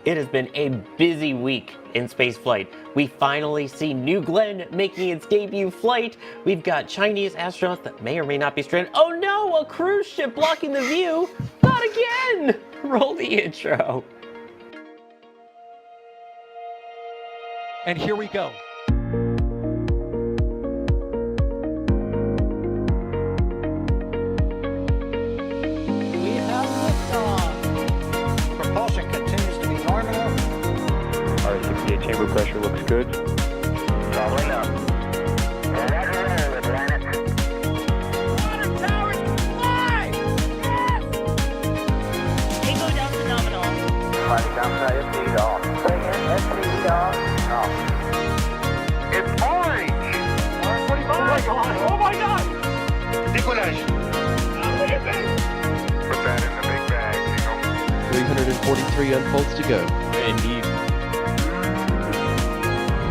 It has been a busy week in spaceflight. We finally see New Glenn making its debut flight. We've got Chinese astronauts that may or may not be stranded. Oh no, a cruise ship blocking the view! Not again! Roll the intro. And here we go. We have liftoff. Propulsion continues to be nominal. R68 chamber pressure looks good. Traveling up. Roger, roll, Atlantis. Water towers fly! Yes! Tango down to nominal. Fighting downside SPD off. Bring in SPD off. Off. It's orange! R45! Oh my god! Oh my god! Decollage. What is it? Put that in the big bag, Eagle. 343 unfolds to go. Indeed.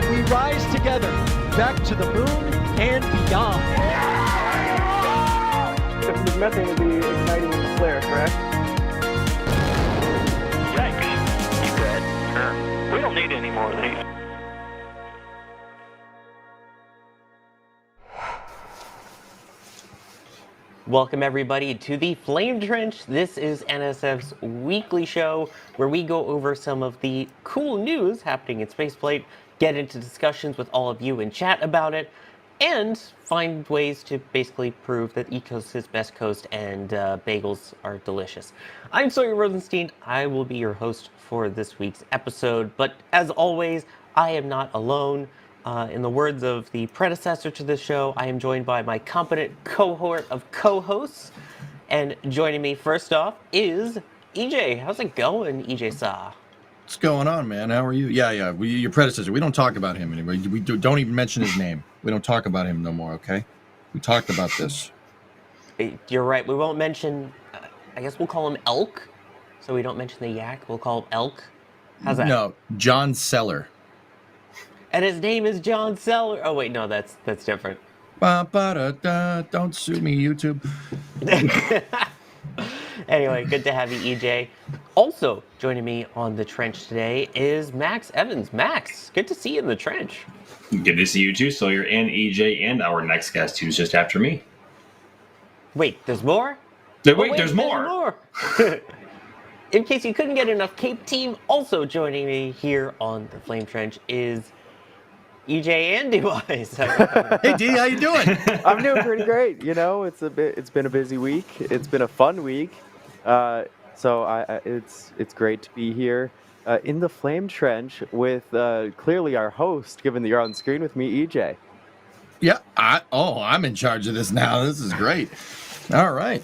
We rise together, back to the moon and beyond. This methane will be igniting with the flare, correct? Yikes. You good? Sure. We don't need any more of these. Welcome everybody to the Flame Trench. This is NSF's weekly show where we go over some of the cool news happening in spaceflight, get into discussions with all of you in chat about it, and find ways to basically prove that East Coast is best coast and bagels are delicious. I'm Sawyer Rosenstein. I will be your host for this week's episode, but as always, I am not alone. In the words of the predecessor to this show, I am joined by my competent cohort of co-hosts. And joining me first off is EJ. How's it going, EJ Sa? What's going on, man? How are you? Yeah. Your predecessor. We don't talk about him anymore. Don't even mention his name. We don't talk about him no more, okay? We talked about this. You're right. We won't mention, I guess we'll call him Elk. So we don't mention the yak. We'll call him Elk. How's that? No, John Seller. And his name is John Seller. Oh, wait, no, that's different. Don't sue me, YouTube. Anyway, good to have you, EJ. Also joining me on the trench today is Max Evans. Max, good to see you in the trench. Good to see you too, Sawyer and EJ, and our next guest who's just after me. Wait, there's more? Wait, there's more. In case you couldn't get enough, Cape Team also joining me here on the Flame Trench is EJ and D-Wise. Hey, D, how you doing? I'm doing pretty great. You know, it's been a busy week. It's been a fun week. It's great to be here in the Flame Trench with clearly our host, given that you're on screen with me, EJ. Yeah. I'm in charge of this now. This is great. All right.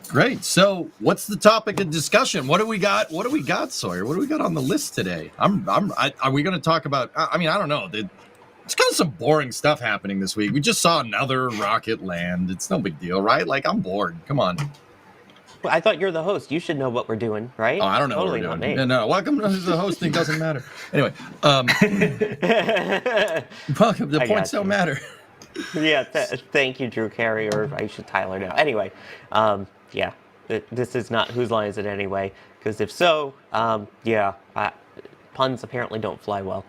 Great. So, what's the topic of discussion? What do we got? Sawyer? What do we got on the list today? Are we going to talk about? I don't know. It's kind of some boring stuff happening this week. We just saw another rocket land. It's no big deal, right? Like, I'm bored. Come on. Well, I thought you're the host. You should know what we're doing, right? Oh, I don't know totally what we're not doing. me. No, welcome to the hosting. Doesn't matter. Anyway, welcome. The points don't matter. Yeah, thank you, Drew Carey, or I should Tyler now. Anyway, yeah, this is not Whose Line Is It Anyway? Because if so, puns apparently don't fly well.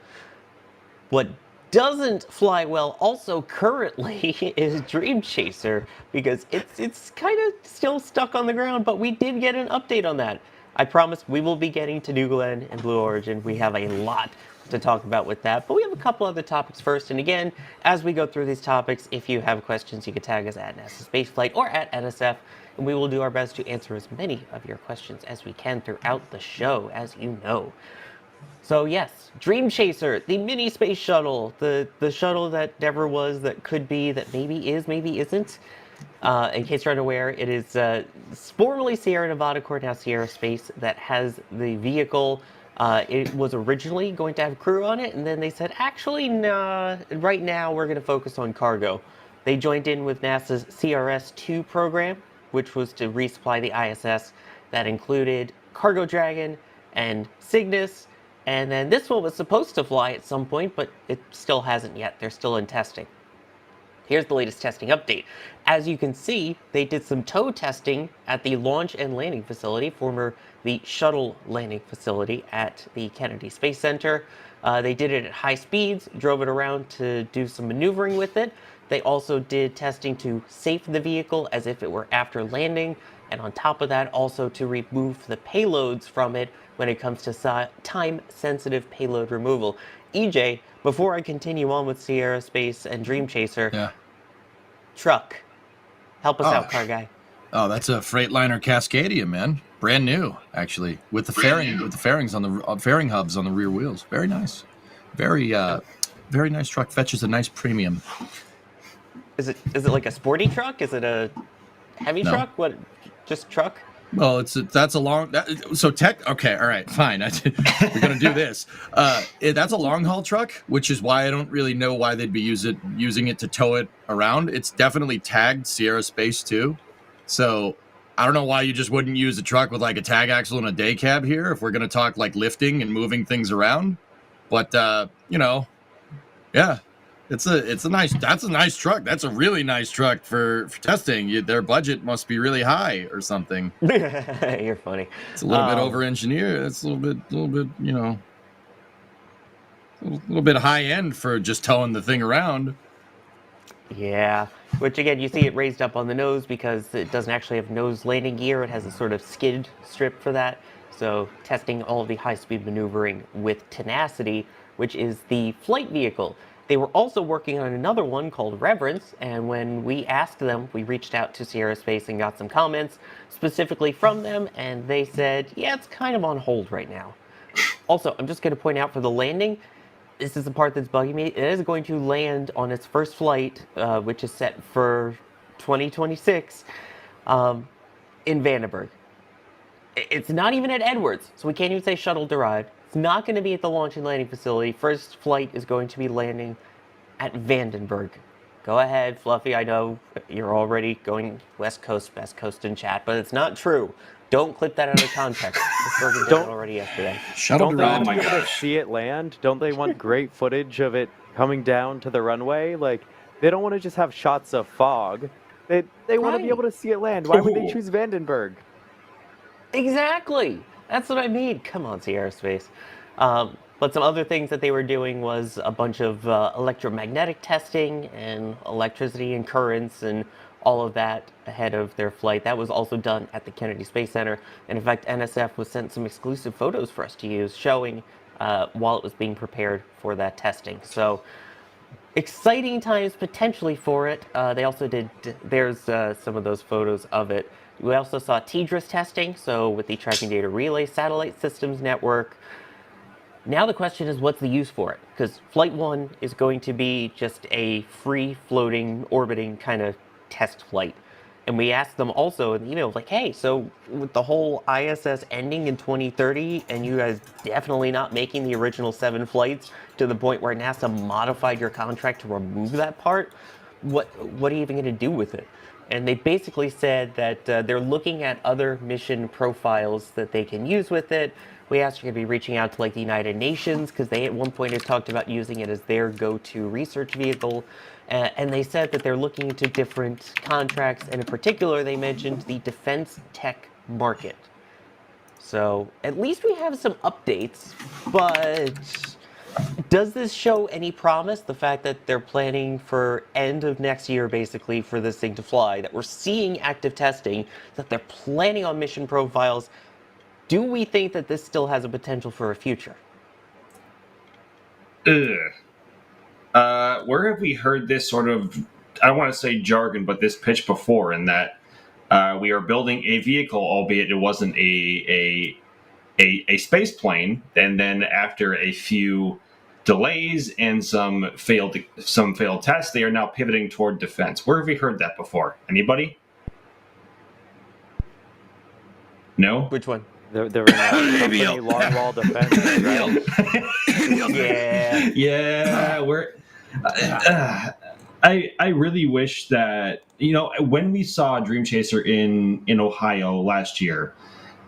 What doesn't fly well also currently is Dream Chaser, because it's kind of still stuck on the ground, but we did get an update on that. I promise we will be getting to New Glenn and Blue Origin. We have a lot to talk about with that, but we have a couple other topics first. And again, as we go through these topics, if you have questions, you can tag us at NASASpaceflight or at NSF, and we will do our best to answer as many of your questions as we can throughout the show, as you know. So yes, Dream Chaser, the mini space shuttle, the shuttle that never was, that could be, that maybe is, maybe isn't. In case you're unaware, it is formerly Sierra Nevada Corps, now Sierra Space, that has the vehicle. It was originally going to have crew on it, and then they said, actually, nah, right now we're going to focus on cargo. They joined in with NASA's CRS-2 program, which was to resupply the ISS. That included Cargo Dragon and Cygnus. And then this one was supposed to fly at some point, but it still hasn't yet. They're still in testing. Here's the latest testing update. As you can see, they did some tow testing at the launch and landing facility, former the shuttle landing facility at the Kennedy Space Center. They did it at high speeds, drove it around to do some maneuvering with it. They also did testing to safe the vehicle as if it were after landing, and on top of that, also to remove the payloads from it when it comes to time-sensitive payload removal. EJ, before I continue on with Sierra Space and Dream Chaser, Yeah. truck. Help us Oh. out, car guy. Oh, that's a Freightliner Cascadia, man. Brand new, actually, with the fairings on the fairing hubs on the rear wheels. Very nice. Very nice truck. Fetches a nice premium. Is it like a sporty truck? Is it a heavy No. truck? What? Just truck? Well, that's a long. Okay, all right, fine. We're gonna do this. That's a long haul truck, which is why I don't really know why they'd be using it to tow it around. It's definitely tagged Sierra Space too, so I don't know why you just wouldn't use a truck with like a tag axle and a day cab here if we're gonna talk like lifting and moving things around. But yeah. That's a nice truck. That's a really nice truck for testing. Their budget must be really high or something. You're funny. It's a little bit over engineered. It's a little bit, a little bit high end for just towing the thing around. Yeah, which again, you see it raised up on the nose because it doesn't actually have nose landing gear. It has a sort of skid strip for that. So testing all of the high-speed maneuvering with Tenacity, which is the flight vehicle. They were also working on another one called Reverence, and when we asked them, we reached out to Sierra Space and got some comments specifically from them, and they said, yeah, it's kind of on hold right now. Also, I'm just going to point out for the landing, this is the part that's bugging me. It is going to land on its first flight, which is set for 2026, in Vandenberg. It's not even at Edwards, so we can't even say shuttle derived. It's not going to be at the launch and landing facility. First flight is going to be landing at Vandenberg. Go ahead, Fluffy. I know you're already going West Coast in chat, but it's not true. Don't clip that out of context. This did it already yesterday. Shuttle Don't they derived. want to be able to see it land? Don't they want great footage of it coming down to the runway? Like, they don't want to just have shots of fog. They want to be able to see it land. Why would they choose Vandenberg? Exactly. That's what I mean. Come on, Sierra Space. But some other things that they were doing was a bunch of electromagnetic testing and electricity and currents and all of that ahead of their flight. That was also done at the Kennedy Space Center. And in fact, NSF was sent some exclusive photos for us to use showing while it was being prepared for that testing. So exciting times potentially for it. They also did, there's some of those photos of it. We also saw TDRS testing, so with the Tracking Data Relay Satellite Systems Network. Now the question is, what's the use for it? Because Flight 1 is going to be just a free-floating, orbiting kind of test flight. And we asked them also in the email, like, hey, so with the whole ISS ending in 2030, and you guys definitely not making the original 7 flights to the point where NASA modified your contract to remove that part, what are you even going to do with it? And they basically said that they're looking at other mission profiles that they can use with it. We asked if you're going to be reaching out to like the United Nations because they at one point had talked about using it as their go-to research vehicle. And they said that they're looking into different contracts. And in particular, they mentioned the defense tech market. So at least we have some updates, but does this show any promise, the fact that they're planning for end of next year, basically, for this thing to fly, that we're seeing active testing, that they're planning on mission profiles? Do we think that this still has a potential for a future? Where have we heard this sort of, I don't want to say jargon, but this pitch before, in that we are building a vehicle, albeit it wasn't a space plane, and then after a few delays and some failed tests, they are now pivoting toward defense. Where have we heard that before? Anybody? No? Which one? They're in a company long wall defense, right? Yeah. We're. I really wish that, when we saw Dream Chaser in Ohio last year,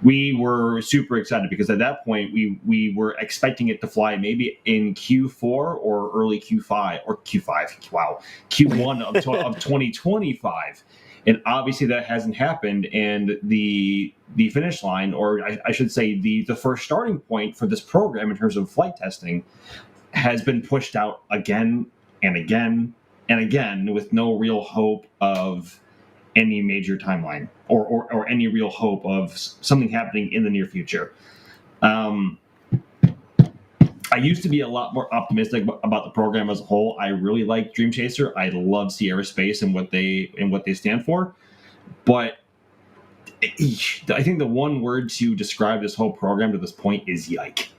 we were super excited because at that point we were expecting it to fly maybe in Q4 or early Q5 or Q5. Wow, Q1 of 2025. And obviously that hasn't happened. And the finish line, or I should say the first starting point for this program in terms of flight testing, has been pushed out again and again and again with no real hope of any major timeline or any real hope of something happening in the near future. I used to be a lot more optimistic about the program as a whole. I really like Dream Chaser. I love Arianespace and what they stand for. But I think the one word to describe this whole program to this point is yike.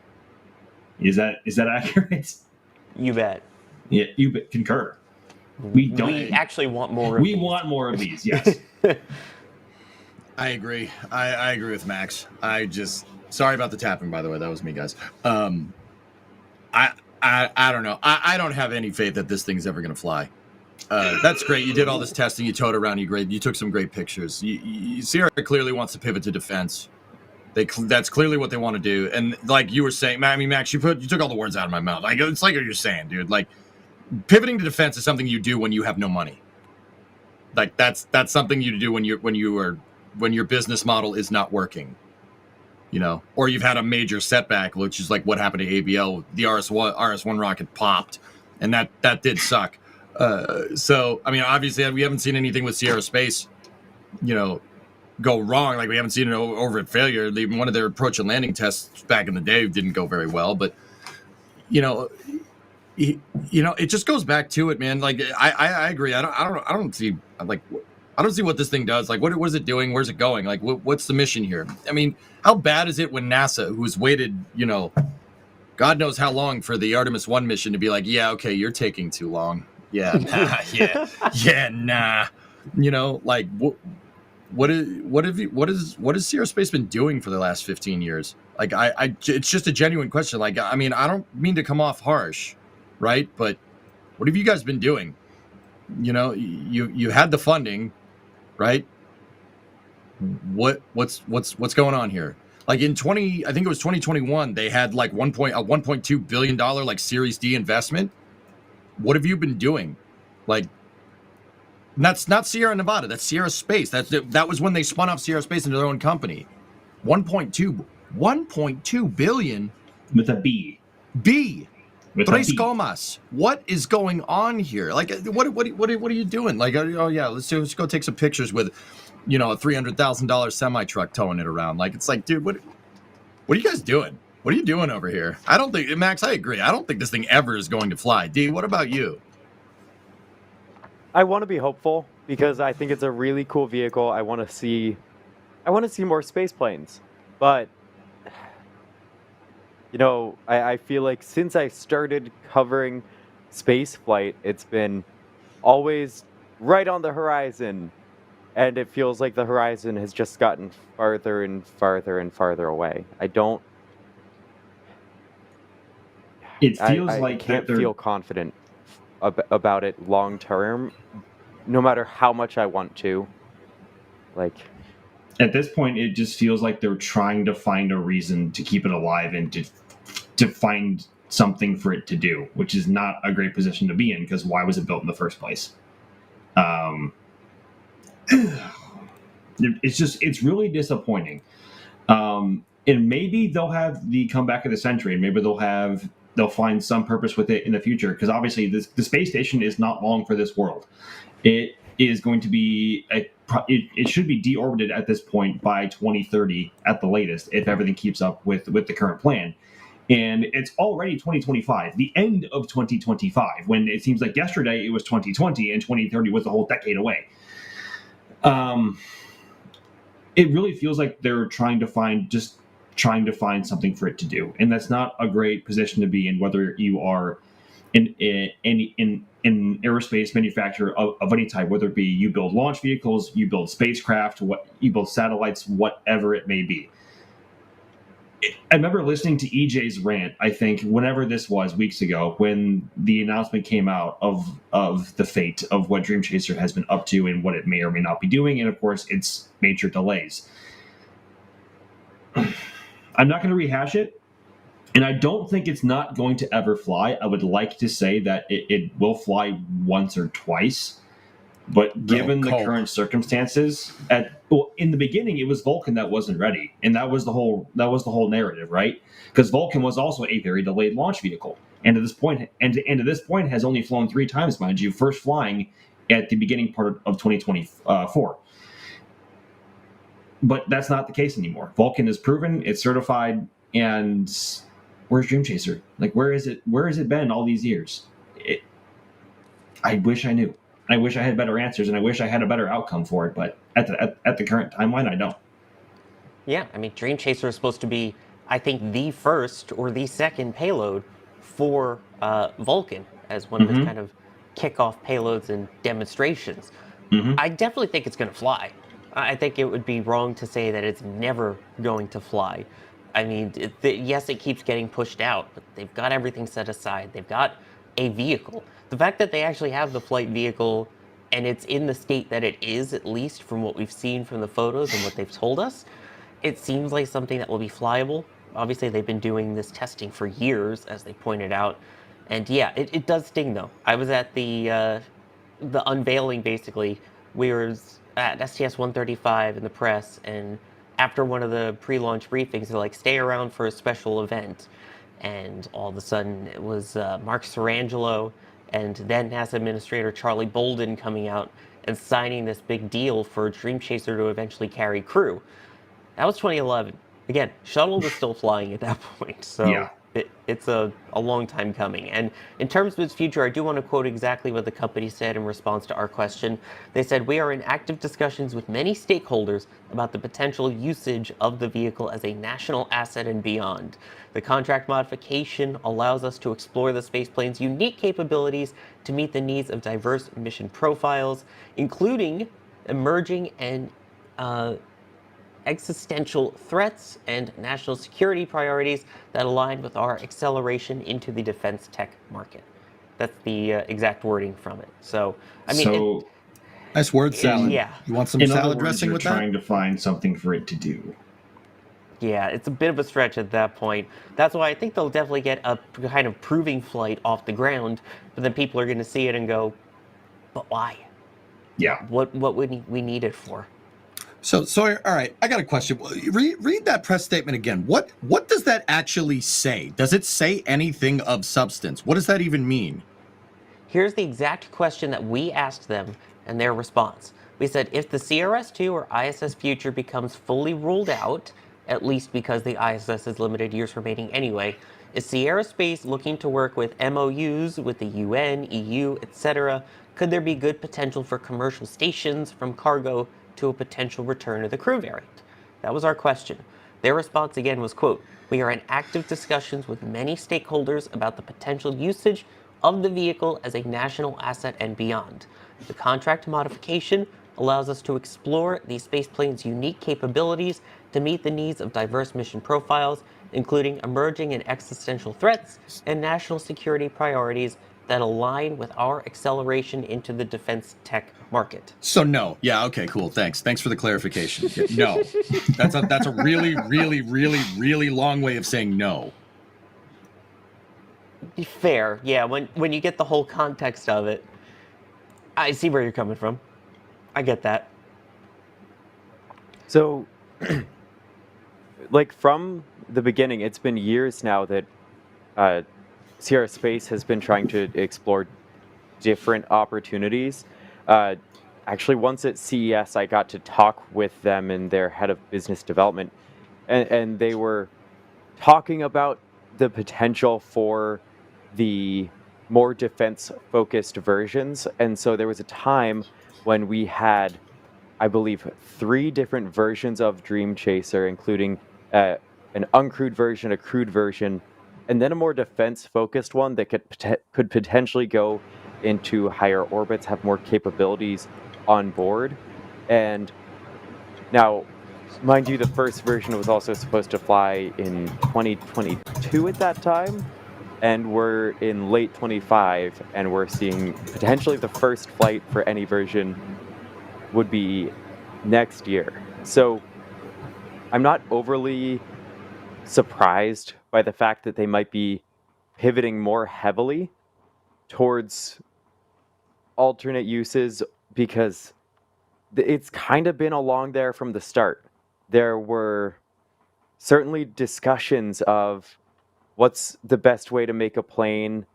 Is that accurate? You bet. Yeah, you concur. We actually want more of we these. want more of these, yes. I agree. I agree with Max. Sorry about the tapping, by the way. That was me, guys. I don't know. I don't have any faith that this thing's ever going to fly. That's great. You did all this testing. You towed around. You took some great pictures. Sierra clearly wants to pivot to defense. That's clearly what they want to do. And like you were saying, I mean, Max, you took all the words out of my mouth. Like, it's like what you're saying, dude. Like, pivoting to defense is something you do when you have no money. Like, that's something you do when your business model is not working. You know, or you've had a major setback, which is like what happened to ABL. The RS-1 rocket popped, and that did suck. So, I mean, obviously, we haven't seen anything with Arianespace, you know, go wrong. Like, we haven't seen an overt failure. Even one of their approach and landing tests back in the day didn't go very well. But, you know, it just goes back to it, man. Like, I agree. I don't see what this thing does. Like, what is it doing? Where's it going? Like, what's the mission here? I mean, how bad is it when NASA, who's waited, you know, God knows how long for the Artemis 1 mission to be like, yeah, okay, you're taking too long. Yeah, nah. You know, like, what has Arianespace been doing for the last 15 years? Like, it's just a genuine question. Like, I mean, I don't mean to come off harsh, right? But what have you guys been doing? You know, you had the funding, right? What's going on here? Like I think it was 2021, they had like $1.2 billion like Series D investment. What have you been doing? Like, that's not Sierra Nevada, that's Arianespace. That was when they spun off Arianespace into their own company. 1.2 billion with a B. Tres comas. What is going on here? Like, what are you doing? Like, oh yeah, let's go take some pictures with, you know, a $300,000 semi truck towing it around. Like, it's like, dude, what are you guys doing? What are you doing over here? I don't think, Max, I agree. I don't think this thing ever is going to fly. D, what about you? I want to be hopeful because I think it's a really cool vehicle. I want to see more space planes, but you know, I feel like since I started covering spaceflight, it's been always right on the horizon, and it feels like the horizon has just gotten farther and farther and farther away. It feels I like can't feel confident about it long term, no matter how much I want to. Like, at this point, it just feels like they're trying to find a reason to keep it alive and to find something for it to do, which is not a great position to be in, because why was it built in the first place? It's really disappointing. And maybe they'll have the comeback of the century, and maybe they'll find some purpose with it in the future, because obviously the space station is not long for this world. It is going to be it should be deorbited at this point by 2030 at the latest, if everything keeps up with the current plan. And it's already 2025, the end of 2025, when it seems like yesterday it was 2020 and 2030 was a whole decade away. It really feels like they're trying to find something for it to do, and that's not a great position to be in, whether you are in aerospace manufacturer of any type, whether it be you build launch vehicles, you build spacecraft, you build satellites, whatever it may be. I remember listening to EJ's rant, I think, whenever this was, weeks ago, when the announcement came out of the fate of what Dream Chaser has been up to and what it may or may not be doing, and of course, its major delays. I'm not going to rehash it, and I don't think it's not going to ever fly. I would like to say that it will fly once or twice, But given the Coke. current circumstances, in the beginning, it was Vulcan that wasn't ready, and that was the whole narrative, right? Because Vulcan was also a very delayed launch vehicle, and to this point, has only flown 3 times, mind you. First flying at the beginning part of 2024. But that's not the case anymore. Vulcan is proven, it's certified, and where's Dream Chaser? Like, where is it? Where has it been all these years? I wish I knew. I wish I had better answers, and I wish I had a better outcome for it. But at the current timeline, I don't. Yeah, I mean, Dream Chaser is supposed to be, I think, the first or the second payload for Vulcan as one of its kind of kickoff payloads and demonstrations. I definitely think it's going to fly. I think it would be wrong to say that it's never going to fly. I mean, yes, it keeps getting pushed out, but they've got everything set aside. They've got a vehicle. The fact that they actually have the flight vehicle and it's in the state that it is, at least from what we've seen from the photos and what they've told us, it seems like something that will be flyable. Obviously, they've been doing this testing for years, as they pointed out. And yeah, it does sting, though. I was at the unveiling, basically. We were at STS-135 in the press, and after one of the pre-launch briefings, they're like, stay around for a special event. And all of a sudden, it was Mark Sarangelo and then NASA Administrator Charlie Bolden coming out and signing this big deal for Dream Chaser to eventually carry crew. That was 2011. Again, shuttle was still flying at that point, so Yeah. it's a long time coming. And in terms of its future, I do want to quote exactly what the company said in response to our question. They said, "We are in active discussions with many stakeholders about the potential usage of the vehicle as a national asset and beyond. The contract modification allows us to explore the spaceplane's unique capabilities to meet the needs of diverse mission profiles, including emerging and existential threats and national security priorities that align with our acceleration into the defense tech market." That's the exact wording from it. So, I mean, So, Nice word salad. yeah. You want some in salad other words, dressing you're with trying that? to find something for it to do. Yeah, it's a bit of a stretch at that point. That's why I think they'll definitely get a kind of proving flight off the ground, but then people are going to see it and go, but why? Yeah. What would we need it for? So, all right, I got a question. Read that press statement again. What does that actually say? Does it say anything of substance? What does that even mean? Here's the exact question that we asked them and their response. We said, if the CRS-2 or ISS future becomes fully ruled out, at least because the ISS has limited years remaining anyway, is Sierra Space looking to work with MOUs with the UN, EU, etc.? Could there be good potential for commercial stations from cargo to a potential return of the crew variant? That was our question. Their response again was, quote, "We are in active discussions with many stakeholders about the potential usage of the vehicle as a national asset and beyond. The contract modification allows us to explore the spaceplane's unique capabilities to meet the needs of diverse mission profiles, including emerging and existential threats and national security priorities that align with our acceleration into the defense tech market." So no. Yeah, okay, cool. Thanks for the clarification. No. That's a really, really, really, really long way of saying no. Fair, yeah, when you get the whole context of it, I see where you're coming from. I get that. So, like from the beginning, it's been years now that Sierra Space has been trying to explore different opportunities. Actually, once at CES, I got to talk with them and their head of business development, and they were talking about the potential for the more defense-focused versions. And so there was a time when we had, I believe, 3 different versions of Dream Chaser, including an uncrewed version, a crewed version, and then a more defense-focused one that could potentially go into higher orbits, have more capabilities on board. And now, mind you, the first version was also supposed to fly in 2022 at that time, and we're in late 25, and we're seeing potentially the first flight for any version would be next year. So I'm not overly surprised by the fact that they might be pivoting more heavily towards alternate uses, because it's kind of been along there from the start. There were certainly discussions of what's the best way to make a plane,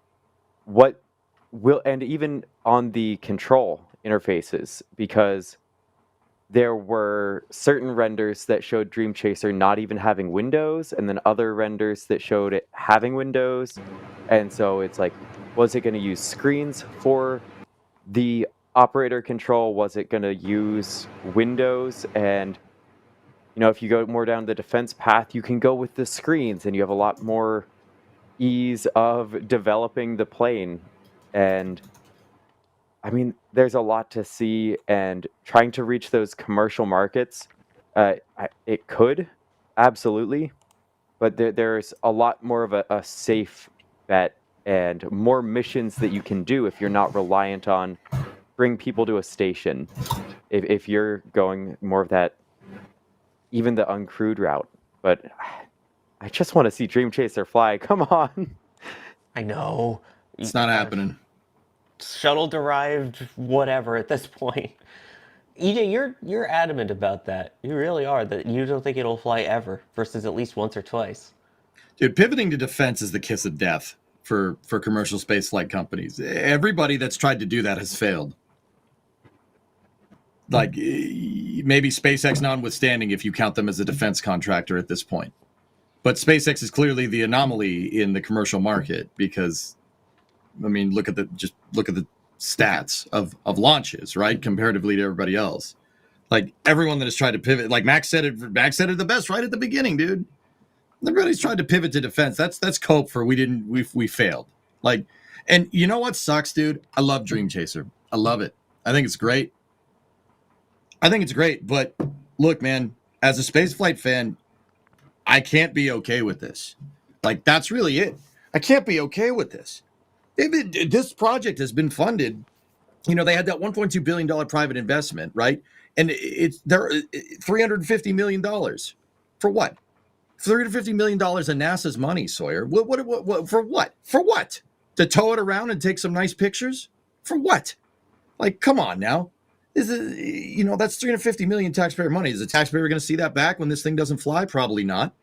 and even on the control interfaces, because there were certain renders that showed Dream Chaser not even having windows, and then other renders that showed it having windows. And so it's like, was it going to use screens for the operator control? Was it going to use windows? And, if you go more down the defense path, you can go with the screens, and you have a lot more ease of developing the plane. And I mean, there's a lot to see, and trying to reach those commercial markets, it could, absolutely, but there's a lot more of a safe bet and more missions that you can do if you're not reliant on bring people to a station. If you're going more of that, even the uncrewed route. But I just want to see Dream Chaser fly. Come on. I know. It's not happening. Shuttle derived whatever at this point. EJ, you're adamant about that. You really are, that you don't think it'll fly ever versus at least once or twice. Dude, pivoting to defense is the kiss of death for commercial spaceflight companies. Everybody that's tried to do that has failed. Like, maybe SpaceX notwithstanding, if you count them as a defense contractor at this point. But SpaceX is clearly the anomaly in the commercial market because, I mean, look at the stats of launches, right? Comparatively to everybody else. Like, everyone that has tried to pivot, like Max said it the best right at the beginning, dude. Everybody's tried to pivot to defense. That's cope for we failed. Like, and you know what sucks, dude? I love Dream Chaser. I love it. I think it's great. But look, man, as a spaceflight fan, I can't be okay with this. Like, that's really it. I can't be okay with this. This project has been funded. They had that $1.2 billion private investment, right? And they're $350 million. For what? $350 million of NASA's money, Sawyer. What for what? For what? To tow it around and take some nice pictures? For what? Like, come on now. That's $350 million taxpayer money. Is the taxpayer going to see that back when this thing doesn't fly? Probably not.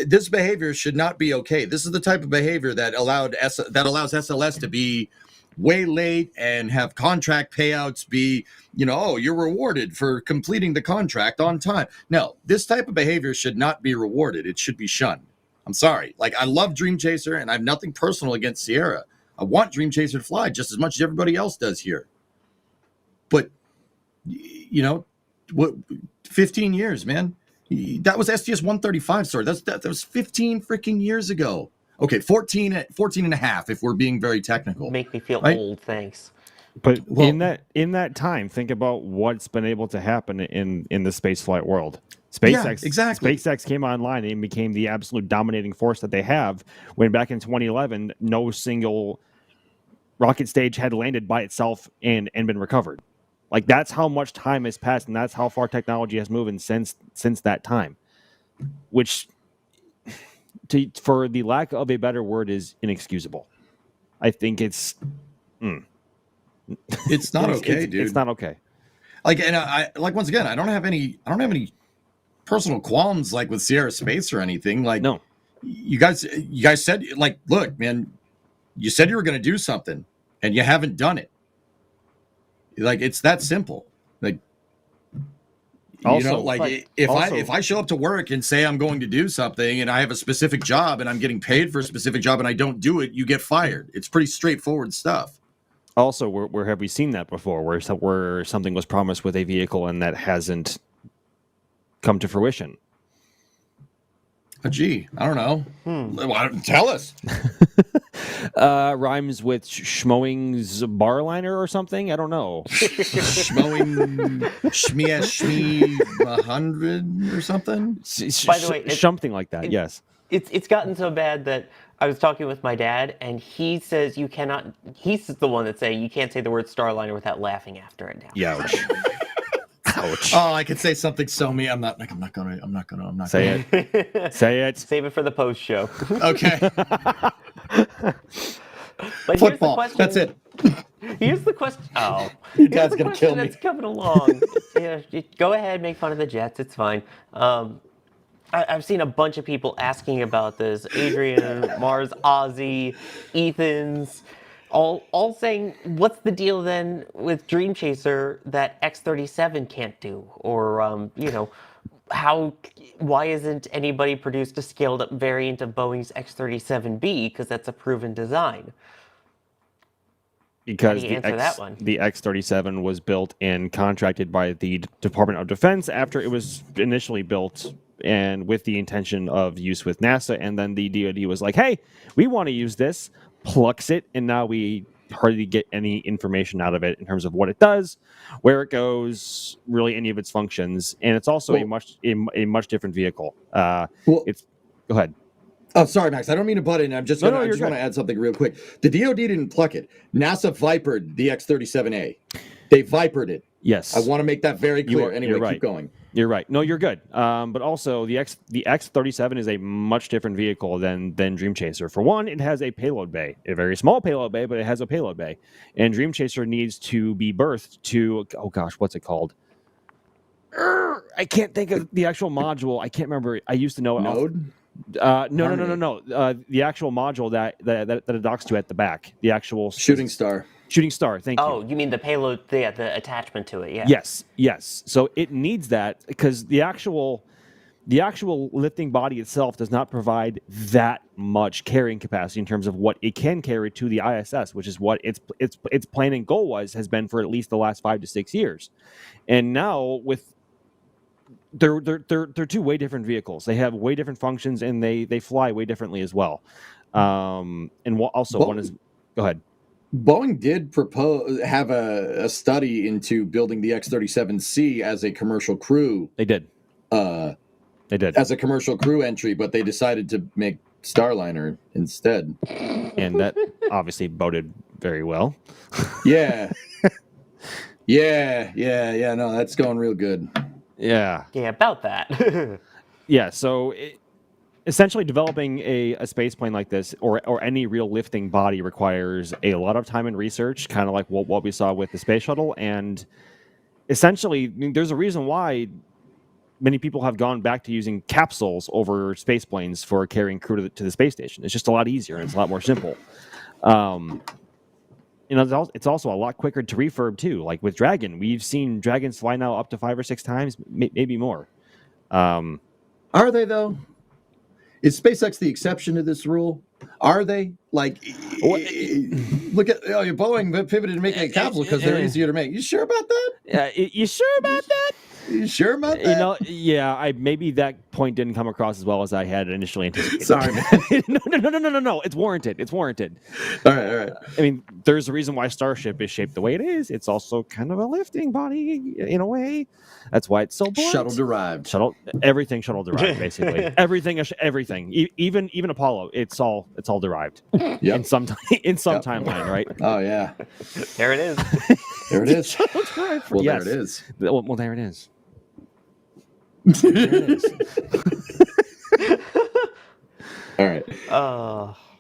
This behavior should not be okay. This is the type of behavior that allows SLS to be way late and have contract payouts be, you're rewarded for completing the contract on time. No, this type of behavior should not be rewarded. It should be shunned. I'm sorry. Like, I love Dream Chaser, and I have nothing personal against Sierra. I want Dream Chaser to fly just as much as everybody else does here. But, 15 years, man. That was STS-135, sorry. That was 15 freaking years ago. Okay, 14 and a half, if we're being very technical. Make me feel right? old, thanks. But in that time, think about what's been able to happen in the spaceflight world. SpaceX, exactly. SpaceX came online and became the absolute dominating force that they have. When back in 2011, no single rocket stage had landed by itself and been recovered. Like, that's how much time has passed, and that's how far technology has moved since that time. Which, for the lack of a better word, is inexcusable. I think it's It's not okay, dude. It's not okay. Like, and I once again, I don't have any personal qualms like with Sierra Space or anything. Like, no, you guys said, like, look, man, you said you were going to do something, and you haven't done it. Like, it's that simple. Like, also, if I show up to work and say I'm going to do something, and I have a specific job, and I'm getting paid for a specific job, and I don't do it, you get fired. It's pretty straightforward stuff. Also, where have we seen that before? Where something was promised with a vehicle and that hasn't come to fruition? Gee, I don't know. Well, tell us. Rhymes with Schmoing's bar liner or something? I don't know. Schmoing, Shmee 100 or something? By the way, something like that, yes. It's gotten so bad that I was talking with my dad, and he says you cannot. He's the one that's saying you can't say the word Starliner without laughing after it now. Yeah. Ouch. Oh, I could say something so mean. I'm not gonna. Say it. Say it. Save it for the post show. Okay. But here's the Football. question. That's it. Here's the question. Oh, Your here's dad's the gonna kill question me. that's coming along. Yeah, go ahead, make fun of the Jets. It's fine. I've seen a bunch of people asking about this. Adrian, Mars, Ozzy, Ethan's, all saying, what's the deal then with Dream Chaser that X-37 can't do? Or, why isn't anybody produced a scaled up variant of Boeing's X-37B? Because that's a proven design. How Because do you answer that one? the X-37 was built and contracted by the Department of Defense after it was initially built and with the intention of use with NASA. And then the DoD was like, hey, we want to use this, plucks it, and now we hardly get any information out of it in terms of what it does, where it goes, really any of its functions. And it's also a much different vehicle. Go ahead. Oh, sorry, Max. I don't mean to butt in. I just want to add something real quick. The DoD didn't pluck it. NASA vipered the X-37A. They vipered it. Yes. I want to make that very clear. Anyway, keep going. You're right. No, you're good. But also, the X-37 is a much different vehicle than Dream Chaser. For one, it has a payload bay, a very small payload bay, but it has a payload bay. And Dream Chaser needs to be berthed to, oh gosh, what's it called? I can't think of the actual module. I can't remember. I used to know it. Node? No. The actual module that it docks to at the back. The actual Shooting Star. Shooting Star. Thank you. Oh, you mean the payload? Yeah, the attachment to it. Yeah. Yes. So it needs that because the actual lifting body itself does not provide that much carrying capacity in terms of what it can carry to the ISS, which is what its plan and goal has been for at least the last 5 to 6 years. And now with they're two way different vehicles. They have way different functions and they fly way differently as well. And also one is go ahead. Boeing did have a study into building the X-37C as a commercial crew. They did. As a commercial crew entry, but they decided to make Starliner instead. And that obviously boded very well. Yeah. No, that's going real good. Yeah, about that. Yeah, so essentially developing a space plane like this or any real lifting body requires a lot of time and research, kind of like what we saw with the space shuttle. And essentially, there's a reason why many people have gone back to using capsules over space planes for carrying crew to the space station. It's just a lot easier and it's a lot more simple. It's also a lot quicker to refurb too. Like with Dragon, we've seen Dragons fly now up to 5 or 6 times, maybe more. Are they though? Is SpaceX the exception to this rule? Are they? Like, look at Boeing pivoted to making a capsule because they're easier to make. You sure about that? You sure about that? You sure about that? Yeah. Maybe that point didn't come across as well as I had initially anticipated. Sorry, man. No. It's warranted. All right. I mean, there's a reason why Starship is shaped the way it is. It's also kind of a lifting body in a way. That's why it's so blunt. Shuttle derived. Everything shuttle derived, basically. everything. Even Apollo. It's all derived. Yep. In some timeline, right? Oh yeah. There it is. There it is. Shuttle derived. Well, yes. there it is. Well, there it is. All right.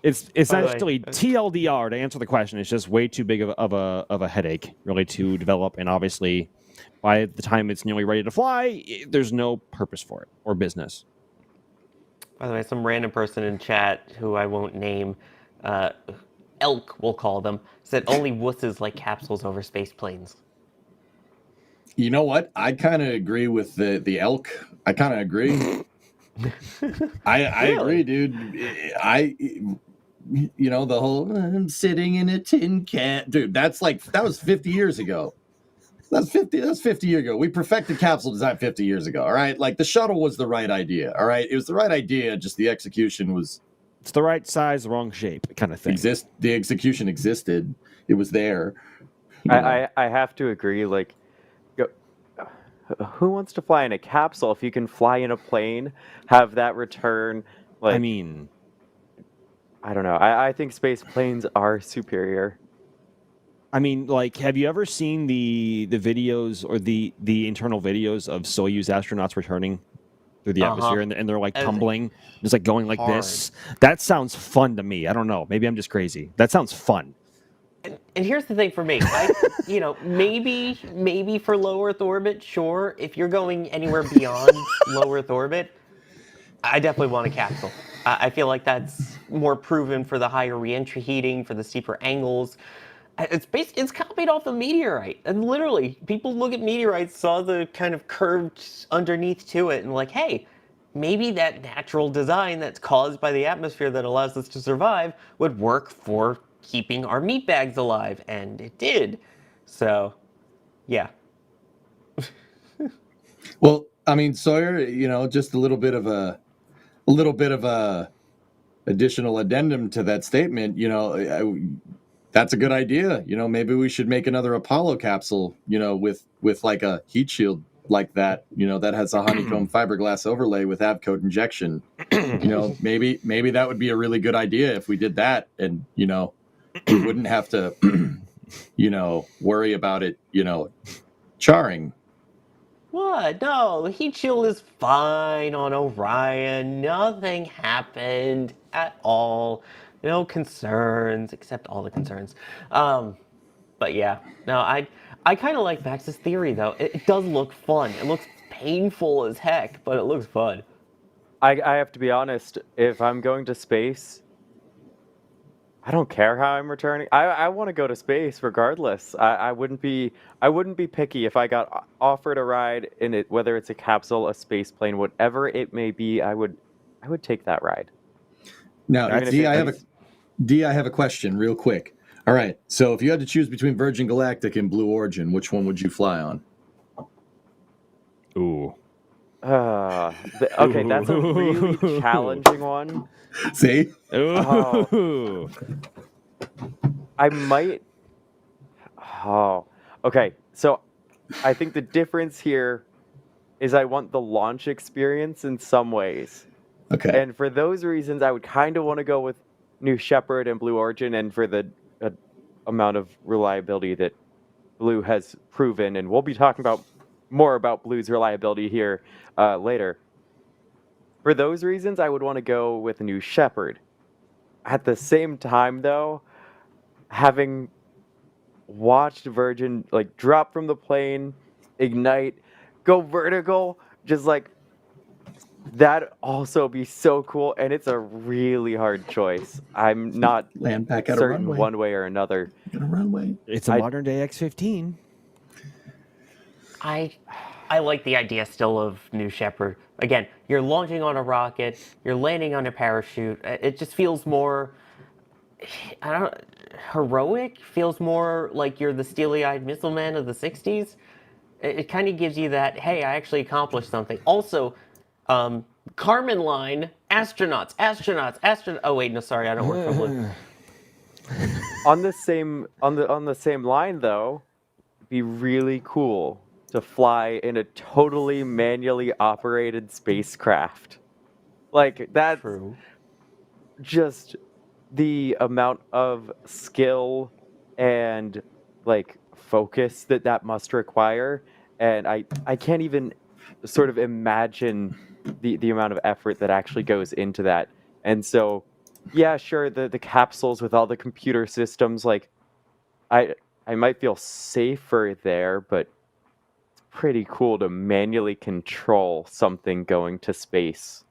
It's essentially TLDR to answer the question. It's just way too big of a headache, really, to develop, and obviously, by the time it's nearly ready to fly, there's no purpose for it or business. By the way, some random person in chat who I won't name, Elk, we'll call them, said only wusses like capsules over space planes. You know what? I kind of agree with the Elk. I kind of agree. I agree, dude. The whole I'm sitting in a tin can, dude. That was 50 years ago. That's 50 years ago. We perfected capsule design 50 years ago. All right, like the shuttle was the right idea. All right, it was the right idea. Just the execution was. It's the right size, the wrong shape, kind of thing. The execution existed. It was there. I have to agree. Like, who wants to fly in a capsule if you can fly in a plane, have that return? Like, I mean, I don't know. I think space planes are superior. I mean, like, have you ever seen the videos or the internal videos of Soyuz astronauts returning through the atmosphere and they're like tumbling, just like going like this? That sounds fun to me. I don't know. Maybe I'm just crazy. That sounds fun. And here's the thing for me. Maybe for low Earth orbit, sure. If you're going anywhere beyond low Earth orbit, I definitely want a capsule. I feel like that's more proven for the higher reentry heating, for the steeper angles. It's copied off a meteorite, and literally, people look at meteorites, saw the kind of curved underneath to it, and like, hey, maybe that natural design that's caused by the atmosphere that allows us to survive would work for keeping our meat bags alive, and it did. So, yeah. Well, I mean, Sawyer, just a little bit of a additional addendum to that statement. That's a good idea. Maybe we should make another Apollo capsule. With like a heat shield like that. That has a honeycomb fiberglass overlay with Avcode injection. Maybe that would be a really good idea if we did that, and we wouldn't have to, worry about it, charring. What? No, the heat shield is fine on Orion. Nothing happened at all. No concerns, except all the concerns. But yeah, no, I kind of like Max's theory though. It does look fun. It looks painful as heck, but it looks fun. I have to be honest. If I'm going to space, I don't care how I'm returning. I want to go to space regardless. I wouldn't be picky if I got offered a ride in it, whether it's a capsule, a space plane, whatever it may be. I would take that ride. Now, D, I have a question real quick. All right, so if you had to choose between Virgin Galactic and Blue Origin, which one would you fly on? Ooh. Okay, that's a really challenging one. See? Ooh. I might. Oh, okay. So I think the difference here is I want the launch experience in some ways. Okay. And for those reasons, I would kind of want to go with New Shepard and Blue Origin, and for the amount of reliability that Blue has proven, and we'll be talking more about Blue's reliability here later. For those reasons, I would want to go with New Shepard. At the same time, though, having watched Virgin drop from the plane, ignite, go vertical, just that also be so cool, and it's a really hard choice. I'm not land back at certain a runway. one way or another. At a runway. It's a modern day X-15. I like the idea still of New Shepard. Again, you're launching on a rocket, you're landing on a parachute. It just feels more, heroic. Feels more like you're the steely-eyed missile man of the '60s. It kind of gives you that, hey, I actually accomplished something. Also, Carmen line, astronauts. Oh wait, no, sorry, I don't work for Blue. On the same line, though, it'd be really cool to fly in a totally manually operated spacecraft. That's True. just the amount of skill and focus that must require, and I can't even sort of imagine the amount of effort that actually goes into that. And so, yeah, sure, the capsules with all the computer systems, I might feel safer there, but it's pretty cool to manually control something going to space.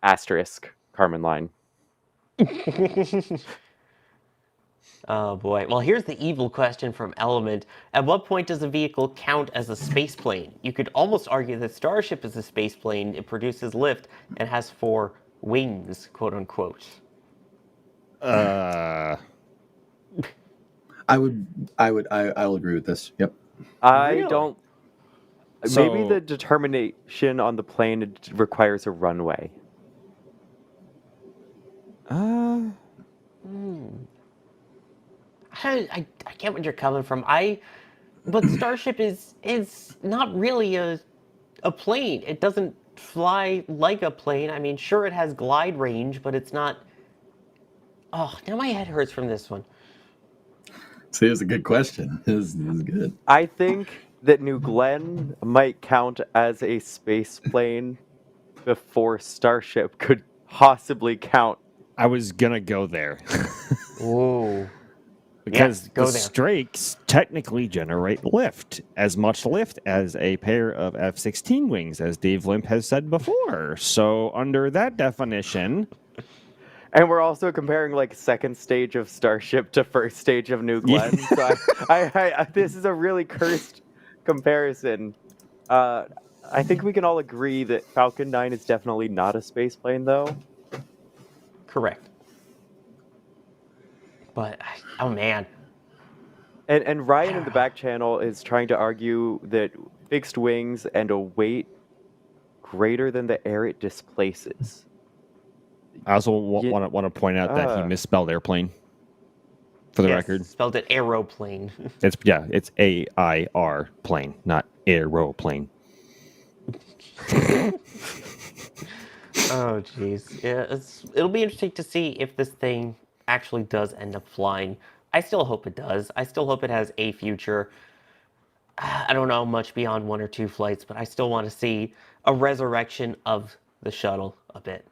Asterisk, Carmen line. Oh boy. Well, here's the evil question from Element. At what point does a vehicle count as a space plane? You could almost argue that Starship is a space plane. It produces lift and has 4 wings, quote unquote. I'll agree with this. Yep. I don't. So- Maybe the determination on the plane requires a runway. I get what you're coming from. But Starship is not really a plane. It doesn't fly like a plane. I mean, sure, it has glide range, but it's not. Oh, now my head hurts from this one. See, it's a good question. This is good. I think that New Glenn might count as a space plane before Starship could possibly count. I was gonna go there. Whoa. Because go the there. Strakes technically generate lift, as much lift as a pair of F-16 wings, as Dave Limp has said before. So under that definition... And we're also comparing like second stage of Starship to first stage of New Glenn. So this is a really cursed comparison. I think we can all agree that Falcon 9 is definitely not a spaceplane, though. Correct. But, oh man. And Ryan in the back channel is trying to argue that fixed wings and a weight greater than the air it displaces. I also want to point out that he misspelled airplane. For the record, spelled it aeroplane. It's AIR plane, not aeroplane. Oh jeez, yeah, it'll be interesting to see if this thing actually does end up flying. I still hope it does. I still hope it has a future. I don't know much beyond 1 or 2 flights, but I still want to see a resurrection of the shuttle a bit.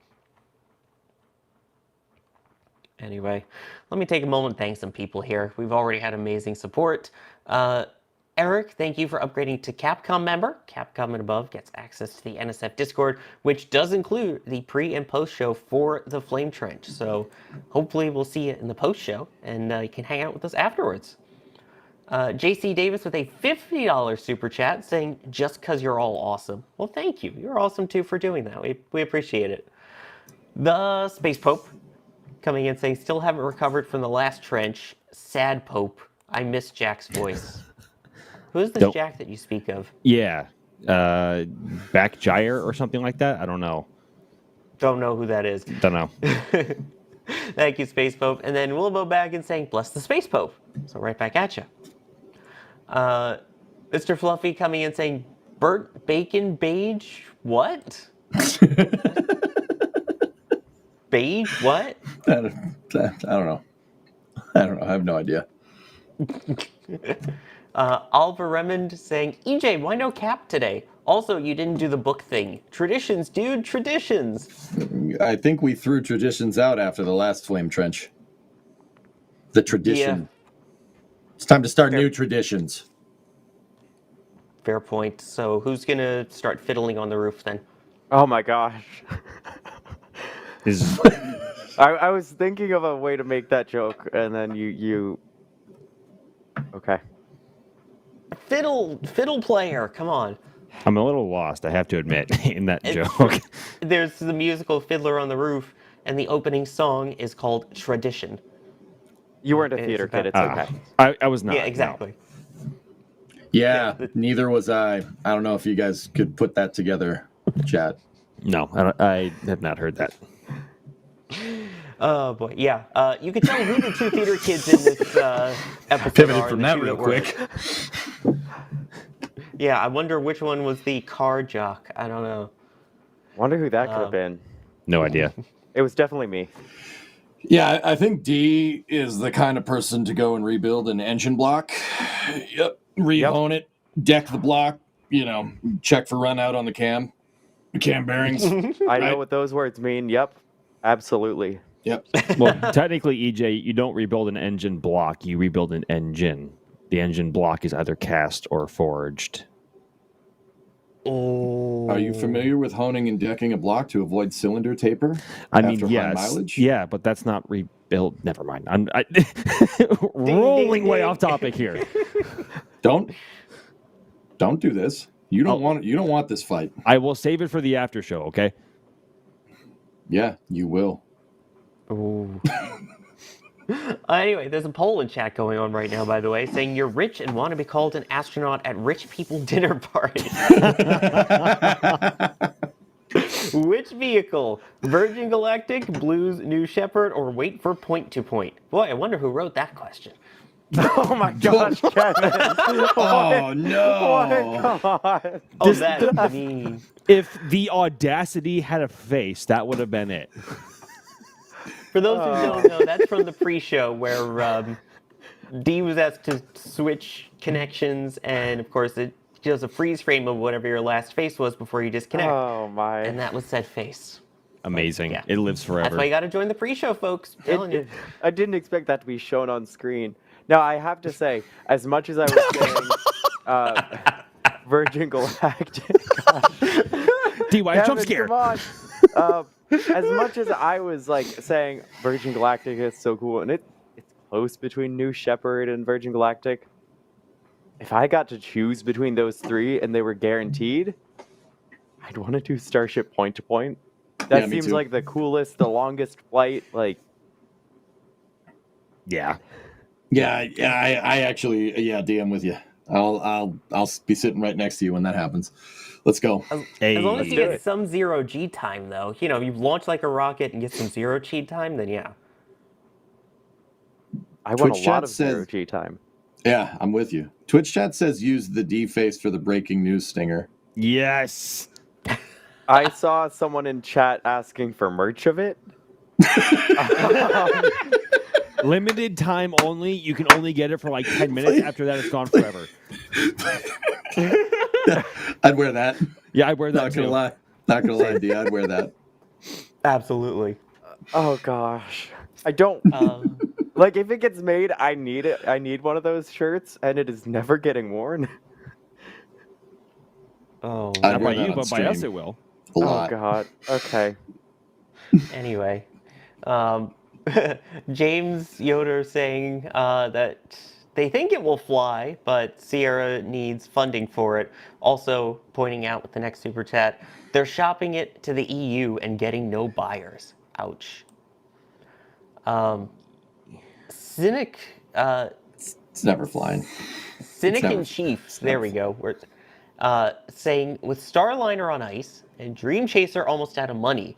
Anyway, let me take a moment and thank some people here. We've already had amazing support. Eric, thank you for upgrading to Capcom member. Capcom and above gets access to the NSF Discord, which does include the pre and post show for the Flame Trench. So hopefully we'll see you in the post show and you can hang out with us afterwards. JC Davis with a $50 super chat saying, just because you're all awesome. Well, thank you. You're awesome too for doing that. We appreciate it. The Space Pope coming in saying, still haven't recovered from the last trench. Sad Pope. I miss Jack's voice. Who is this Jack that you speak of? Yeah. Back Gyre or something like that? I don't know. Don't know who that is. Don't know. Thank you, Space Pope. And then Wilbo Baggins saying, bless the Space Pope. So right back at you. Mr. Fluffy coming in saying, Burt Bacon Beige? What? Beige? What? I don't know. I have no idea. Oliver Remond saying, EJ, why no Cap today? Also, you didn't do the book thing. Traditions, dude, traditions. I think we threw traditions out after the last Flame Trench. The tradition. Yeah. It's time to start new traditions. Fair point. So who's going to start fiddling on the roof then? Oh my gosh. I was thinking of a way to make that joke, and then you... Okay. Fiddle player, come on. I'm a little lost, I have to admit, in that joke. There's the musical Fiddler on the Roof, and the opening song is called Tradition. You weren't a theater kid, it's okay. I was not. Yeah, exactly. No. Yeah, neither was I. I don't know if you guys could put that together, chat. No, I have not heard that. Oh boy, yeah. You could tell who the two theater kids in this episode Pivoted are. from that real quick. Yeah, I wonder which one was the car jock. I don't know. Wonder who that could have been. No idea. It was definitely me. Yeah, I think D is the kind of person to go and rebuild an engine block. Yep. Rehone it, deck the block, check for run out on the cam bearings. I know what those words mean. Yep. Absolutely. Yep. Well, technically, EJ, you don't rebuild an engine block, you rebuild an engine. The engine block is either cast or forged. Oh. Are you familiar with honing and decking a block to avoid cylinder taper? I mean, high yes. mileage? Yeah, but that's not rebuilt. Never mind. I'm rolling way off topic here. Don't do this. You don't want this fight. I will save it for the after show, okay? Yeah, you will. Oh. Anyway, there's a poll in chat going on right now, by the way, saying you're rich and want to be called an astronaut at rich people dinner party. Which vehicle? Virgin Galactic, Blues New Shepard, or wait for point to point? Boy, I wonder who wrote that question. Oh my gosh, Kevin. Oh no. Oh my God. Oh, that's mean. If the Audacity had a face, that would have been it. For those who don't know, that's from the pre-show where D was asked to switch connections, and of course it does a freeze frame of whatever your last face was before you disconnect. Oh my. And that was said face. Amazing. Yeah. It lives forever. That's why you got to join the pre-show, folks. I'm telling you. I didn't expect that to be shown on screen. Now, I have to say, as much as I was saying Virgin Galactic, DY jump Kevin, scare. come on. As much as I was like saying Virgin Galactic is so cool, and it's close between New Shepard and Virgin Galactic. If I got to choose between those three and they were guaranteed, I'd want to do Starship point to point. That me seems too. like the coolest, the longest flight. Like, Yeah. I actually, DM with you. I'll be sitting right next to you when that happens. Let's go. As long as you do get it. some zero G time, though, you launch like a rocket and get some zero G time, then yeah. I want Twitch a lot chat of zero says- G time. Yeah, I'm with you. Twitch chat says use the D face for the breaking news stinger. Yes. I saw someone in chat asking for merch of it. Limited time only. You can only get it for like 10 minutes. After that, it's gone forever. I'd wear that. Yeah, I wear that Not gonna too. lie. Not gonna lie, D. I'd wear that. Absolutely. Oh gosh, I don't like if it gets made. I need it. I need one of those shirts, and it is never getting worn. Oh, I'd Not wear by that you, on but by us stream. it will. A lot. Oh god. Okay. anyway. James Yoder saying that they think it will fly, but Sierra needs funding for it. Also pointing out with the next super chat, they're shopping it to the EU and getting no buyers. Ouch. Cynic, It's never flying. Cynic never- in Chief, it's there never we go. We're, saying, with Starliner on ice and Dream Chaser almost out of money,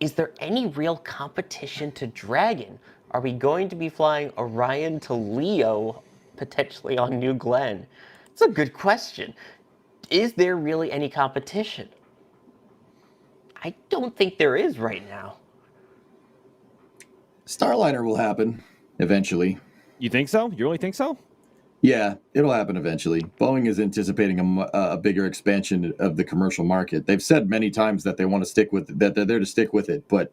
is there any real competition to Dragon? Are we going to be flying Orion to Leo, potentially on New Glenn? It's a good question. Is there really any competition? I don't think there is right now. Starliner will happen eventually. You think so? You really think so? Yeah, it'll happen eventually. Boeing is anticipating a bigger expansion of the commercial market. They've said many times that they want to stick with that. They're there to stick with it. But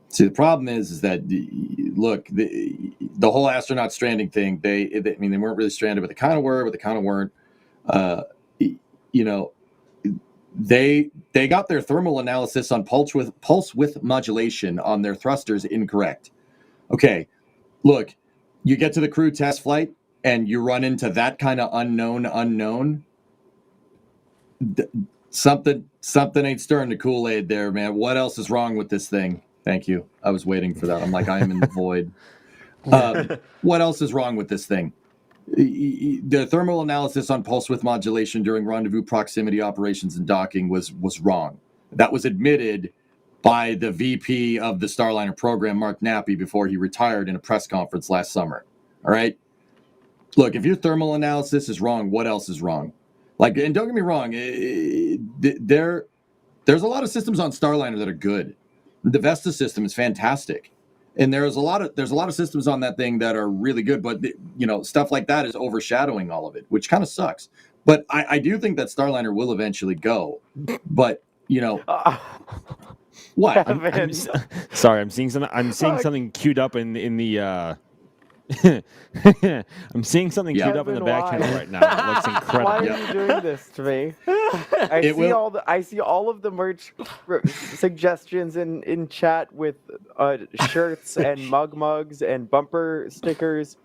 see, the problem is that look, the whole astronaut stranding thing. They weren't really stranded, but they kind of were, but they kind of weren't. They got their thermal analysis on pulse width modulation on their thrusters incorrect. Okay, look, you get to the crew test flight and you run into that kind of unknown. Something ain't stirring the Kool-Aid there, man. What else is wrong with this thing? Thank you. I was waiting for that. I'm like, I am in the void. What else is wrong with this thing? The thermal analysis on pulse width modulation during rendezvous proximity operations and docking was wrong. That was admitted by the VP of the Starliner program, Mark Nappy, before he retired in a press conference last summer. All right? Look, if your thermal analysis is wrong, what else is wrong? Like, and don't get me wrong, there's a lot of systems on Starliner that are good. The Vesta system is fantastic. And there's a lot of systems on that thing that are really good, but stuff like that is overshadowing all of it, which kind of sucks. But I do think that Starliner will eventually go. But what? Sorry, I'm seeing something. I'm seeing something queued up in the. I'm seeing something queued up in the back channel right now. It looks incredible. Why are you doing this to me? I see all of the merch suggestions in chat with shirts and mugs and bumper stickers,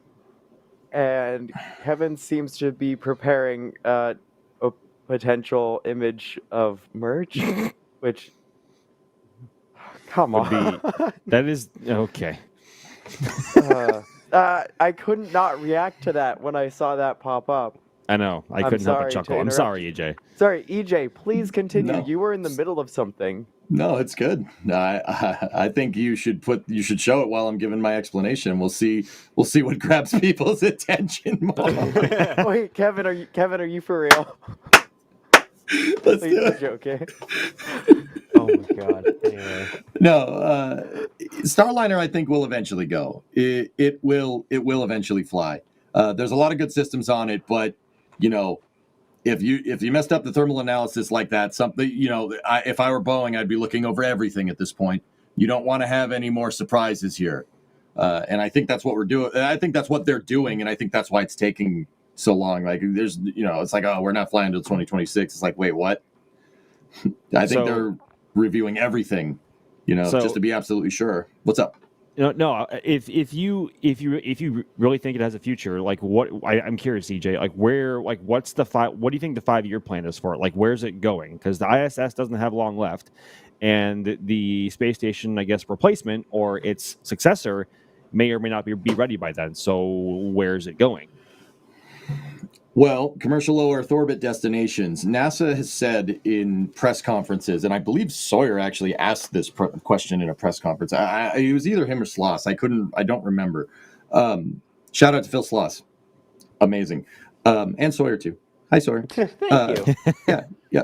and Kevin seems to be preparing a potential image of merch, which come on, that is okay. I couldn't not react to that when I saw that pop up. I know. I couldn't help but chuckle. I'm sorry, EJ. Sorry, EJ. Please continue. No. You were in the middle of something. No, it's good. I think you should show it while I'm giving my explanation. We'll see what grabs people's attention more. Wait, Kevin, are you for real? Let's Please do be it. joking. Oh my god. Anyway. No, Starliner I think will eventually go. It will eventually fly. There's a lot of good systems on it, but if you messed up the thermal analysis like that, if I were Boeing, I'd be looking over everything at this point. You don't want to have any more surprises here. And I think that's what we're doing. I think that's what they're doing, and I think that's why it's taking so long. Like, there's, it's like, oh, we're not flying until 2026. It's like, wait, what? I think they're reviewing everything, just to be absolutely sure. What's up? No. If you really think it has a future, like I'm curious, CJ. Like what's what do you think the 5-year plan is for it? Like, where's it going? Because the ISS doesn't have long left, and the space station, I guess, replacement or its successor may or may not be ready by then. So where's it going? Well, commercial low Earth orbit destinations. NASA has said in press conferences, and I believe Sawyer actually asked this question in a press conference. It was either him or Sloss. I don't remember. Shout out to Phil Sloss. Amazing. And Sawyer too. Hi, Sawyer. Thank you. Yeah.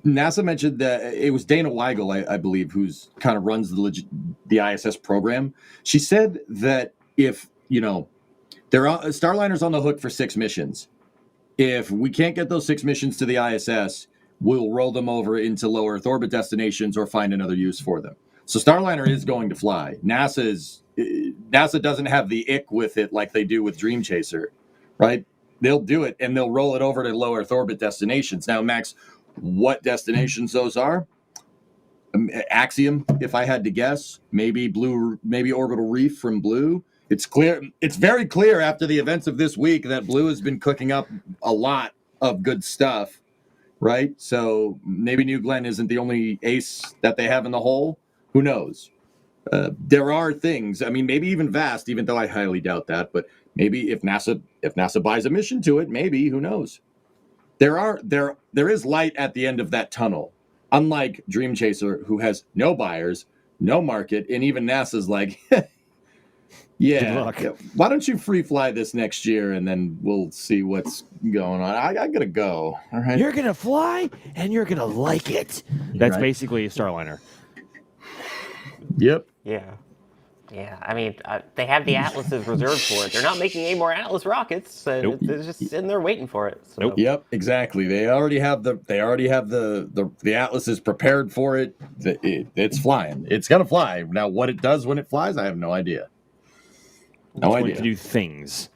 NASA mentioned that it was Dana Weigel, I believe, who's kind of runs the ISS program. She said that if, Starliner's on the hook for 6 missions. If we can't get those 6 missions to the ISS, we'll roll them over into low Earth orbit destinations or find another use for them. So Starliner is going to fly. NASA doesn't have the ick with it like they do with Dream Chaser, right? They'll do it and they'll roll it over to low Earth orbit destinations. Now, Max, what destinations those are? Axiom, if I had to guess, maybe Orbital Reef from Blue. It's clear. It's very clear after the events of this week that Blue has been cooking up a lot of good stuff, right? So maybe New Glenn isn't the only ace that they have in the hole. Who knows? There are things. I mean, maybe even Vast, even though I highly doubt that. But maybe if NASA buys a mission to it, maybe, who knows? There is light at the end of that tunnel. Unlike Dream Chaser, who has no buyers, no market, and even NASA's like. Yeah. Why don't you free fly this next year and then we'll see what's going on. I gotta go. All right. You're gonna fly and you're gonna like it. That's basically a Starliner. Yep. Yeah. I mean, they have the Atlases reserved for it. They're not making any more Atlas rockets, so Nope. they're just sitting there waiting for it. So. Nope. Yep. Exactly. They already have the Atlases prepared for it. It's flying. It's gonna fly. Now, what it does when it flies, I have no idea. No idea. To do things.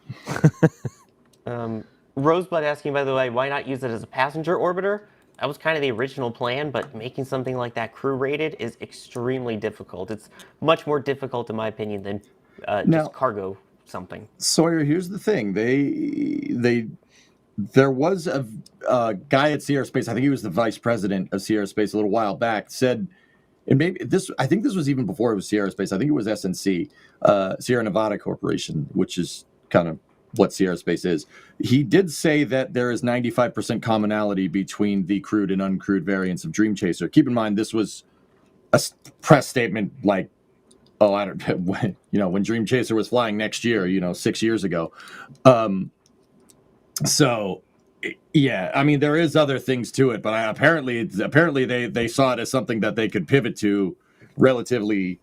Rosebud asking, by the way, why not use it as a passenger orbiter? That was kind of the original plan, but making something like that crew-rated is extremely difficult. It's much more difficult, in my opinion, than just cargo something. Sawyer, here's the thing. There was a guy at Sierra Space, I think he was the vice president of Sierra Space a little while back, said, and I think this was even before it was Sierra Space. I think it was SNC, Sierra Nevada Corporation, which is kind of what Sierra Space is. He did say that there is 95% commonality between the crewed and uncrewed variants of Dream Chaser. Keep in mind, this was a press statement like, when Dream Chaser was flying next year, 6 years ago. So, yeah, I mean, there is other things to it, but apparently they saw it as something that they could pivot to relatively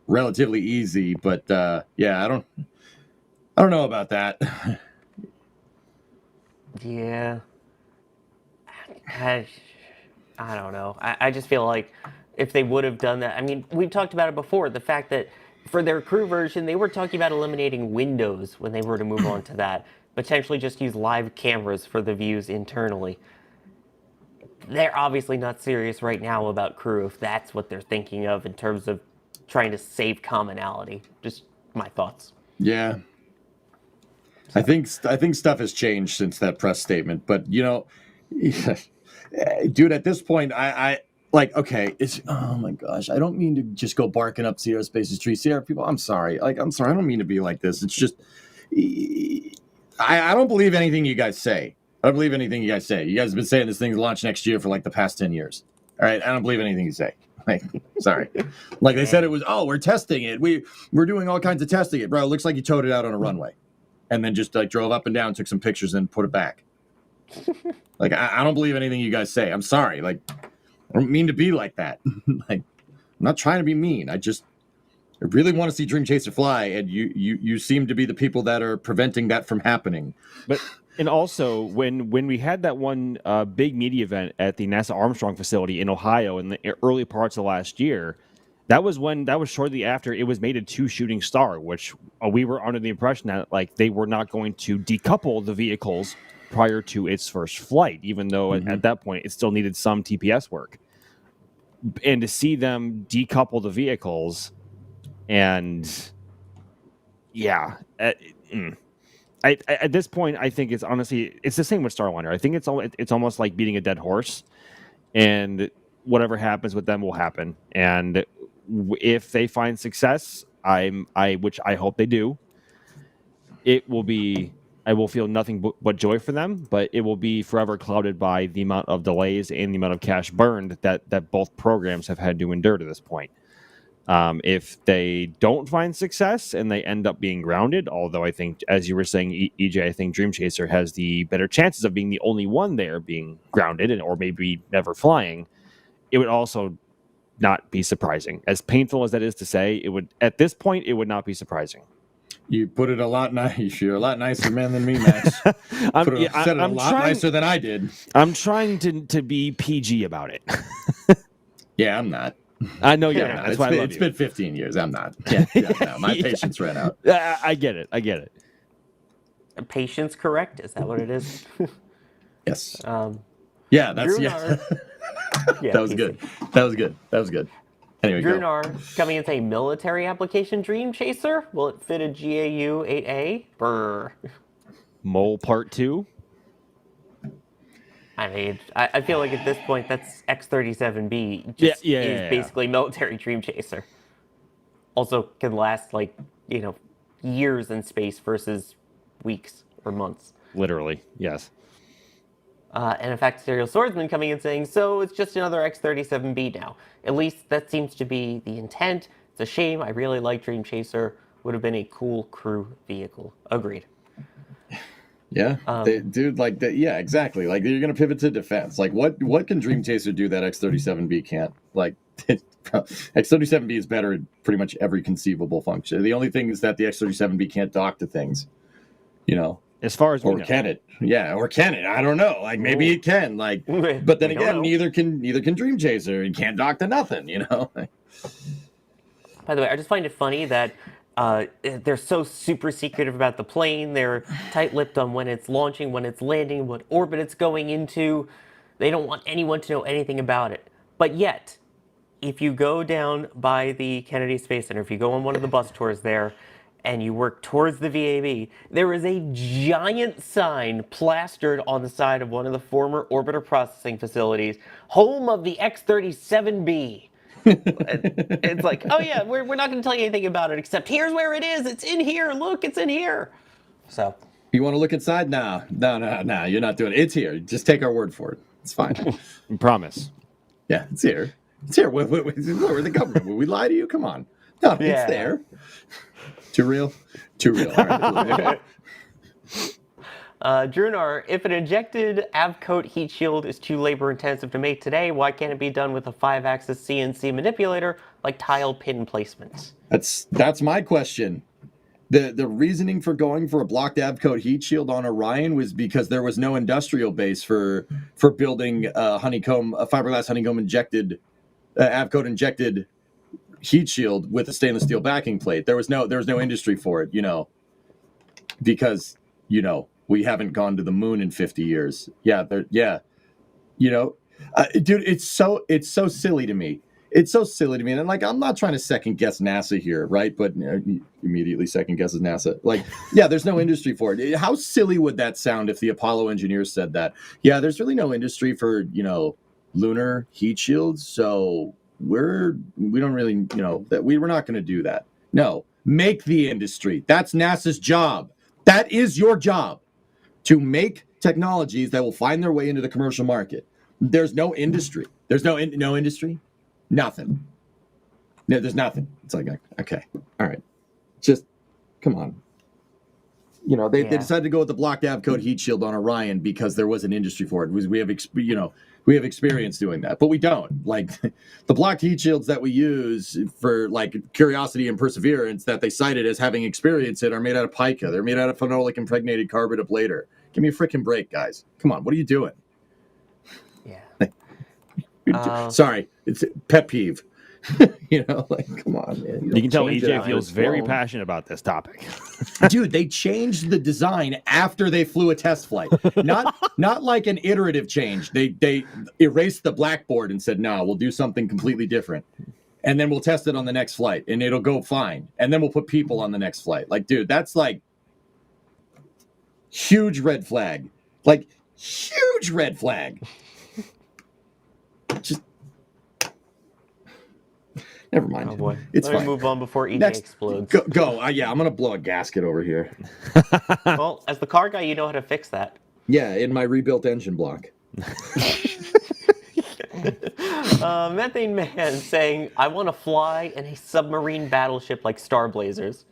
easy. But yeah, I don't know about that. Yeah, I don't know. I just feel like if they would have done that, I mean, we've talked about it before. The fact that for their crew version, they were talking about eliminating windows when they were to move on to that. Potentially just use live cameras for the views internally. They're obviously not serious right now about crew if that's what they're thinking of in terms of trying to save commonality. Just my thoughts. Yeah. I think stuff has changed since that press statement, but dude, at this point, I like, okay, oh my gosh, I don't mean to just go barking up Sierra Space's tree. Sierra people, I'm sorry. I don't mean to be like this. It's just, I don't believe anything you guys say. I don't believe anything you guys say. You guys have been saying this thing's launch next year for like the past 10 years. All right, I don't believe anything you say. Like, sorry. Like they said it was, we're testing it. We're doing all kinds of testing it. Bro, it looks like you towed it out on a runway and then just like drove up and down, took some pictures and put it back. Like, I don't believe anything you guys say. I'm sorry. Like, I don't mean to be like that. Like, I'm not trying to be mean. I really want to see Dream Chaser fly, and you seem to be the people that are preventing that from happening. But and also when we had that one big media event at the NASA Armstrong facility in Ohio in the early parts of last year, That was shortly after it was made a 2 shooting star, which we were under the impression that like they were not going to decouple the vehicles prior to its first flight, even though at that point it still needed some TPS work. And to see them decouple the vehicles, and at this point, I think it's the same with Starliner. I think it's almost like beating a dead horse, and whatever happens with them will happen. And if they find success, which I hope they do, I will feel nothing but joy for them, but it will be forever clouded by the amount of delays and the amount of cash burned that both programs have had to endure to this point. If they don't find success and they end up being grounded, although I think, as you were saying, EJ, I think Dream Chaser has the better chances of being the only one there being grounded or maybe never flying, it would also not be surprising. As painful as that is to say, at this point, it would not be surprising. You put it a lot nice. You're a lot nicer man than me, Max. Said it a lot nicer than I did. I'm trying to be PG about it. Yeah, I'm not. I know you're not. That's why I love it's been 15 years. I'm not. Yeah, no, my patience ran out. I get it. Patience correct? Is that what it is? Yes. Yeah, that's Grunar, that was good. That was good. Anyway, Grunar coming in saying military application Dream Chaser. Will it fit a GAU 8A? Brr. Mole Part 2. I mean, I feel like at this point that's X-37B. Is basically military Dream Chaser. Also can last years in space versus weeks or months. Literally, yes. And in fact, Serial Swordsman coming in saying, so it's just another X-37B now. At least that seems to be the intent. It's a shame. I really like Dream Chaser. Would have been a cool crew vehicle. Agreed. Yeah, dude, like that. Yeah, exactly. Like you're gonna pivot to defense. Like what can Dream Chaser do that X-37B can't? Like X-37B is better at pretty much every conceivable function. The only thing is that the X-37B can't dock to things. As far as we know. Can it? Yeah, or can it? I don't know. Like maybe it can. Like, but then again, neither can Dream Chaser. It can't dock to nothing. By the way, I just find it funny that they're so super secretive about the plane. They're tight-lipped on when it's launching, when it's landing, what orbit it's going into. They don't want anyone to know anything about it. But yet, if you go down by the Kennedy Space Center, if you go on one of the bus tours there, and you work towards the VAB, there is a giant sign plastered on the side of one of the former orbiter processing facilities, home of the X-37B. It's like, oh yeah, we're not going to tell you anything about it, except here's where it is. It's in here. Look, it's in here. So, you want to look inside? No, you're not doing it. It's here. Just take our word for it. It's fine. I promise. Yeah, it's here. It's here. We're the government. Will we lie to you? Come on. No, it's there. Too real? Too real. All right. Drunar, if an injected Avcoat heat shield is too labor-intensive to make today, why can't it be done with a 5-axis CNC manipulator like tile pin placements? That's my question. The reasoning for going for a blocked Avcoat heat shield on Orion was because there was no industrial base for building a fiberglass honeycomb injected Avcoat injected heat shield with a stainless steel backing plate. There was no industry for it, because we haven't gone to the moon in 50 years. Dude, it's so silly to me. It's so silly to me. And I'm not trying to second guess NASA here, right? But immediately second guesses NASA. There's no industry for it. How silly would that sound if the Apollo engineers said that? Yeah, there's really no industry for, lunar heat shields. So we don't really, that we're not going to do that. No, make the industry. That's NASA's job. That is your job, to make technologies that will find their way into the commercial market. There's no industry. There's no industry. Nothing. No, there's nothing. It's like, okay, all right, just come on. They decided to go with the blocked Avcoat heat shield on Orion because there was an industry for it. We have experience doing that, but we don't. The blocked heat shields that we use for Curiosity and Perseverance that they cited as having experience in are made out of pica. They're made out of phenolic impregnated carbon ablator. Give me a freaking break, guys. Come on, what are you doing? Yeah. Sorry, it's pet peeve. You know, like, come on, man. You can tell change it EJ out, feels it's very flown. passionate about this topic. Dude, they changed the design after they flew a test flight. Not like an iterative change. They erased the blackboard and said, "No, we'll do something completely different, and then we'll test it on the next flight, and it'll go fine, and then we'll put people on the next flight." Like, dude, that's like huge red flag. Like, huge red flag. Just never mind. Oh boy. It's Let fine. me move on before EJ Next, explodes. go. Yeah, I'm gonna blow a gasket over here. Well, as the car guy, you know how to fix that. Yeah, in my rebuilt engine block. Methane Man saying, I want to fly in a submarine battleship like Star Blazers.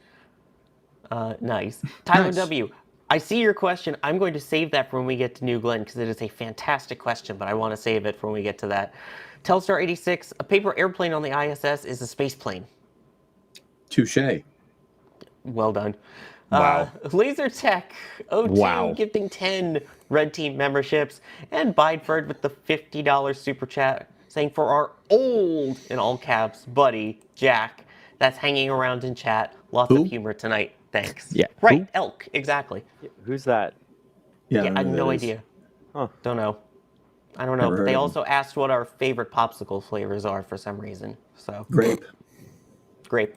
Nice. Tyler Nice. W., I see your question. I'm going to save that for when we get to New Glenn because it is a fantastic question, but I want to save it for when we get to that. Telstar 86, a paper airplane on the ISS is a space plane. Touche. Well done. Wow. Laser Tech 02 Wow. gifting 10 Red Team memberships, and Bideford with the $50 super chat saying for our old, in all caps, buddy, Jack, that's hanging around in chat. Lots Who? of humor tonight. Thanks. Yeah. Right, Who? Elk, exactly. Who's that? Yeah, don't I have know who no that is. idea. Huh. Don't know. I don't know. Never But heard they of 'em. also asked what our favorite popsicle flavors are for some reason. So, Grape. grape.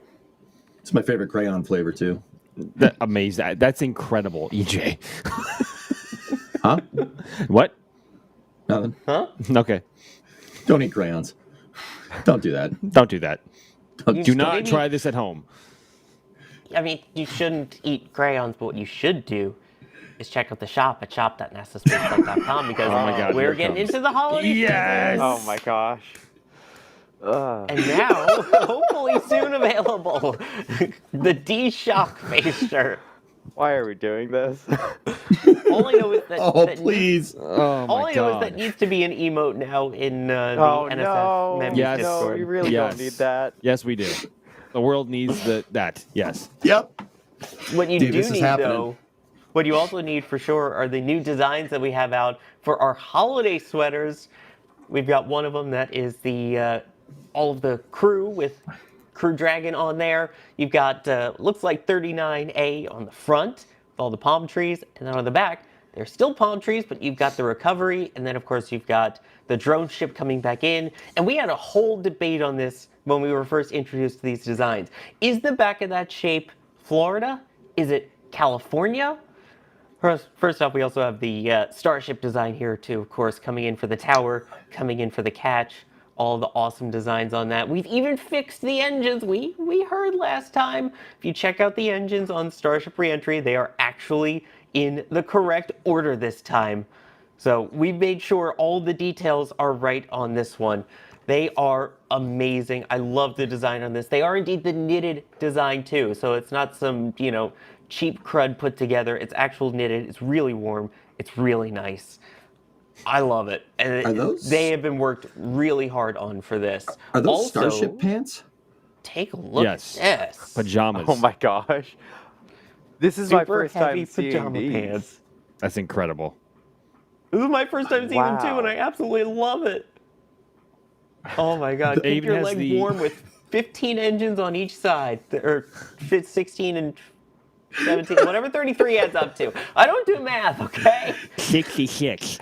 It's my favorite crayon flavor too. Amazing. That's incredible, EJ. Huh? What? Nothing. Huh? Okay. Don't eat crayons. Don't do that. Don't do that. Don't Do not maybe- try this at home. I mean, you shouldn't eat crayons, but what you should do is check out the shop at shop.nasaspaceflight.com because Oh my God, we're here it getting comes. into the holiday Yes! season. Oh my gosh. Ugh. And now, hopefully soon available, the D-Shock face shirt. Why are we doing this? All I know is that, Oh, that please. Oh all my I know is God. that needs to be an emote now in the Oh NSF no. members Yes. No, Discord. you really Yes. don't need that. Yes, we do. The world needs that. Yes. Yep. What you Dude, do this is need, happening. though, what you also need for sure are the new designs that we have out for our holiday sweaters. We've got one of them that is the all of the crew with Crew Dragon on there. You've got looks like 39A on the front with all the palm trees, and then on the back there's still palm trees, but you've got the recovery, and then of course you've got the drone ship coming back in. And we had a whole debate on this when we were first introduced to these designs. Is the back of that shape Florida? Is it California? First off, we also have the Starship design here too, of course, coming in for the tower, coming in for the catch, all the awesome designs on that. We've even fixed the engines. We heard last time. If you check out the engines on Starship Reentry, they are actually in the correct order this time. So we've made sure all the details are right on this one. They are amazing. I love the design on this. They are indeed the knitted design too. So it's not some, cheap crud put together. It's actual knitted. It's really warm. It's really nice. I love it. And Are those- they have been worked really hard on for this. Are those Also, Starship pants? Take a look Yes. at this. Pajamas. Oh my gosh. This is my Super first time heavy seeing pajama these. pants. That's incredible. This is my first time seeing them too, Wow. and I absolutely love it. Oh my god, It keep even your has leg the- warm with 15 engines on each side, or 16 and 17, whatever 33 adds up to. I don't do math, okay? 66.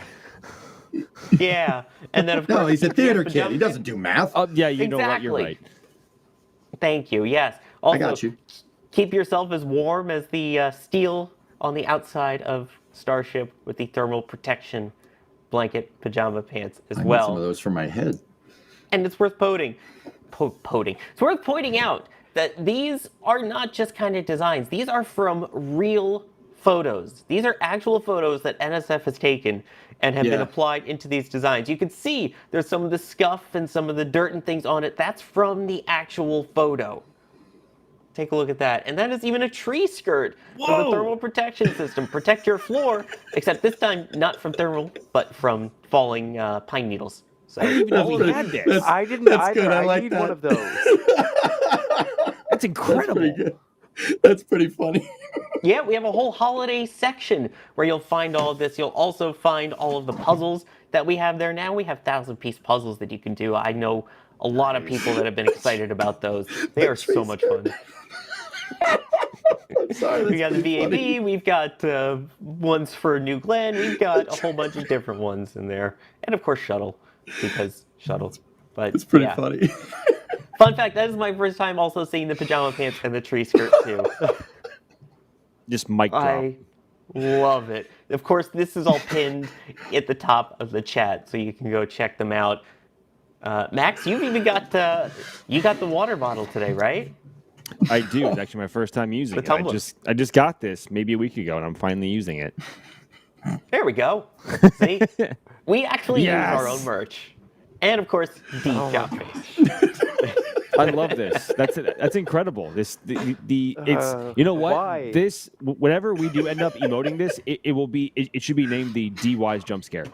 Yeah, and then of course No, he's a keep the theater kid. pajama He doesn't do math. Oh, yeah, you know what? You're Exactly. right. Thank you. Yes. Also, I got you. keep yourself as warm as the steel on the outside of Starship with the thermal protection blanket pajama pants as I need well. some of those for my head. And it's worth It's worth pointing out that these are not just kind of designs. These are from real photos. These are actual photos that NSF has taken and have been Yeah. applied into these designs. You can see there's some of the scuff and some of the dirt and things on it. That's from the actual photo. Take a look at that. And that is even a tree skirt with a thermal protection system. Protect your floor, except this time not from thermal, but from falling pine needles. So I didn't even know all we of had this- this. I didn't That's either. good. I I like need that. one of those. That's That's incredible. pretty good. That's pretty funny. Yeah, we have a whole holiday section where you'll find all of this. You'll also find all of the puzzles that we have there now. We have 1,000-piece puzzles that you can do. I know a lot of people that have been excited about those. They are so much fun. Sorry, We got the VAB, we've got ones for New Glenn, we've got a whole bunch of different ones in there. And of course, Shuttle, because Shuttle. But It's pretty yeah. funny. Fun fact, that is my first time also seeing the pajama pants and the tree skirt too. Just mic drop. I love it. Of course, this is all pinned at the top of the chat, so you can go check them out. Max, you've even got you got the water bottle today, right? I do. It's actually my first time using it. tumbler. I just got this maybe a week ago, and I'm finally using it. There we go. See, we actually use our own merch, and of course, got face. I love this. That's incredible. It's you know what? Why? This whenever we do end up emoting this, it should be named the DWise jump scare.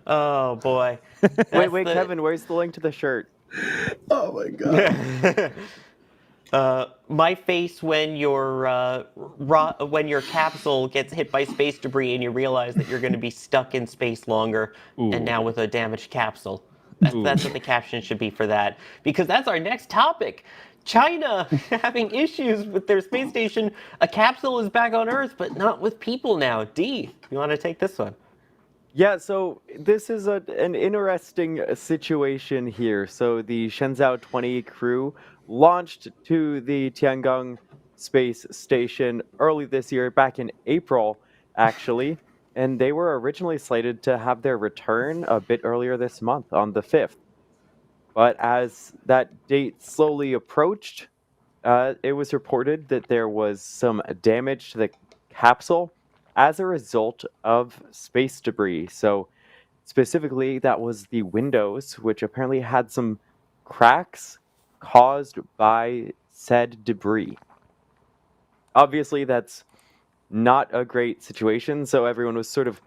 Oh boy. Wait, Kevin, where's the link to the shirt? Oh my god. My face when your capsule gets hit by space debris and you realize that you're going to be stuck in space longer, and now with a damaged capsule. That's what the caption should be for that, because that's our next topic. China having issues with their space station. A capsule is back on Earth, but not with people now. D, you want to take this one? Yeah, so this is an interesting situation here. So the Shenzhou 20 crew launched to the Tiangong space station early this year, back in April, actually. And they were originally slated to have their return a bit earlier this month, on the 5th. But as that date slowly approached, it was reported that there was some damage to the capsule as a result of space debris. So specifically, that was the windows, which apparently had some cracks caused by said debris. Obviously, that's not a great situation, so everyone was sort of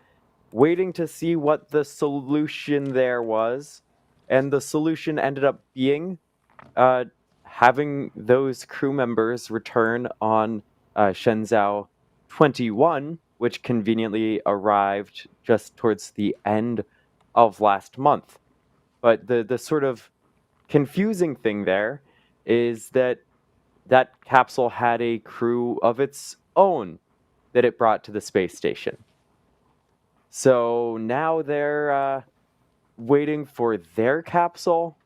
waiting to see what the solution there was. And the solution ended up being having those crew members return on Shenzhou 21, which conveniently arrived just towards the end of last month. But the sort of confusing thing there is that that capsule had a crew of its own that it brought to the space station. So now they're waiting for their capsule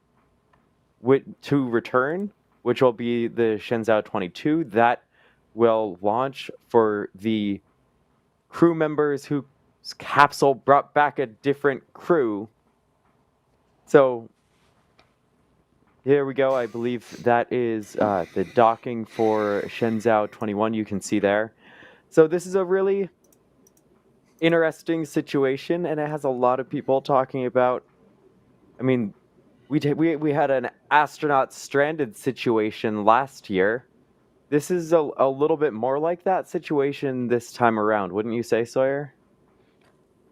to return, which will be the Shenzhou 22. That will launch for the crew members whose capsule brought back a different crew. So here we go. I believe that is the docking for Shenzhou 21. You can see there. So this is a really interesting situation, and it has a lot of people talking about. I mean, we had an astronaut stranded situation last year. This is a little bit more like that situation this time around, wouldn't you say, Sawyer?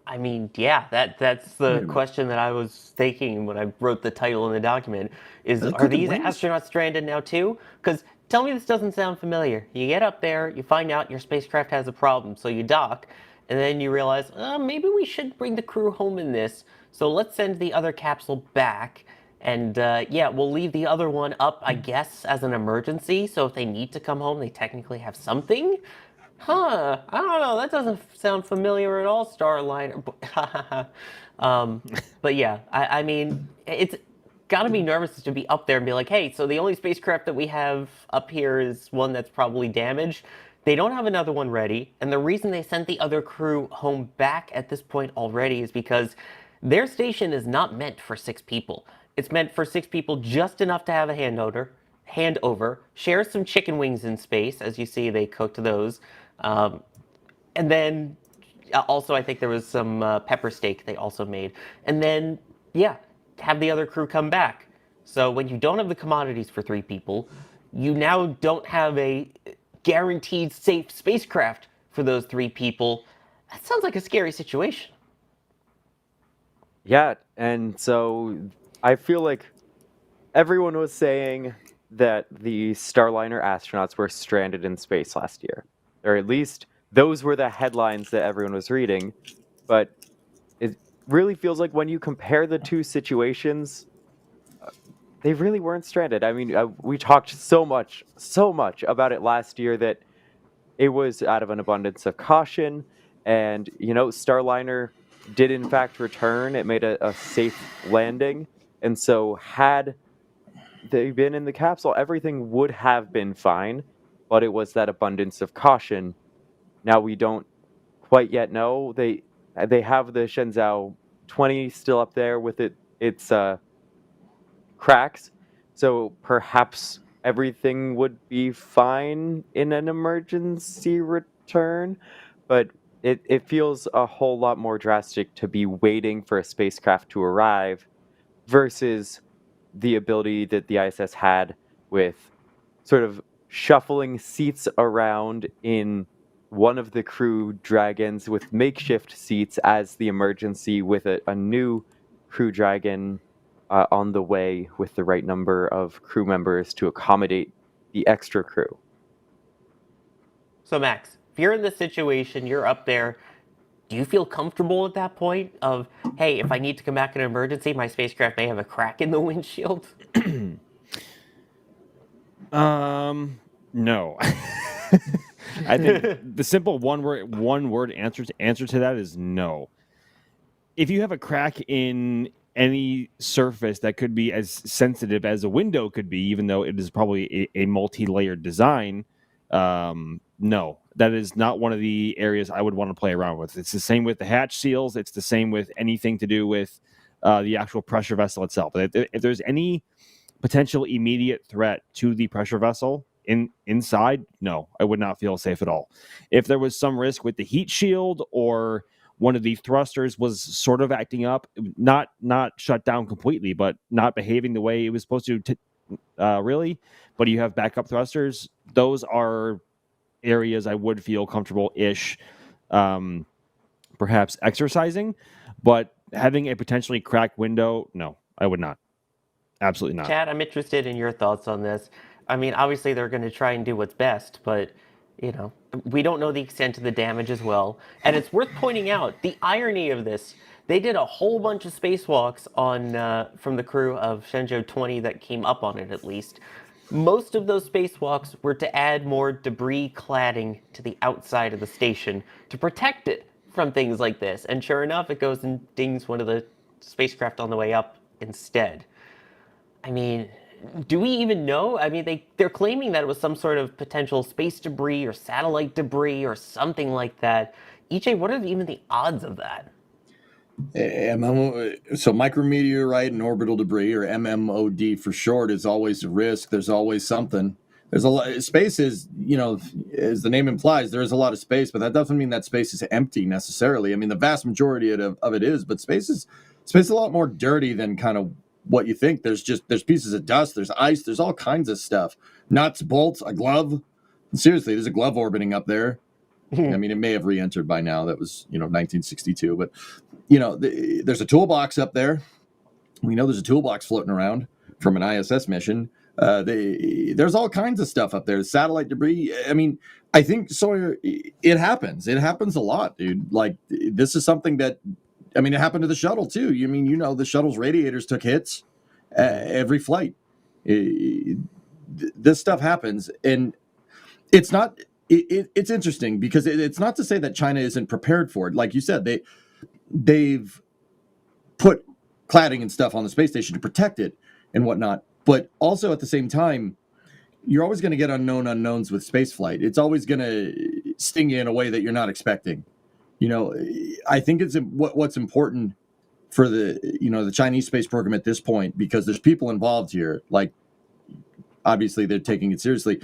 I mean, yeah, that's the question that I was thinking when I wrote the title in the document. Are these astronauts stranded now too? Because tell me this doesn't sound familiar. You get up there, you find out your spacecraft has a problem, so you dock, and then you realize, maybe we should bring the crew home in this, so let's send the other capsule back. And yeah, we'll leave the other one up, I guess, as an emergency, so if they need to come home, they technically have something? Huh, I don't know, that doesn't sound familiar at all, Starliner. But yeah, I mean, it's got to be nervous to be up there and be like, hey, so the only spacecraft that we have up here is one that's probably damaged. They don't have another one ready, and the reason they sent the other crew home back at this point already is because their station is not meant for 6 people. It's meant for 6 people, just enough to have a handover, share some chicken wings in space. As you see, they cooked those. And then also, I think there was some pepper steak they also made. And then, yeah, have the other crew come back. So when you don't have the commodities for 3 people, you now don't have a guaranteed safe spacecraft for those 3 people. That sounds like a scary situation. Yeah, and so I feel like everyone was saying that the Starliner astronauts were stranded in space last year. Or at least those were the headlines that everyone was reading. But really feels like when you compare the two situations, they really weren't stranded. I mean, we talked so much about it last year that it was out of an abundance of caution. And, Starliner did in fact return. It made a safe landing. And so had they been in the capsule, everything would have been fine. But it was that abundance of caution. Now we don't quite yet know. They have the Shenzhou 20 still up there with its cracks. So perhaps everything would be fine in an emergency return, but it feels a whole lot more drastic to be waiting for a spacecraft to arrive versus the ability that the ISS had with sort of shuffling seats around in one of the Crew Dragons with makeshift seats as the emergency, with a new Crew Dragon on the way with the right number of crew members to accommodate the extra crew. So Max, if you're in this situation, you're up there, do you feel comfortable at that point of, hey, if I need to come back in an emergency, my spacecraft may have a crack in the windshield? No. I think the simple one word answer to that is no. If you have a crack in any surface that could be as sensitive as a window could be, even though it is probably a multi-layered design, no, that is not one of the areas I would want to play around with. It's the same with the hatch seals. It's the same with anything to do with the actual pressure vessel itself. If there's any potential immediate threat to the pressure vessel inside, no, I would not feel safe at all. If there was some risk with the heat shield or one of the thrusters was sort of acting up, not shut down completely, but not behaving the way it was supposed to really, but you have backup thrusters, those are areas I would feel comfortable-ish perhaps exercising, but having a potentially cracked window, no, I would not. Absolutely not. Chad, I'm interested in your thoughts on this. I mean, obviously they're going to try and do what's best, but we don't know the extent of the damage as well. And it's worth pointing out the irony of this. They did a whole bunch of spacewalks from the crew of Shenzhou 20 that came up on it, at least. Most of those spacewalks were to add more debris cladding to the outside of the station to protect it from things like this. And sure enough, it goes and dings one of the spacecraft on the way up instead. I mean, do we even know? I mean, they're claiming that it was some sort of potential space debris or satellite debris or something like that. EJ, what are even the odds of that? So micrometeorite and orbital debris, or MMOD for short, is always a risk. There's always something. There's a lot. Space is, as the name implies, there is a lot of space, but that doesn't mean that space is empty necessarily. I mean, the vast majority of it is, but space is a lot more dirty than kind of what you think. There's pieces of dust, there's ice, there's all kinds of stuff. Nuts, bolts, a glove. Seriously, there's a glove orbiting up there. I mean, it may have re-entered by now. That was, 1962. But, there's a toolbox up there. We know there's a toolbox floating around from an ISS mission. There's all kinds of stuff up there. Satellite debris. I mean, I think Sawyer, it happens. It happens a lot, dude. Like, this is something that, it happened to the shuttle, too. The shuttle's radiators took hits every flight. This stuff happens. And it's not... It's interesting because it's not to say that China isn't prepared for it. Like you said, they've put cladding and stuff on the space station to protect it and whatnot. But also at the same time, you're always going to get unknown unknowns with spaceflight. It's always going to sting you in a way that you're not expecting. I think it's what's important for the Chinese space program at this point, because there's people involved here. Like, obviously they're taking it seriously.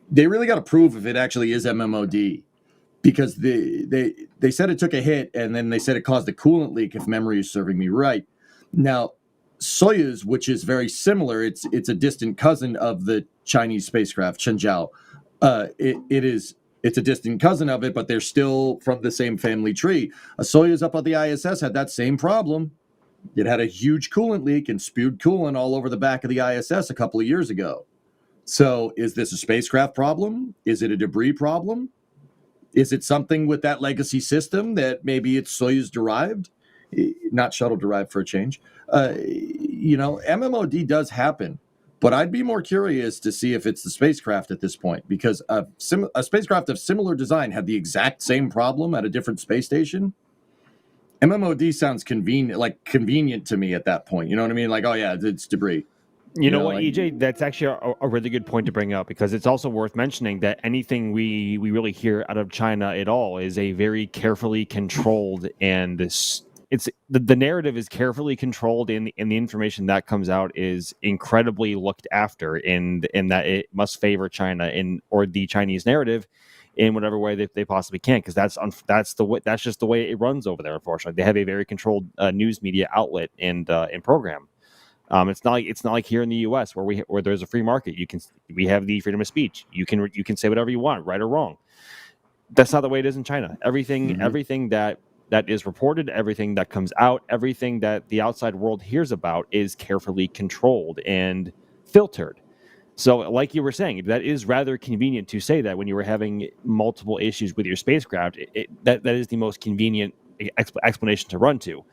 They really got to prove if it actually is MMOD, because they said it took a hit, and then they said it caused a coolant leak, if memory is serving me right. Now, Soyuz, which is very similar, it's a distant cousin of the Chinese spacecraft Shenzhou. It's a distant cousin of it, but they're still from the same family tree. A Soyuz up at the ISS had that same problem. It had a huge coolant leak and spewed coolant all over the back of the ISS a couple of years ago. So is this a spacecraft problem? Is it a debris problem? Is it something with that legacy system that maybe it's Soyuz derived? not shuttle derived for a change. MMOD does happen, but I'd be more curious to see if it's the spacecraft at this point, because a spacecraft of similar design had the exact same problem at a different space station. MMOD sounds convenient to me at that point. You know what I mean? Like, oh yeah, it's debris. You know what, EJ? That's actually a really good point to bring up, because it's also worth mentioning that anything we really hear out of China at all is a very carefully controlled, and the narrative is carefully controlled, and the information that comes out is incredibly looked after, in that it must favor China or the Chinese narrative in whatever way they possibly can, because that's just the way it runs over there. Unfortunately, they have a very controlled news media outlet and program. It's not like here in the U.S. where there's a free market. We have the freedom of speech. You can say whatever you want, right or wrong. That's not the way it is in China. Everything that is reported, everything that comes out, everything that the outside world hears about is carefully controlled and filtered. So, like you were saying, that is rather convenient to say that when you were having multiple issues with your spacecraft. That is the most convenient explanation to run to.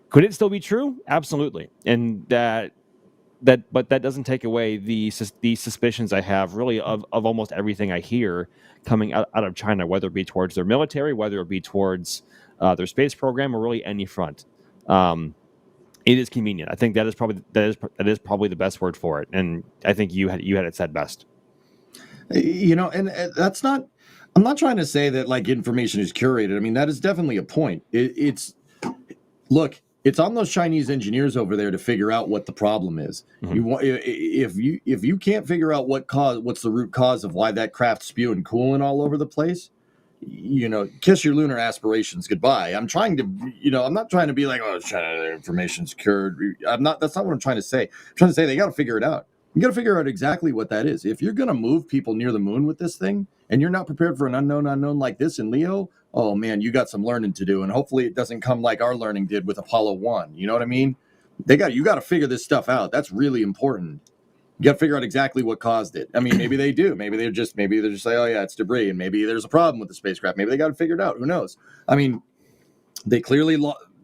Could it still be true? Absolutely. And but that doesn't take away the suspicions I have really of almost everything I hear coming out of China, whether it be towards their military, whether it be towards their space program, or really any front. It is convenient. I think that is probably the best word for it. And I think you had it said best. And that's not. I'm not trying to say that like information is curated. I mean, that is definitely a point. Look, it's on those Chinese engineers over there to figure out what the problem is. Mm-hmm. If you can't figure out what's the root cause of why that craft's spewing coolant all over the place, kiss your lunar aspirations goodbye. I'm trying to, I'm not trying to be like, oh, China, information's cured. That's not what I'm trying to say. I'm trying to say they got to figure it out. You got to figure out exactly what that is. If you're going to move people near the moon with this thing, and you're not prepared for an unknown like this in Leo, oh man, you got some learning to do. And hopefully it doesn't come like our learning did with Apollo 1. You know what I mean? You got to figure this stuff out. That's really important. You got to figure out exactly what caused it. I mean, maybe they do. Maybe they're just like, oh yeah, it's debris. And maybe there's a problem with the spacecraft. Maybe they got it figured out. Who knows? I mean, they clearly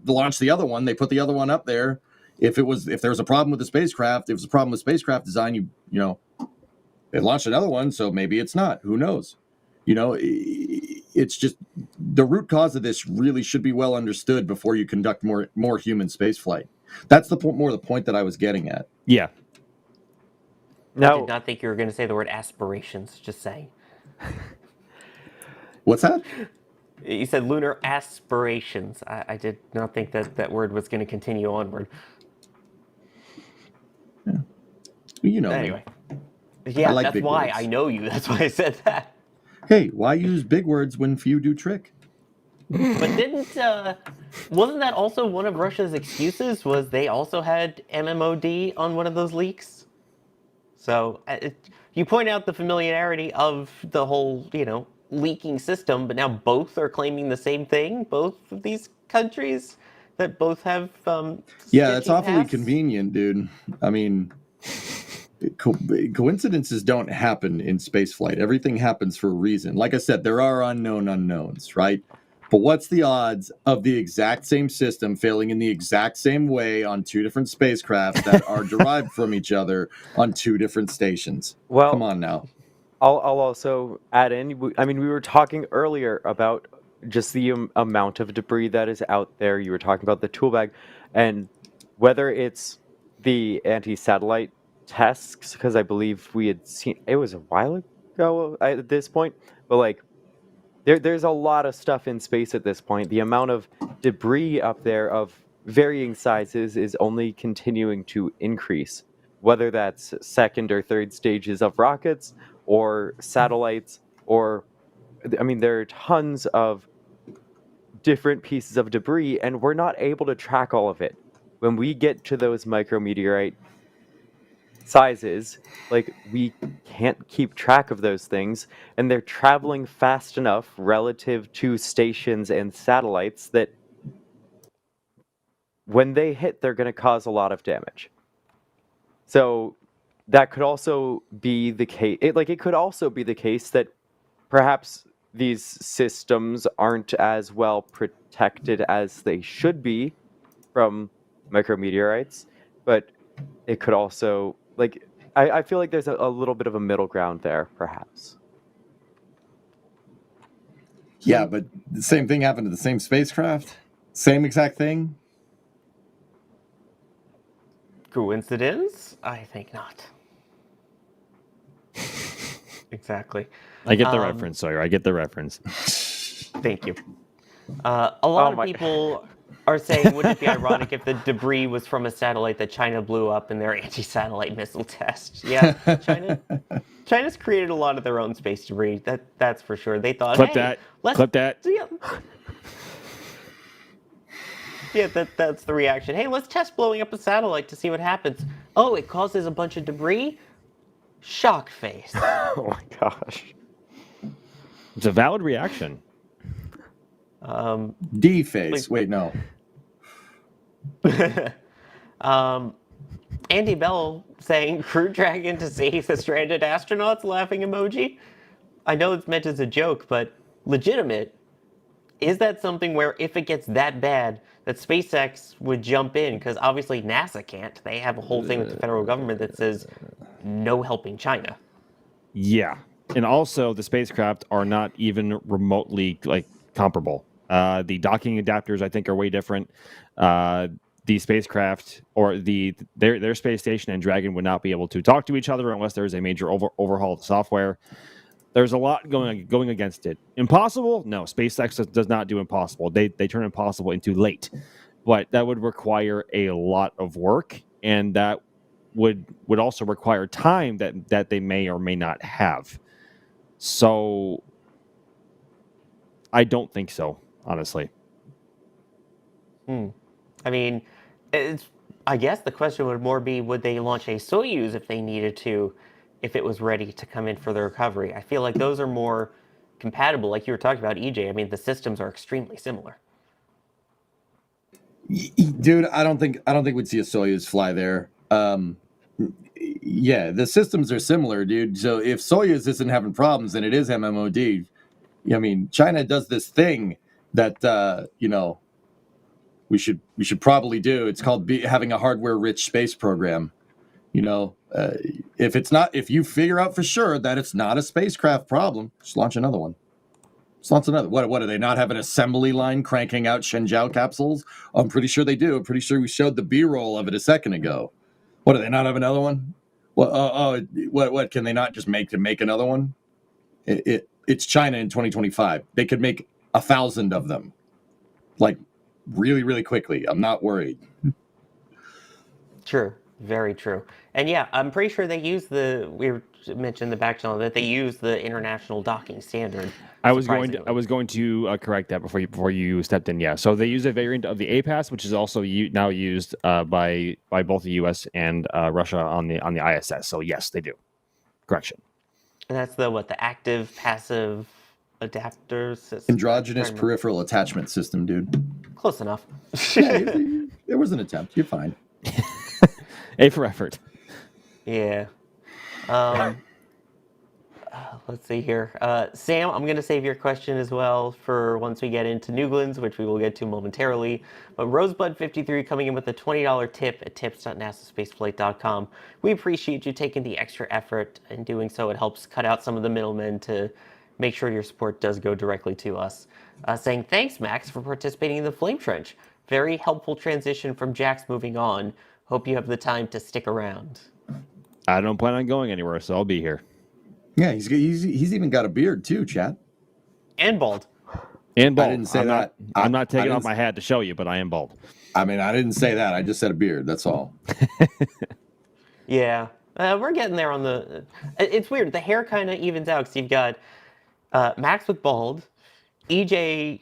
launched the other one. They put the other one up there. If there was a problem with the spacecraft, if it was a problem with spacecraft design, they launched another one. So maybe it's not. Who knows? It's just the root cause of this really should be well understood before you conduct more human space flight. That's the point that I was getting at. Yeah. I did not think you were going to say the word aspirations. Just saying. What's that? You said lunar aspirations. I did not think that word was going to continue onward. Yeah. Anyway. Yeah, like that's why words. I know you. That's why I said that. Hey, why use big words when few do trick? But wasn't that also one of Russia's excuses? Was they also had MMOD on one of those leaks? So you point out the familiarity of the whole, leaking system, but now both are claiming the same thing. Both of these countries that both have. Yeah, that's awfully convenient, dude. I mean. Coincidences don't happen in spaceflight. Everything happens for a reason. Like I said, there are unknown unknowns, right? But what's the odds of the exact same system failing in the exact same way on two different spacecraft that are derived from each other on two different stations? Well, come on now. I'll also add in, I mean, we were talking earlier about just the amount of debris that is out there. You were talking about the tool bag, and whether it's the anti-satellite tests, because I believe we had seen it was a while ago at this point, but like there's a lot of stuff in space at this point. The amount of debris up there of varying sizes is only continuing to increase, whether that's second or third stages of rockets or satellites, or I mean, there are tons of different pieces of debris, and we're not able to track all of it. When we get to those micrometeorite sizes, like, we can't keep track of those things, and they're traveling fast enough relative to stations and satellites that when they hit, they're going to cause a lot of damage. So that could also be the case. It could also be the case that perhaps these systems aren't as well protected as they should be from micrometeorites, but it could also, like, I feel like there's a little bit of a middle ground there, perhaps. Yeah, but the same thing happened to the same spacecraft? Same exact thing? Coincidence? I think not. Exactly. I get the reference, Sawyer. I get the reference. Thank you. A lot of people are saying, wouldn't it be ironic if the debris was from a satellite that China blew up in their anti-satellite missile test? Yeah, China's created a lot of their own space debris. That's for sure. They thought, Clip that. Yeah, that's the reaction. Hey, let's test blowing up a satellite to see what happens. Oh, it causes a bunch of debris? Shock face. Oh my gosh. It's a valid reaction. D face. Wait, no. Andy Bell saying Crew Dragon to save the stranded astronauts, laughing emoji. I know it's meant as a joke, but legitimate. Is that something where if it gets that bad, that SpaceX would jump in? Because obviously NASA can't. They have a whole thing with the federal government that says no helping China. Yeah. And also the spacecraft are not even remotely comparable. The docking adapters, I think, are way different. The spacecraft or their space station and Dragon would not be able to talk to each other unless there is a major overhaul of the software. There's a lot going against it. Impossible? No, SpaceX does not do impossible. They turn impossible into late. But that would require a lot of work, and that would also require time that they may or may not have. So I don't think so, honestly. I mean, I guess the question would more be, would they launch a Soyuz if they needed to, if it was ready to come in for the recovery? I feel like those are more compatible, like you were talking about, EJ. I mean, the systems are extremely similar. Dude, I don't think we'd see a Soyuz fly there. Yeah, the systems are similar, dude. So if Soyuz isn't having problems, then it is MMOD. I mean, China does this thing that we should probably do. It's called having a hardware-rich space program. If you figure out for sure that it's not a spacecraft problem, just launch another one. Just launch another. What do they not have an assembly line cranking out Shenzhou capsules? I'm pretty sure they do. I'm pretty sure we showed the B-roll of it a second ago. What, do they not have another one? What can they not just make another one? It's China in 2025. They could make 1,000 of them, like really, really quickly. I'm not worried. True. Very true. And yeah, I'm pretty sure they use we mentioned the back channel that they use the international docking standard. I was going to correct that before you stepped in. Yeah, so they use a variant of the APAS, which is also now used by both the U.S. and Russia on the ISS. So yes, they do. Correction. And that's the active passive adapter system. Androgynous peripheral attachment system, dude. Close enough. Yeah, there was an attempt. You're fine. A for effort. Yeah. Let's see here. Sam, I'm going to save your question as well for once we get into Newglands, which we will get to momentarily. But Rosebud53 coming in with a $20 tip at tips.nasaspaceflight.com. We appreciate you taking the extra effort in doing so. It helps cut out some of the middlemen to make sure your support does go directly to us. Saying, thanks, Max, for participating in the Flame Trench. Very helpful transition from Jax moving on. Hope you have the time to stick around. I don't plan on going anywhere, so I'll be here. Yeah, he's even got a beard too, chat. And bald. And bald. I didn't say that. I'm not taking off my hat to show you, but I am bald. I mean, I didn't say that. I just said a beard. That's all. Yeah. We're getting there on the... It's weird. The hair kind of evens out because you've got Max with bald, EJ,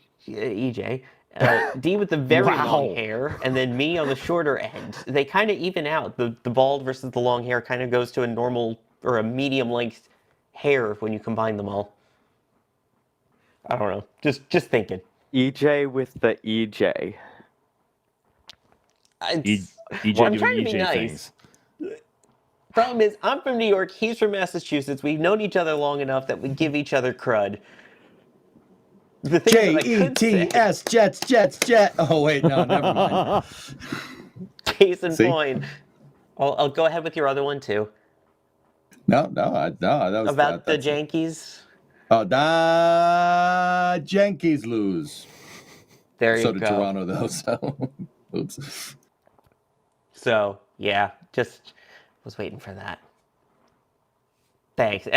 D with the very long hair, and then me on the shorter end. They kind of even out. The bald versus the long hair kind of goes to a normal or a medium length hair when you combine them all. I don't know. Just thinking. EJ with the EJ. EJ I'm doing trying to be EJ nice. things. Problem is, I'm from New York, he's from Massachusetts. We've known each other long enough that we give each other crud. The thing that I could say, J-E-T-S, jet. Oh, wait, no, never mind. case in See? point. I'll go ahead with your other one too. No, that was About the that's it. Yankees. Oh, the Yankees lose. There you So go. did Toronto, though. So, oops. So yeah, just was waiting for that. Thanks.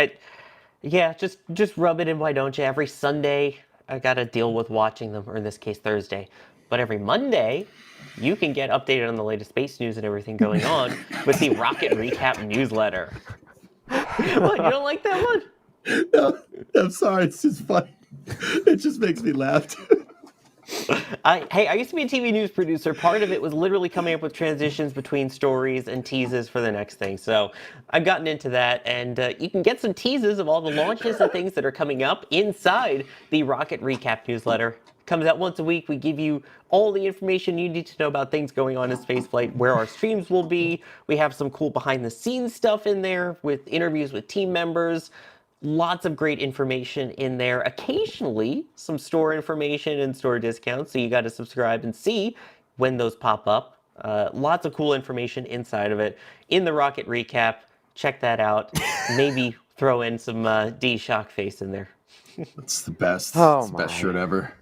Yeah, just rub it in. Why don't you? Every Sunday, I gotta deal with watching them, or in this case, Thursday. But every Monday, you can get updated on the latest space news and everything going on with the Rocket Recap newsletter. What, you don't like that one? No, I'm sorry. It's just funny. It just makes me laugh. I used to be a TV news producer. Part of it was literally coming up with transitions between stories and teases for the next thing. So I've gotten into that, and you can get some teases of all the launches and things that are coming up inside the Rocket Recap newsletter. Comes out once a week. We give you all the information you need to know about things going on in spaceflight, where our streams will be. We have some cool behind-the-scenes stuff in there with interviews with team members. Lots of great information in there. Occasionally, some store information and store discounts, so you got to subscribe and see when those pop up. Lots of cool information inside of it. In the Rocket Recap, check that out. Maybe throw in some D-Shock face in there. It's the best. Oh, it's the best shirt ever.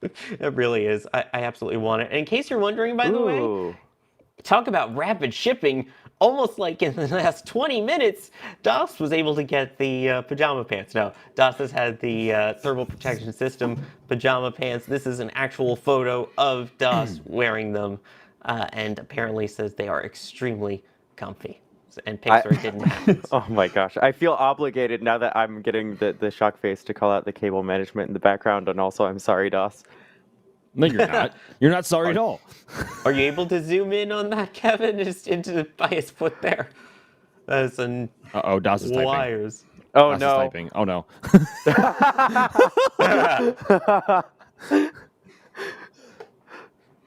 It really is. I absolutely want it. And in case you're wondering, by the way, Ooh. talk about rapid shipping. Almost like in the last 20 minutes, DOS was able to get the pajama pants. Now, DOS has had the thermal protection system pajama pants. This is an actual photo of DOS wearing them, and apparently says they are extremely comfy. And Pixar didn't have this. Oh my gosh. I feel obligated now that I'm getting the shock face to call out the cable management in the background, and also I'm sorry, DOS. No, you're not. You're not sorry at all. Are you able to zoom in on that, Kevin? Just into by his foot there. That's an Uh-oh, DOS is typing. wires. Oh DOS is no. typing. Oh no.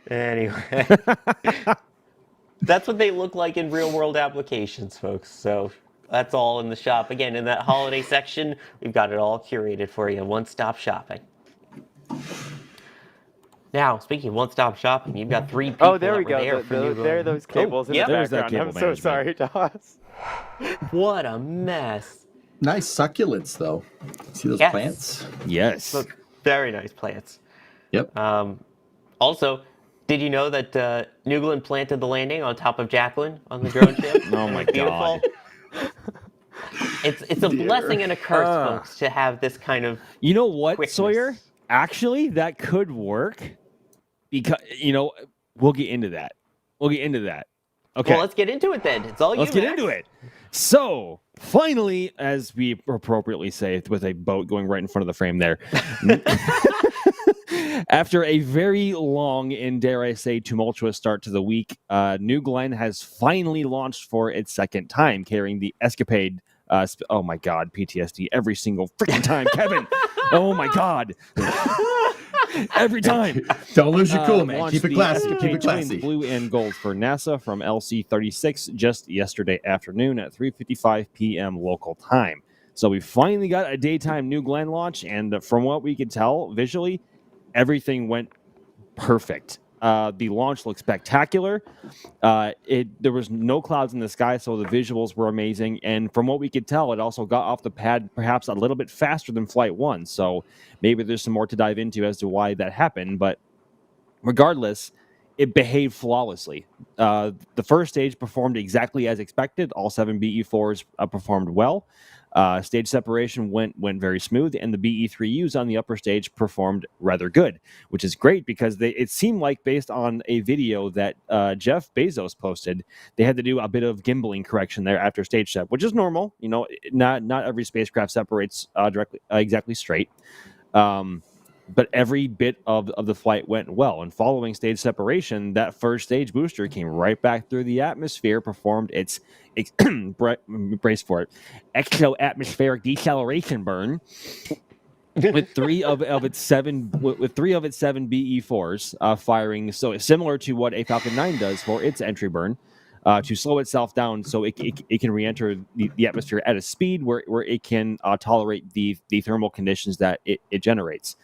Anyway. That's what they look like in real world applications, folks. So that's all in the shop. Again, in that holiday section, we've got it all curated for you. One-stop shopping. Now, speaking of one-stop shopping, you've got 3 people Oh, there we that were go. there for New There are those cables in yep. the There's that background. I'm cable so sorry, DOS. What a mess. Nice succulents, though. See those Yes. plants? Yes. Look, very nice plants. Yep. Also, did you know that New Glenn planted the landing on top of Jacqueline on the drone ship? Oh my Beautiful. God. It's a blessing and a curse, folks, to have this kind of You know what, quickness. Sawyer? Actually, that could work because, we'll get into that. Okay. Well, let's get into it then. It's all you, Let's get Max. into it. So, finally, as we appropriately say, with a boat going right in front of the frame there, after a very long and, dare I say, tumultuous start to the week, New Glenn has finally launched for its second time, carrying the Escapade. Oh my God, PTSD every single freaking time, Kevin. Oh my God. Every time. Don't lose your cool, man. Launched Keep it the classy. Escapade Keep it Twin classy. Blue and gold for NASA from LC-36 just yesterday afternoon at 3:55 p.m. local time. So we finally got a daytime New Glenn launch, and from what we could tell visually, everything went perfect. The launch looked spectacular. There was no clouds in the sky, so the visuals were amazing. And from what we could tell, it also got off the pad perhaps a little bit faster than Flight 1. So maybe there's some more to dive into as to why that happened. But regardless, it behaved flawlessly. The first stage performed exactly as expected. All 7 BE4s performed well. Stage separation went very smooth, and the BE3Us on the upper stage performed rather good, which is great because it seemed like, based on a video that Jeff Bezos posted, they had to do a bit of gimbaling correction there after stage sep, which is normal. Not every spacecraft separates exactly straight. But every bit of the flight went well. And following stage separation, that first stage booster came right back through the atmosphere, performed its brace for it, exo-atmospheric deceleration burn with three of its seven BE4s firing. So similar to what a Falcon 9 does for its entry burn. to slow itself down so it can re-enter the atmosphere at a speed where it can tolerate the thermal conditions that it generates.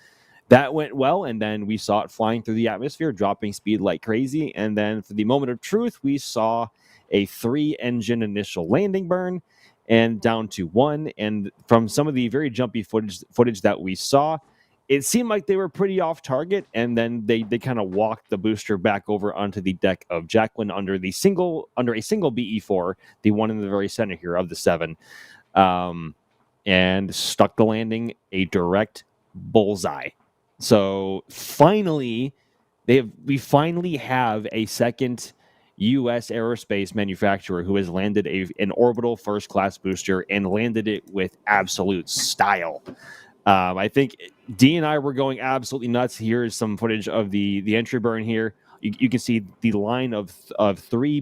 That went well, and then we saw it flying through the atmosphere, dropping speed like crazy. And then for the moment of truth, we saw a 3-engine initial landing burn and down to 1. And from some of the very jumpy footage that we saw, it seemed like they were pretty off target, and then they kind of walked the booster back over onto the deck of Jacqueline under a single BE4, the one in the very center here of the 7, and stuck the landing a direct bullseye. So finally, we finally have a second U.S. aerospace manufacturer who has landed an orbital first-class booster and landed it with absolute style. I think D and I were going absolutely nuts. Here is some footage of the entry burn here. You can see the line of 3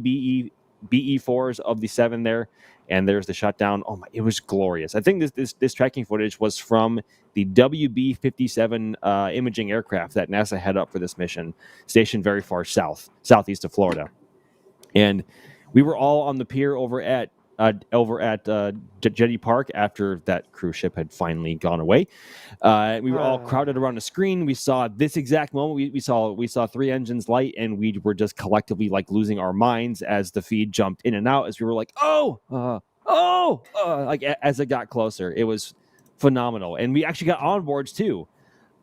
BE4s of the 7 there, and there's the shutdown. Oh my, it was glorious. I think this tracking footage was from the WB-57 imaging aircraft that NASA had up for this mission, stationed very far southeast of Florida. And we were all on the pier over at Jetty Park after that cruise ship had finally gone away. We were all crowded around the screen. We saw this exact moment. We saw 3 engines light, and we were just collectively like losing our minds as the feed jumped in and out. As we were like, like as it got closer, it was phenomenal. And we actually got onboards too.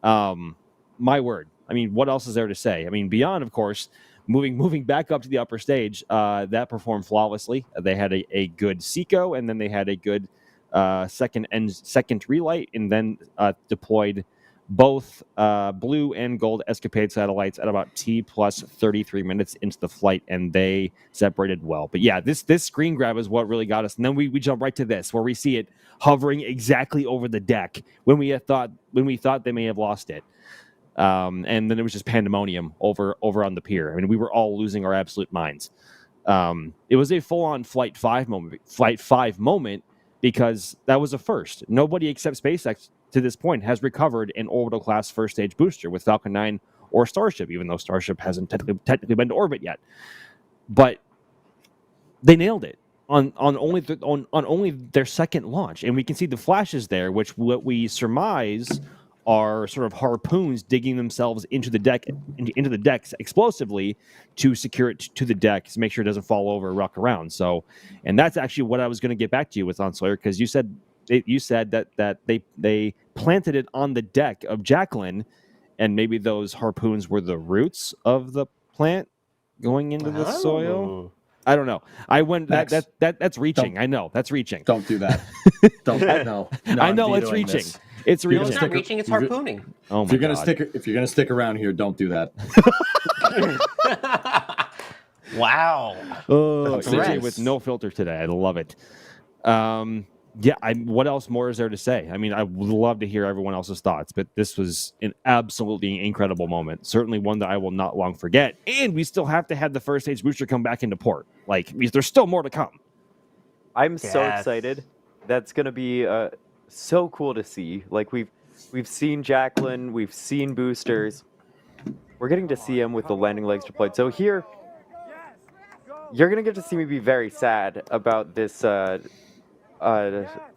My word. I mean, what else is there to say? I mean, beyond, of course, moving back up to the upper stage, that performed flawlessly. They had a good SECO, and then they had a good second relight, and then deployed both blue and gold Escapade satellites at about T plus 33 minutes into the flight, and they separated well. But yeah, this screen grab is what really got us. And then we jump right to this, where we see it hovering exactly over the deck when we thought they may have lost it. And then it was just pandemonium over on the pier. I mean, we were all losing our absolute minds. It was a full-on Flight 5 moment because that was a first. Nobody except SpaceX to this point has recovered an orbital-class first-stage booster with Falcon 9 or Starship, even though Starship hasn't technically been to orbit yet. But they nailed it on only their second launch, and we can see the flashes there, which what we surmise are sort of harpoons digging themselves into the decks explosively to secure it to the deck to make sure it doesn't fall over or rock around. So, and that's actually what I was going to get back to you with on Sawyer, because you said that they planted it on the deck of Jacqueline, and maybe those harpoons were the roots of the plant going into the soil. I don't know. That's reaching. I know that's reaching. Don't do that. Don't. No. I know it's reaching. This. It's reaching. No, it's not reaching. It's harpooning. Oh my God. If you're gonna stick around here, don't do that. Wow. Oh, CJ with no filter today. I love it. Yeah. What else more is there to say? I mean, I would love to hear everyone else's thoughts, but this was an absolutely incredible moment. Certainly one that I will not long forget. And we still have to have the first stage booster come back into port. Like, there's still more to come. I'm so excited. That's gonna be so cool to see. Like we've seen Jacqueline, we've seen boosters. We're getting to see him with the landing legs deployed. So here, you're gonna get to see me be very sad about this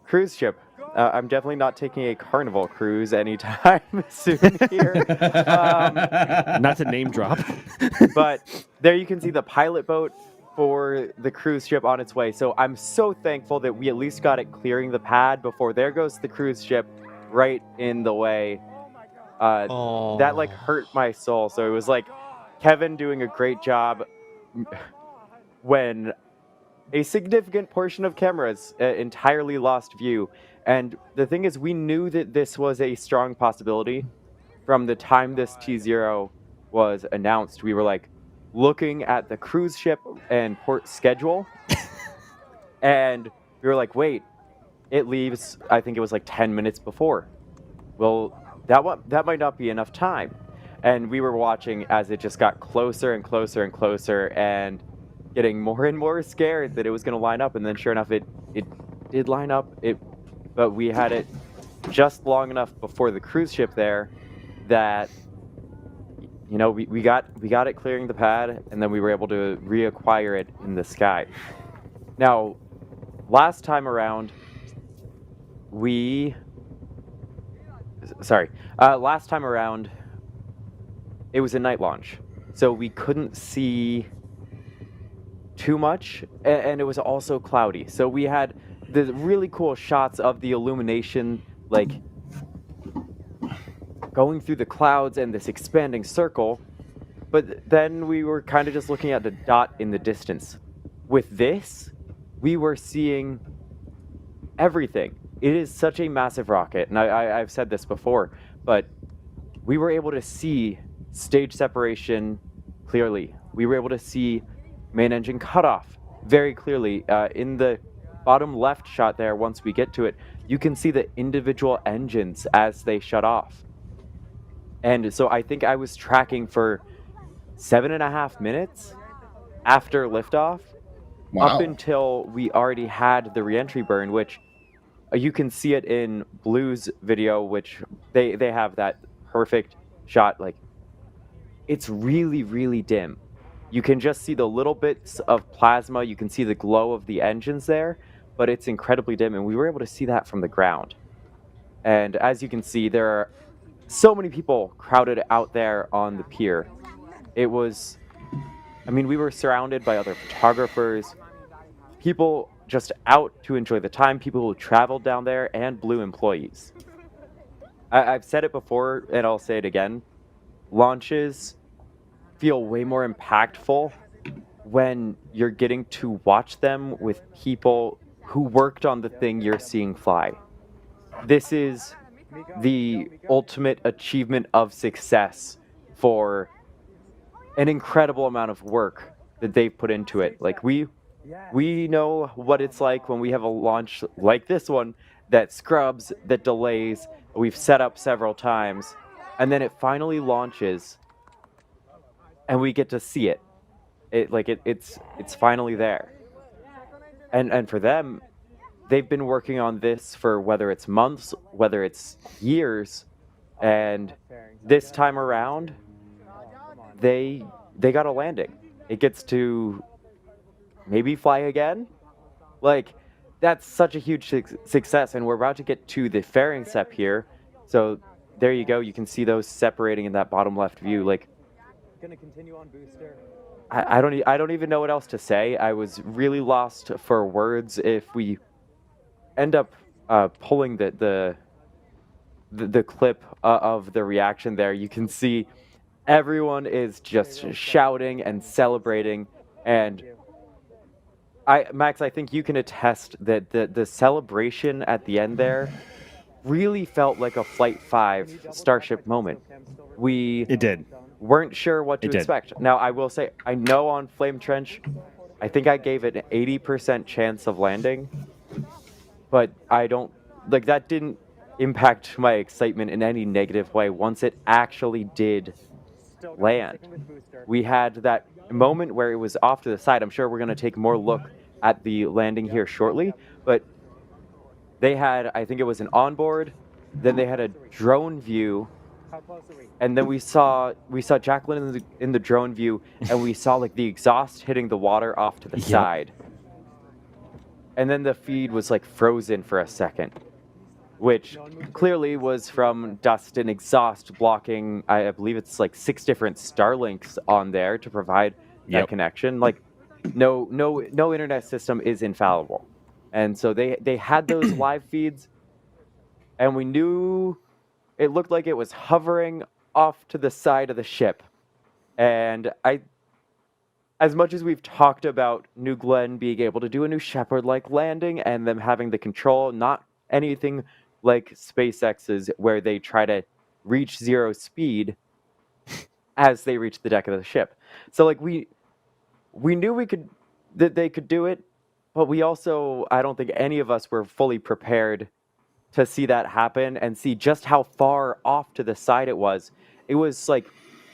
cruise ship. I'm definitely not taking a Carnival cruise anytime soon here. Not to name drop. But there you can see the pilot boat for the cruise ship on its way. So I'm so thankful that we at least got it clearing the pad before there goes the cruise ship right in the way. That like hurt my soul. So it was like Kevin doing a great job when a significant portion of cameras entirely lost view. And the thing is, we knew that this was a strong possibility from the time this T0 was announced. We were like looking at the cruise ship and port schedule, and we were like, wait, it leaves, I think it was like 10 minutes before. Well, that might not be enough time. And we were watching as it just got closer and closer and closer, and getting more and more scared that it was going to line up. And then sure enough, it did line up. But we had it just long enough before the cruise ship there that, we got it clearing the pad, and then we were able to reacquire it in the sky. Now, last time around, it was a night launch, so we couldn't see too much, and it was also cloudy. So we had the really cool shots of the illumination, like going through the clouds and this expanding circle, but then we were kind of just looking at the dot in the distance. With this, we were seeing everything. It is such a massive rocket, and I've said this before, but we were able to see stage separation clearly. We were able to see main engine cutoff very clearly. In the bottom left shot there, once we get to it, you can see the individual engines as they shut off. And so I think I was tracking for 7.5 minutes after liftoff, up until we already had the reentry burn, which you can see it in Blue's video, which they have that perfect shot. Like, it's really, really dim. You can just see the little bits of plasma. You can see the glow of the engines there, but it's incredibly dim, and we were able to see that from the ground. And as you can see, there are so many people crowded out there on the pier. It was, we were surrounded by other photographers, people just out to enjoy the time, people who traveled down there, and Blue employees. I've said it before, and I'll say it again. Launches feel way more impactful when you're getting to watch them with people who worked on the thing you're seeing fly. This is the ultimate achievement of success for an incredible amount of work that they've put into it. Like, we know what it's like when we have a launch like this one that scrubs, that delays, we've set up several times, and then it finally launches and we get to see it. It's finally there. And for them, they've been working on this for whether it's months, whether it's years, and this time around, they got a landing. It gets to maybe fly again. Like, that's such a huge success, and we're about to get to the fairing step here. So there you go. You can see those separating in that bottom left view. Like, gonna continue on booster. I don't even know what else to say. I was really lost for words. If we end up pulling the clip of the reaction there, you can see everyone is just shouting and celebrating. And Max, I think you can attest that the celebration at the end there really felt like a Flight 5 Starship moment. It did. Weren't sure what to expect. Now, I will say, I know on Flame Trench, I think I gave it an 80% chance of landing, but that didn't impact my excitement in any negative way once it actually did land. We had that moment where it was off to the side. I'm sure we're going to take more look at the landing here shortly, but they had, I think it was an onboard, then they had a drone view, and then we saw Jacqueline in the drone view, and we saw like the exhaust hitting the water off to the side. And then the feed was like frozen for a second, which clearly was from dust and exhaust blocking, I believe it's like 6 different Starlinks on there to provide that connection. Like, no internet system is infallible. And so they had those live feeds, and we knew it looked like it was hovering off to the side of the ship. And as much as we've talked about New Glenn being able to do a New Shepard-like landing and them having the control, not anything like SpaceX's where they try to reach zero speed as they reach the deck of the ship. So like we knew that they could do it, but we also, I don't think any of us were fully prepared to see that happen and see just how far off to the side it was. It was like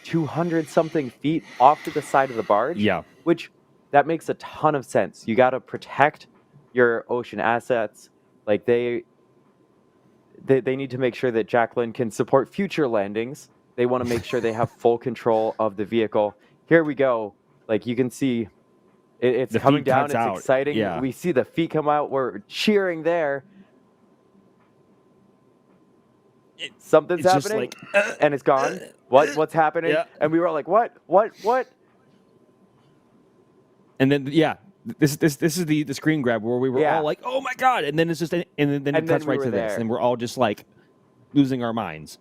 200-something feet off to the side of the barge. Yeah. Which, that makes a ton of sense. You got to protect your ocean assets. Like, they need to make sure that Jacqueline can support future landings. They want to make sure they have full control of the vehicle. Here we go. Like you can see, it's The coming feet down. cuts It's out. exciting. Yeah. We see the feet come out. We're cheering there. Something's it's just happening, like, and it's gone. What's happening? Yeah. And we were all like, what? And then this is the screen grab where we were all like, oh my god, and then it's just and then it cuts we right were to this, there. and we're all just like losing our minds.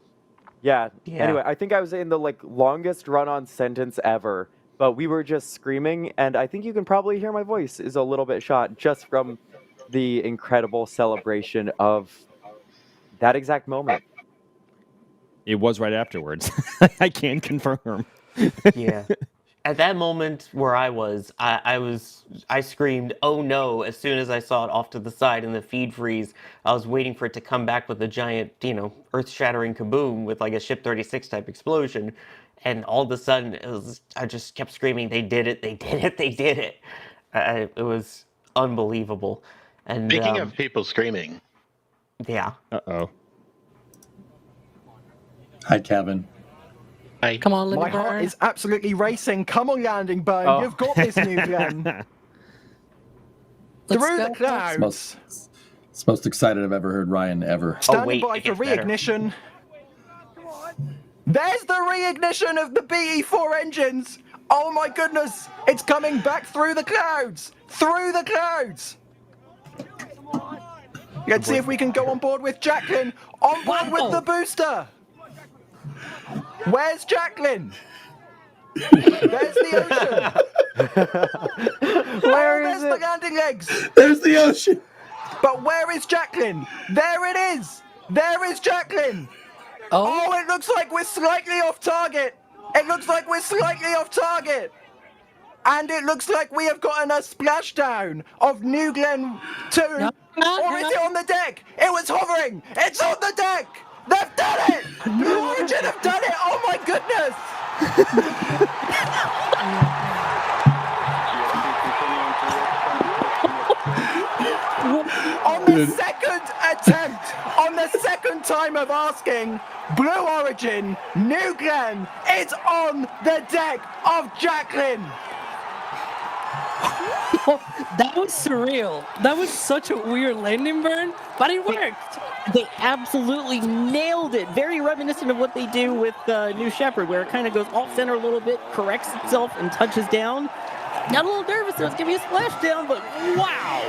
Yeah. Yeah. Anyway, I think I was in the longest run-on sentence ever, but we were just screaming, and I think you can probably hear my voice is a little bit shot just from the incredible celebration of that exact moment. It was right afterwards. I can confirm. Yeah. At that moment where I screamed, "Oh no!" as soon as I saw it off to the side in the feed freeze. I was waiting for it to come back with a giant, earth-shattering kaboom with like a Ship 36 type explosion, and all of a sudden I just kept screaming, "They did it! They did it! They did it!" It was unbelievable. And Speaking of people screaming, yeah. Uh-oh. Hi, Kevin. Come on, My heart is absolutely racing. Come on, landing burn. Oh. You've got this, new Glenn. Through the clouds. It's most excited I've ever heard Ryan ever. Standing wait, by it for gets better. reignition. There's the reignition of the BE4 engines. Oh my goodness. It's coming back through the clouds. Through the clouds. Let's see if we can go on board with Jacqueline. On board with the booster. Where's Jacqueline? There's the ocean. Where is there's it? the landing legs. There's the ocean. But where is Jacqueline? There it is. There is Jacqueline. Oh, it looks like we're slightly off target. It looks like we're slightly off target. And it looks like we have gotten a splashdown of New Glenn 2. Or is it on the deck? It was hovering. It's on the deck. They've done it. Blue Origin have done it. Oh my goodness. On the second attempt, on the second time of asking, Blue Origin, New Glenn is on the deck of Jacqueline. That was surreal. That was such a weird landing burn, but it worked. They absolutely nailed it. Very reminiscent of what they do with New Shepard, where it kind of goes off center a little bit, corrects itself, and touches down. Got a little nervous, so it's giving me a splashdown, but wow!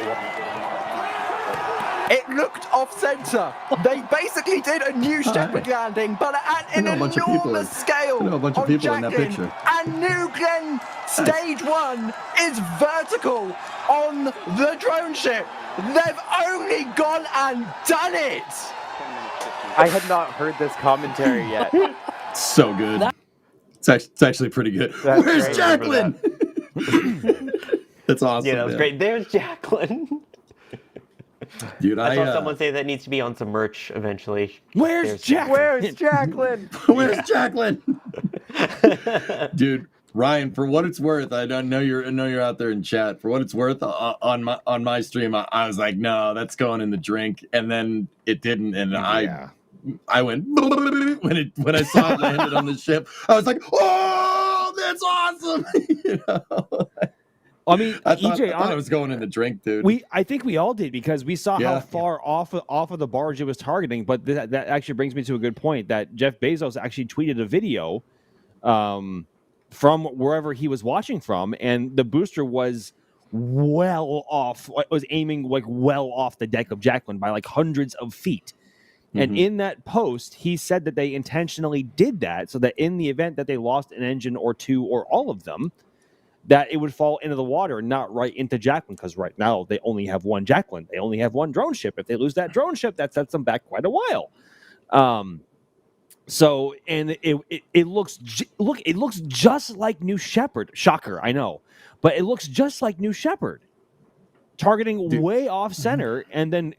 It looked off center. They basically did a New Shepard landing, but at an enormous scale. I know a bunch of on people in that Jacqueline. picture. And New Glenn Stage 1 is vertical on the drone ship. They've only gone and done it. I had not heard this commentary yet. So good. It's actually pretty good. That's Where's great. Jacqueline? That's awesome. Yeah, that was great. There's Jacqueline. Dude, I saw someone say that needs to be on some merch eventually. Where's Jacqueline? Where's Jacqueline? Where's Jacqueline? Dude, Ryan, for what it's worth, I know you're out there in chat. For what it's worth, on my stream, I was like, no, that's going in the drink, and then it didn't, and I went when I saw it landed on the ship. I was like, oh, that's awesome. You know? I mean, I thought EJ, it was going in the drink, dude. I think we all did because we saw how far off of the barge it was targeting. But that actually brings me to a good point that Jeff Bezos actually tweeted a video from wherever he was watching from, and the booster was well off. It was aiming well off the deck of Jacqueline by hundreds of feet. And in that post, he said that they intentionally did that so that in the event that they lost an engine or two or all of them, that it would fall into the water, not right into Jacqueline, because right now they only have one Jacqueline. They only have one drone ship. If they lose that drone ship, that sets them back quite a while. So, and it looks just like New Shepard. Shocker, I know, but it looks just like New Shepard, targeting way off center, and then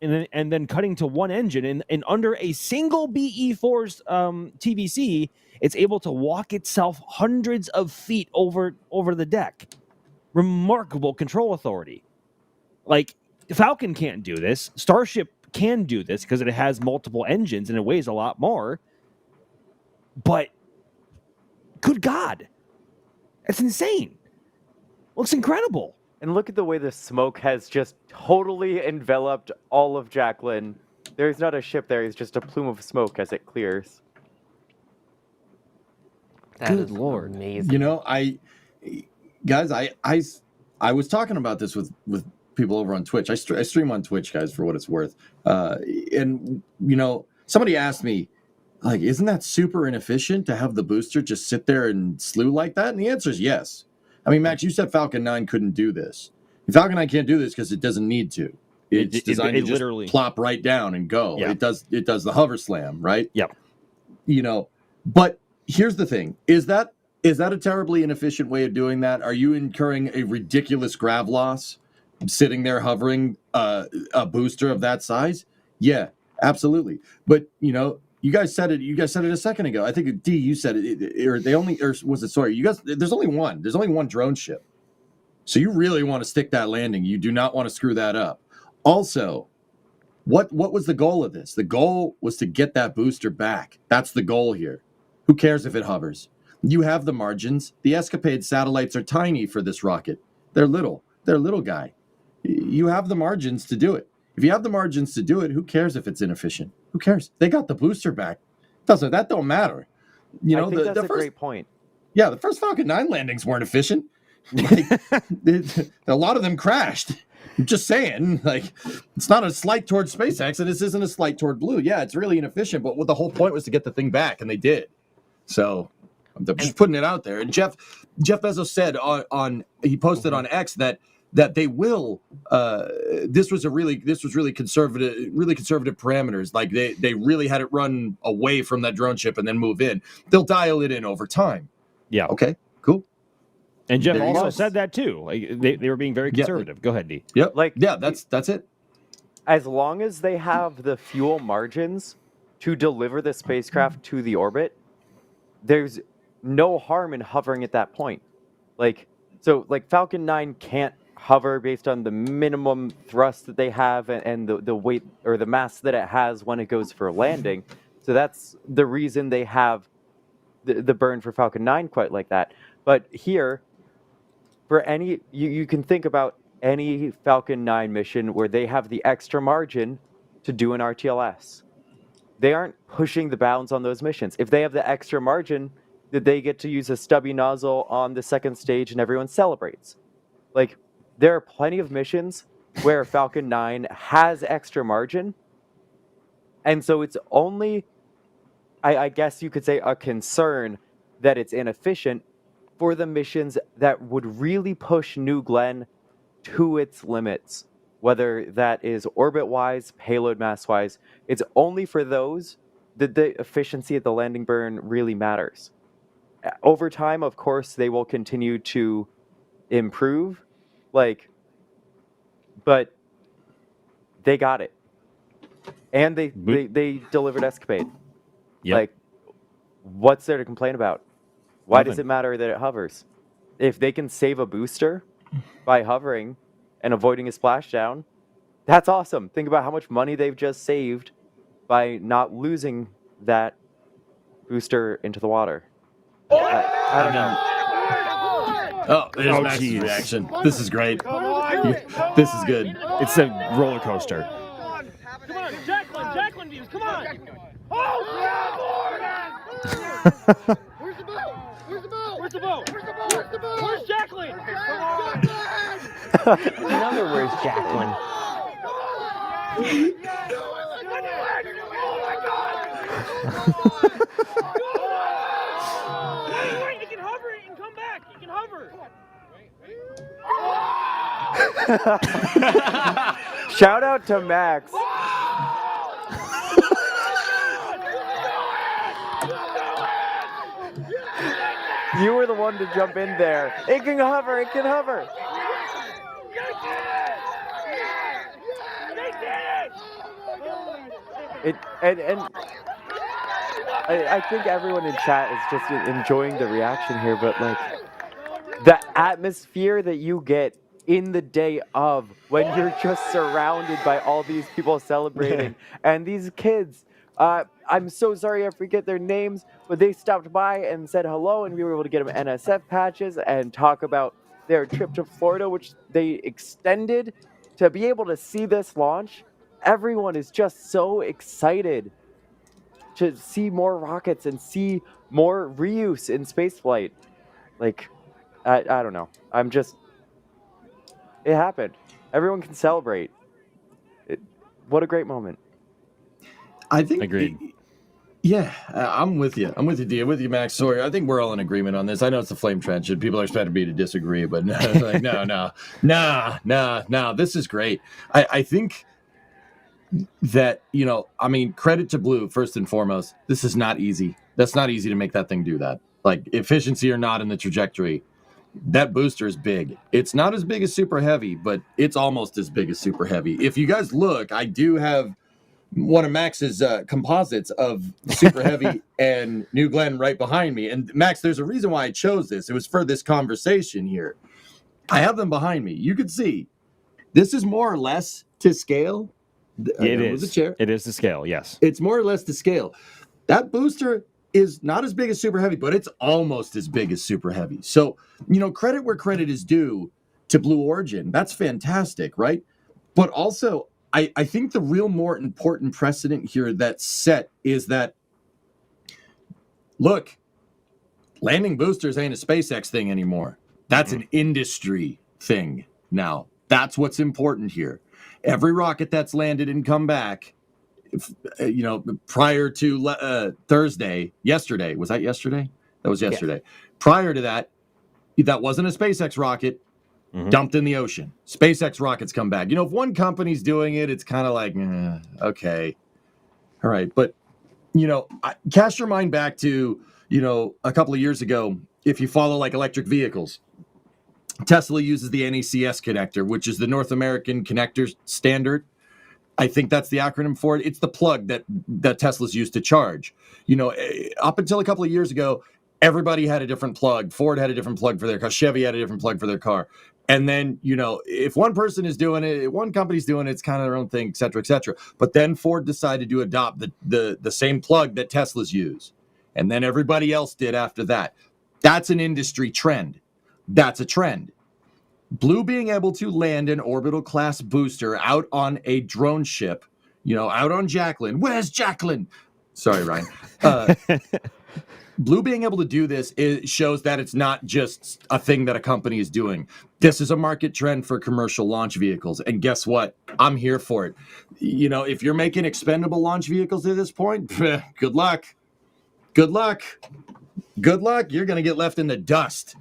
and then cutting to one engine, and under a single BE4's TVC. It's able to walk itself hundreds of feet over the deck. Remarkable control authority. Falcon can't do this. Starship can do this because it has multiple engines and it weighs a lot more. but good God, that's insane. Looks incredible. And look at the way the smoke has just totally enveloped all of Jacqueline. There's not a ship there, it's just a plume of smoke as it clears. That Good is Lord. amazing. You know, I was talking about this with people over on Twitch. I stream on Twitch, guys, for what it's worth. And you know, somebody asked me, like, isn't that super inefficient to have the booster just sit there and slew like that? And the answer is yes. I mean, Max, you said Falcon 9 couldn't do this. Falcon 9 can't do this because it doesn't need to. It's designed to just literally plop right down and go. Yeah. It does the hover slam, right? Yep. You know, but here's the thing: is that a terribly inefficient way of doing that? Are you incurring a ridiculous grav loss sitting there hovering a booster of that size? Yeah, absolutely. But you know, you guys said it a second ago. I think D, you said it, or was it? Sorry, you guys. There's only one drone ship. So you really want to stick that landing. You do not want to screw that up. Also, what was the goal of this? The goal was to get that booster back. That's the goal here. Who cares if it hovers? You have the margins. The Escapade satellites are tiny for this rocket. They're little. They're a little guy. You have the margins to do it. If you have the margins to do it, who cares if it's inefficient? Who cares? They got the booster back. That don't matter. You know, I think that's a great point. Yeah, the first Falcon 9 landings weren't efficient. Like, a lot of them crashed. I'm just saying, like, it's not a slight toward SpaceX, and this isn't a slight toward Blue. Yeah, it's really inefficient, but what the whole point was to get the thing back, and they did. So I'm just putting it out there. And Jeff Bezos said he posted on X that they will. This was really conservative parameters. Like they really had it run away from that drone ship and then move in. They'll dial it in over time. Yeah. Okay. Cool. And Jeff There you also go. said that too. Like they were being very conservative. Go ahead, D. Yep. Like, yeah, that's it. As long as they have the fuel margins to deliver the spacecraft to the orbit, there's no harm in hovering at that point. Like Falcon 9 can't hover based on the minimum thrust that they have and the weight or the mass that it has when it goes for a landing. So that's the reason they have the burn for Falcon 9 quite like that. But here, for any, you can think about any Falcon 9 mission where they have the extra margin to do an RTLS. They aren't pushing the bounds on those missions. If they have the extra margin, that they get to use a stubby nozzle on the second stage and everyone celebrates. Like, there are plenty of missions where Falcon 9 has extra margin. And so it's only, I guess you could say, a concern that it's inefficient for the missions that would really push New Glenn to its limits, whether that is orbit-wise, payload mass-wise. It's only for those that the efficiency of the landing burn really matters. Over time, of course, they will continue to improve, but they got it. And they delivered Escapade. Yep. Like, what's there to complain about? Why Nothing. does it matter that it hovers? If they can save a booster by hovering and avoiding a splashdown, that's awesome. Think about how much money they've just saved by not losing that booster into the water. I don't know. Oh, there's Oh, Max's geez. reaction. This is great. This is good. It's a roller coaster. Come on, Jacqueline views, come on! Oh, Where's the boat? Where's the boat? Where's the boat? Where's the boat? Where's the boat? Where's Jacqueline? Another where's Jacqueline? Wait, it can hover, it can come back, it can hover. Shout out to Max. You were the one to jump in there. It can hover, it can hover. I think everyone in chat is just enjoying the reaction here, but like the atmosphere that you get in the day of when you're just surrounded by all these people celebrating and these kids I'm so sorry I forget their names, but they stopped by and said hello, and we were able to get them NSF patches and talk about their trip to Florida, which they extended to be able to see this launch. Everyone is just so excited to see more rockets and see more reuse in spaceflight. Like, I don't know. It happened. Everyone can celebrate. What a great moment. I think. Agreed. Yeah, I'm with you. I'm with you, Dia. With you, Max. Sorry, I think we're all in agreement on this. I know it's the flame trench, and people are expecting me to disagree, but no, like, no. This is great. I think that, credit to Blue, first and foremost. This is not easy. That's not easy to make that thing do that. Like, efficiency or not in the trajectory, that booster is big. It's not as big as Super Heavy, but it's almost as big as Super Heavy. If you guys look, I do have one of Max's composites of Super Heavy and New Glenn right behind me. And Max, there's a reason why I chose this. It was for this conversation here. I have them behind me. You can see this is more or less to scale. It is. It is to scale, yes. It's more or less to scale. That booster is not as big as Super Heavy, but it's almost as big as Super Heavy. So, credit where credit is due to Blue Origin. That's fantastic, right? But also, I think the real more important precedent here that's set is that, look, landing boosters ain't a SpaceX thing anymore. That's an industry thing now. That's what's important here. Every rocket that's landed and come back, prior to yesterday, was that yesterday? That was yesterday. Yeah. Prior to that, that wasn't a SpaceX rocket. Dumped in the ocean. SpaceX rockets come back. If one company's doing it, it's kind of like, okay. All right. But, cast your mind back to, a couple of years ago, if you follow like electric vehicles, Tesla uses the NACS connector, which is the North American Connector Standard. I think that's the acronym for it. It's the plug that Tesla's used to charge. Up until a couple of years ago, everybody had a different plug. Ford had a different plug for their car. Chevy had a different plug for their car. And then, if one person is doing it, one company's doing it, it's kind of their own thing, et cetera, et cetera. But then Ford decided to adopt the same plug that Teslas use. And then everybody else did after that. That's an industry trend. That's a trend. Blue being able to land an orbital class booster out on a drone ship, out on Jacqueline. Where's Jacqueline? Sorry, Ryan. Blue being able to do this shows that it's not just a thing that a company is doing. This is a market trend for commercial launch vehicles. And guess what? I'm here for it. If you're making expendable launch vehicles at this point, good luck. Good luck. Good luck. You're going to get left in the dust.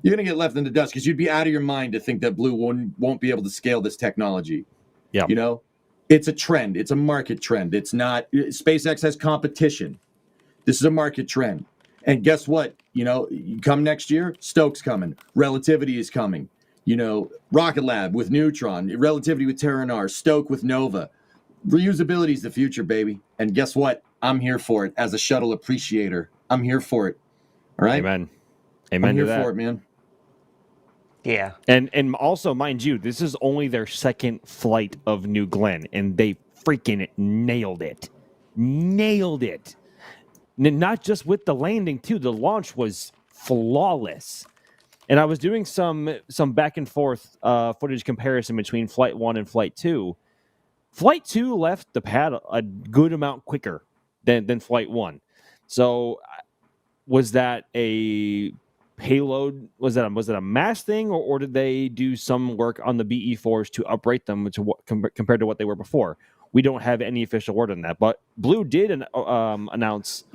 You're going to get left in the dust because you'd be out of your mind to think that Blue won't be able to scale this technology. Yeah. It's a trend. It's a market trend. It's not. SpaceX has competition. This is a market trend. And guess what? Come next year, Stoke's coming. Relativity is coming. Rocket Lab with Neutron. Relativity with Terranar. Stoke with Nova. Reusability is the future, baby. And guess what? I'm here for it as a shuttle appreciator. I'm here for it. All right? Amen. I'm here for it, man. Yeah. And also, mind you, this is only their second flight of New Glenn, and they freaking nailed it. Nailed it. Not just with the landing, too. The launch was flawless. And I was doing some back and forth footage comparison between Flight 1 and Flight 2. Flight 2 left the pad a good amount quicker than Flight 1. So was that a payload? Was that a mass thing, or did they do some work on the BE-4s to uprate them to compared to what they were before? We don't have any official word on that, but Blue did announce.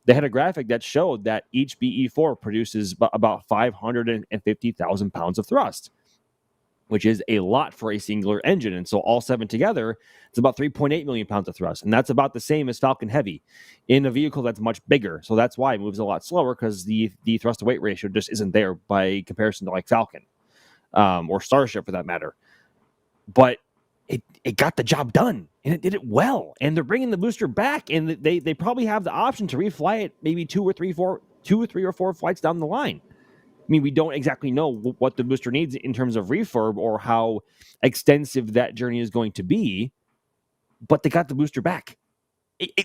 They had a graphic that showed that each BE-4 produces about 550,000 pounds of thrust, which is a lot for a singular engine. And so all 7 together, it's about 3.8 million pounds of thrust. And that's about the same as Falcon Heavy in a vehicle that's much bigger. So that's why it moves a lot slower, because the thrust to weight ratio just isn't there by comparison to like Falcon or Starship for that matter. But it got the job done, and it did it well. And they're bringing the booster back, and they probably have the option to refly it maybe 2 or 3 or 4 flights down the line. I mean, we don't exactly know what the booster needs in terms of refurb or how extensive that journey is going to be, but they got the booster back.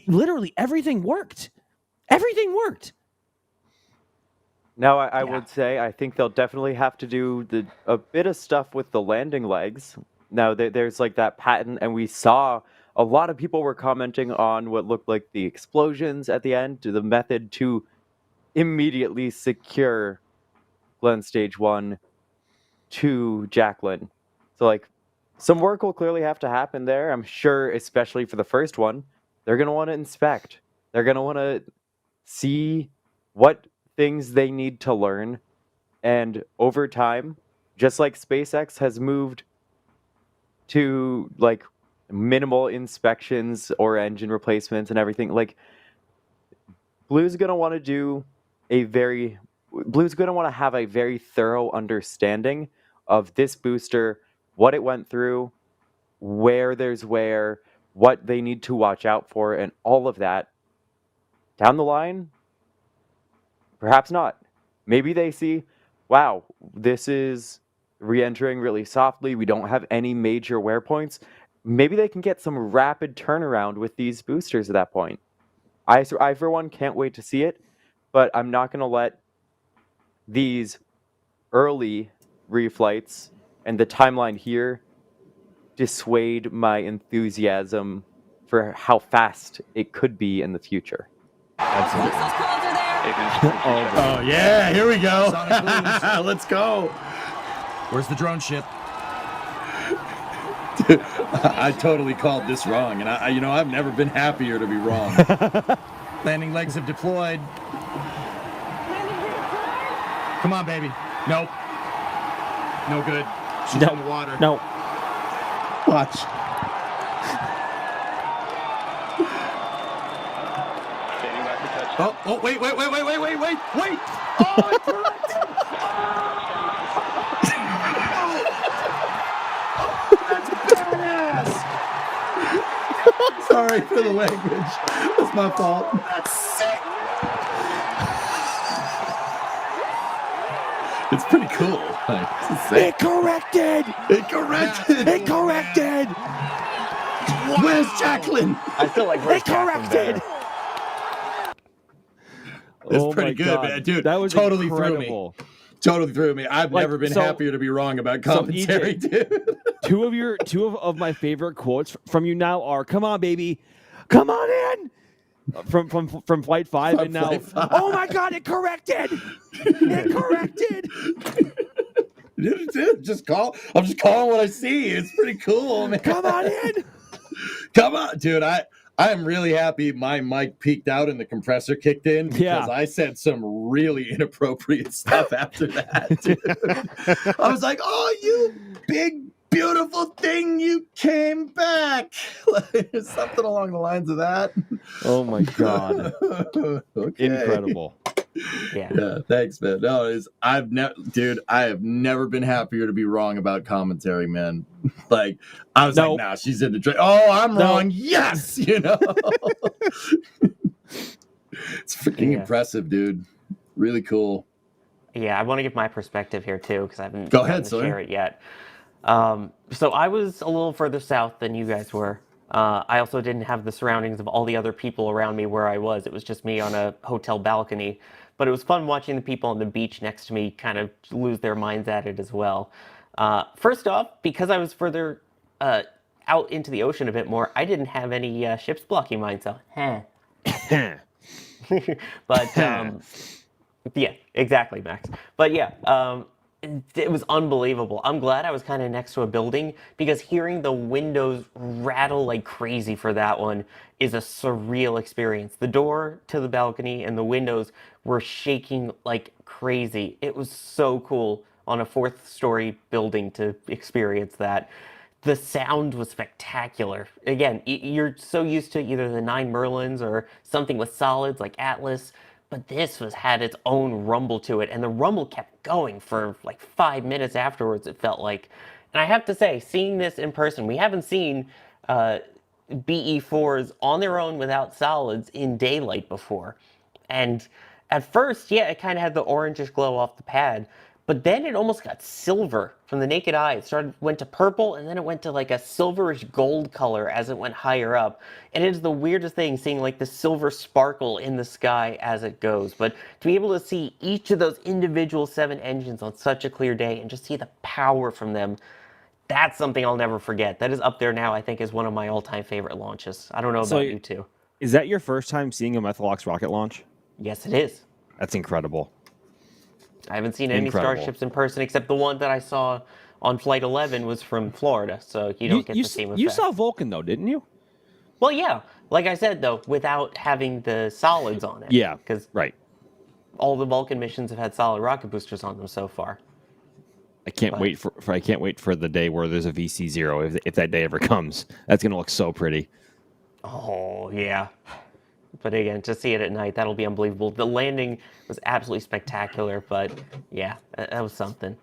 literally everything worked. Everything worked. Now, I would say I think they'll definitely have to do a bit of stuff with the landing legs. Now, there's like that patent, and we saw a lot of people were commenting on what looked like the explosions at the end, the method to immediately secure Glenn Stage 1 to Jacqueline. So, like, some work will clearly have to happen there. I'm sure, especially for the first one, they're going to want to inspect. They're going to want to see what things they need to learn. And over time, just like SpaceX has moved to like minimal inspections or engine replacements and everything, like Blue's going to want to have a very thorough understanding of this booster, what it went through, where there's what they need to watch out for, and all of that. Down the line, perhaps not. Maybe they see, wow, this is re-entering really softly. We don't have any major wear points. Maybe they can get some rapid turnaround with these boosters at that point. I for one, can't wait to see it, but I'm not going to let these early reflights and the timeline here dissuade my enthusiasm for how fast it could be in the future. Oh yeah, here we go. Let's go. Where's the drone ship? Dude, I totally called this wrong, and I've never been happier to be wrong. Landing legs have deployed. Come on, baby. Nope. No good. She's in the water. No. Watch. Oh, wait. Oh, correct. That's badass. Sorry for the language. That's my fault. That's sick. It's pretty cool. Like, It corrected. It corrected. Where's Jacqueline? I feel like It corrected. It's Oh pretty my good, God. man. Dude, That was totally incredible. Totally threw me. I've never been happier to be wrong about commentary, dude. Two of my favorite quotes from you now are, "Come on, baby, come on in." From Flight 5, and now, oh my God, it corrected. It corrected. Dude, I'm just calling what I see. It's pretty cool, man. Come on in. Come on, dude. I am really happy my mic peaked out and the compressor kicked in because I said some really inappropriate stuff after that, dude. I was like, oh, you big, beautiful thing, you came back. Something along the lines of that. Oh my God. Okay. Incredible. Yeah, thanks, man. No, I have never been happier to be wrong about commentary, man. Like, I was like, nah, she's in the train. Oh, I'm wrong. Yes, It's freaking impressive, dude. Really cool. Yeah, I want to give my perspective here too because I haven't share it yet. So I was a little further south than you guys were. I also didn't have the surroundings of all the other people around me where I was. It was just me on a hotel balcony. But it was fun watching the people on the beach next to me kind of lose their minds at it as well. First off, because I was further out into the ocean a bit more, I didn't have any ships blocking mine, so But yeah, exactly, Max. But yeah, it was unbelievable. I'm glad I was kind of next to a building because hearing the windows rattle like crazy for that one is a surreal experience. The door to the balcony and the windows were shaking like crazy. It was so cool on a 4th-story building to experience that. The sound was spectacular. Again, you're so used to either the 9 Merlins or something with solids like Atlas, but this had its own rumble to it, and the rumble kept going for like 5 minutes afterwards, it felt like. And I have to say, seeing this in person, we haven't seen BE4s on their own without solids in daylight before. And at first, yeah, it kind of had the orangish glow off the pad, but then it almost got silver from the naked eye. It went to purple, and then it went to like a silverish gold color as it went higher up. And it is the weirdest thing seeing like the silver sparkle in the sky as it goes. But to be able to see each of those individual 7 engines on such a clear day and just see the power from them, that's something I'll never forget. That is up there now, I think, as one of my all-time favorite launches. I don't know about you two. Is that your first time seeing a Methalox rocket launch? Yes, it is. That's incredible. I haven't seen any Starships in person, except the one that I saw on Flight 11 was from Florida, so you don't get the same effect. You saw Vulcan, though, didn't you? Well, yeah. Like I said, though, without having the solids on it. Yeah, because right. All the Vulcan missions have had solid rocket boosters on them so far. I can't wait for the day where there's a VC0, if that day ever comes. That's going to look so pretty. Oh, yeah. But again, to see it at night, that'll be unbelievable. The landing was absolutely spectacular, but yeah, that was something.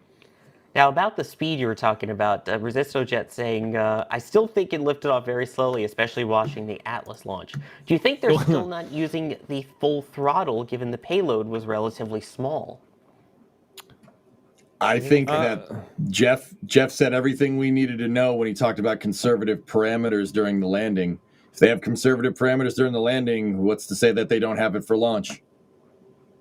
Now, about the speed you were talking about, Resistojet saying, I still think it lifted off very slowly, especially watching the Atlas launch. Do you think they're still not using the full throttle, given the payload was relatively small? I think that Jeff said everything we needed to know when he talked about conservative parameters during the landing. If they have conservative parameters during the landing, what's to say that they don't have it for launch?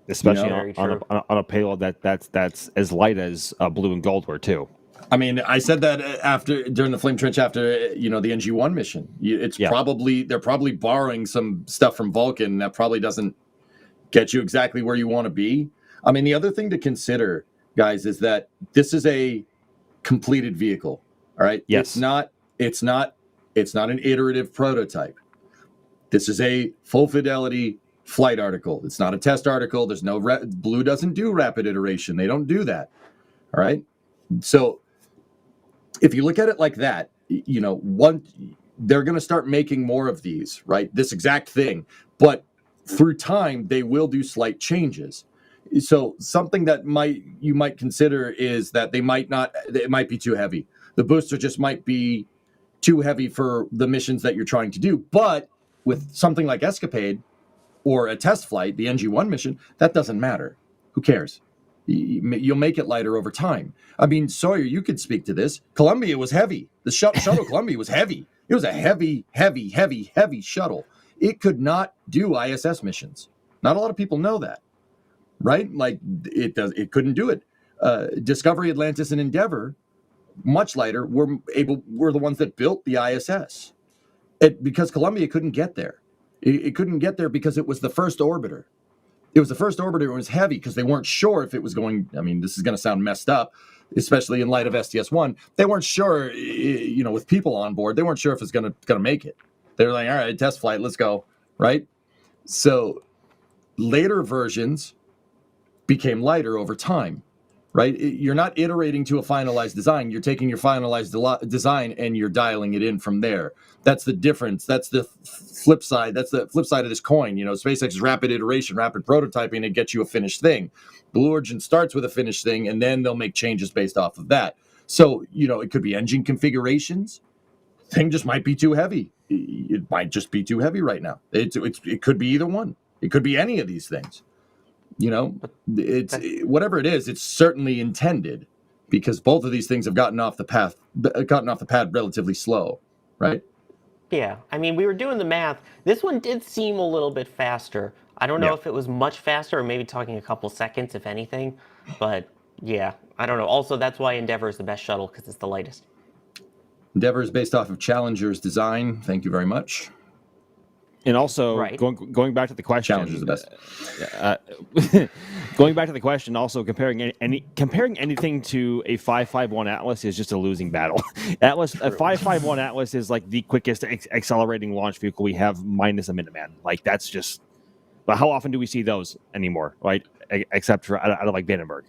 Especially on a payload that's as light as blue and gold were too. I mean, I said that during the Flame Trench after the NG1 mission. They're probably borrowing some stuff from Vulcan that probably doesn't get you exactly where you want to be. I mean, the other thing to consider, guys, is that this is a completed vehicle. All right. Yes. It's not an iterative prototype. This is a full fidelity flight article. It's not a test article. There's no Blue doesn't do rapid iteration. They don't do that. All right. So if you look at it like that, they're going to start making more of these, right? This exact thing, but through time, they will do slight changes. So something that you might consider is that it might be too heavy. The booster just might be too heavy for the missions that you're trying to do. But with something like Escapade or a test flight, the NG1 mission, that doesn't matter. Who cares? You'll make it lighter over time. I mean, Sawyer, you could speak to this. Columbia was heavy. The shuttle Columbia was heavy. It was a heavy, heavy, heavy, heavy shuttle. It could not do ISS missions. Not a lot of people know that, right? Like it couldn't do it. Discovery, Atlantis, and Endeavor, much lighter, were the ones that built the ISS. Because Columbia couldn't get there. It couldn't get there because it was the first orbiter. It was the first orbiter. It was heavy because they weren't sure if it was going. I mean, this is going to sound messed up, especially in light of STS-1. They weren't sure, with people on board, they weren't sure if it's going to make it. They were like, all right, test flight, let's go, right? So later versions became lighter over time, right? You're not iterating to a finalized design. You're taking your finalized design and you're dialing it in from there. That's the difference. That's the flip side. That's the flip side of this coin. SpaceX's rapid iteration, rapid prototyping, it gets you a finished thing. Blue Origin starts with a finished thing, and then they'll make changes based off of that. So, it could be engine configurations. Thing just might be too heavy. It might just be too heavy right now. It could be either one. It could be any of these things. It's whatever it is. It's certainly intended, because both of these things have gotten off the pad relatively slow, right? Yeah, I mean, we were doing the math. This one did seem a little bit faster. I don't know if it was much faster, or maybe talking a couple seconds, if anything. But yeah, I don't know. Also, that's why Endeavor is the best shuttle, because it's the lightest. Endeavor is based off of Challenger's design. Thank you very much. And also, going back to the question, Challenger's the best. Going back to the question, also comparing anything to a 551 Atlas is just a losing battle. A 551 Atlas is like the quickest accelerating launch vehicle we have, minus a Minuteman. Like that's just. But how often do we see those anymore? Right, except for out of like Vandenberg.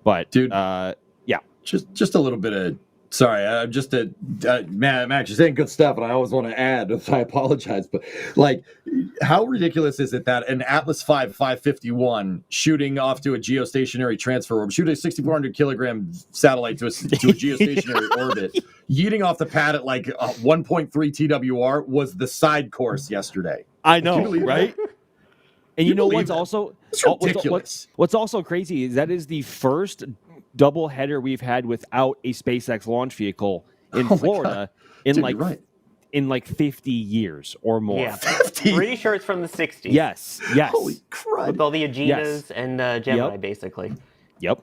But dude, yeah, just a little bit of. Sorry, I'm just Max, you're saying good stuff, and I always want to add, so I apologize, but like, how ridiculous is it that an Atlas 551 shooting off to a geostationary transfer orb, shooting a 6,400 kilogram satellite to a geostationary orbit, yeeting off the pad at like 1.3 TWR was the side course yesterday? I know, right? That? And what's also it's ridiculous. What's also crazy is that is the first doubleheader we've had without a SpaceX launch vehicle in Florida in Dude, like you're right. in like 50 years or more. Yeah, 50? pretty sure it's from the 60s. Yes. Holy crud. With all the Aeginas and Gemini, basically. Yep.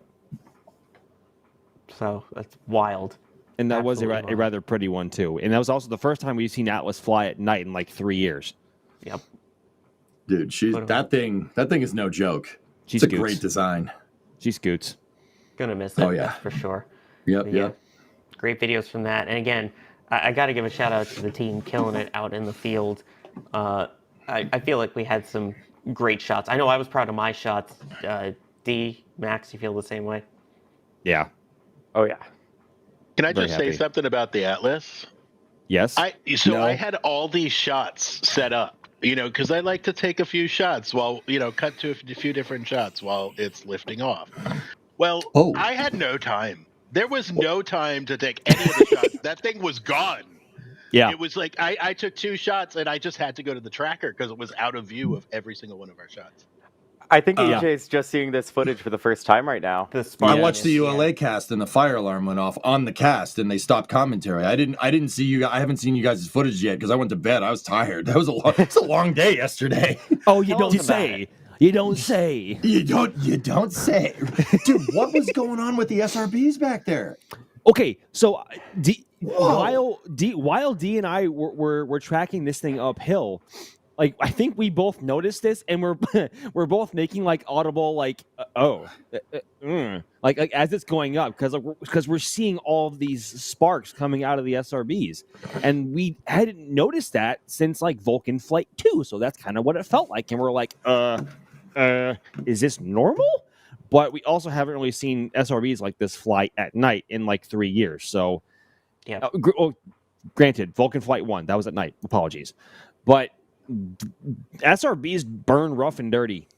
So that's wild. And that was a Absolutely wild. rather pretty one too. And that was also the first time we've seen Atlas fly at night in like 3 years. Yep. Dude, that thing is no joke. She It's a scoots. great design. She scoots. Gonna miss it. Oh, yeah. That's for sure. Yep, But yep. Great videos from that. And again, I got to give a shout out to the team killing it out in the field. I feel like we had some great shots. I know I was proud of my shots. D, Max, you feel the same way? Yeah. Oh yeah. Can I Very just say happy. something about the Atlas? Yes. I had all these shots set up, because I like to take a few shots while, cut to a few different shots while it's lifting off. Well, I had no time. There was no time to take any of the shots. That thing was gone. Yeah. It was like I took 2 shots and I just had to go to the tracker because it was out of view of every single one of our shots. I think AJ's just seeing this footage for the first time right now. I watched the ULA cast and the fire alarm went off on the cast and they stopped commentary. I didn't see you. I haven't seen you guys' footage yet because I went to bed. I was tired. That was it's a long day yesterday. Oh, you don't say. You don't say. You don't say. Dude, what was going on with the SRBs back there? Okay, so while D and I were tracking this thing uphill, like I think we both noticed this, and we're both making like audible like like as it's going up because we're seeing all of these sparks coming out of the SRBs, and we hadn't noticed that since like Vulcan Flight 2, so that's kind of what it felt like, and we're like, is this normal? But we also haven't really seen SRBs like this fly at night in like 3 years. So, yeah. Granted, Vulcan Flight 1, that was at night. Apologies. But SRBs burn rough and dirty.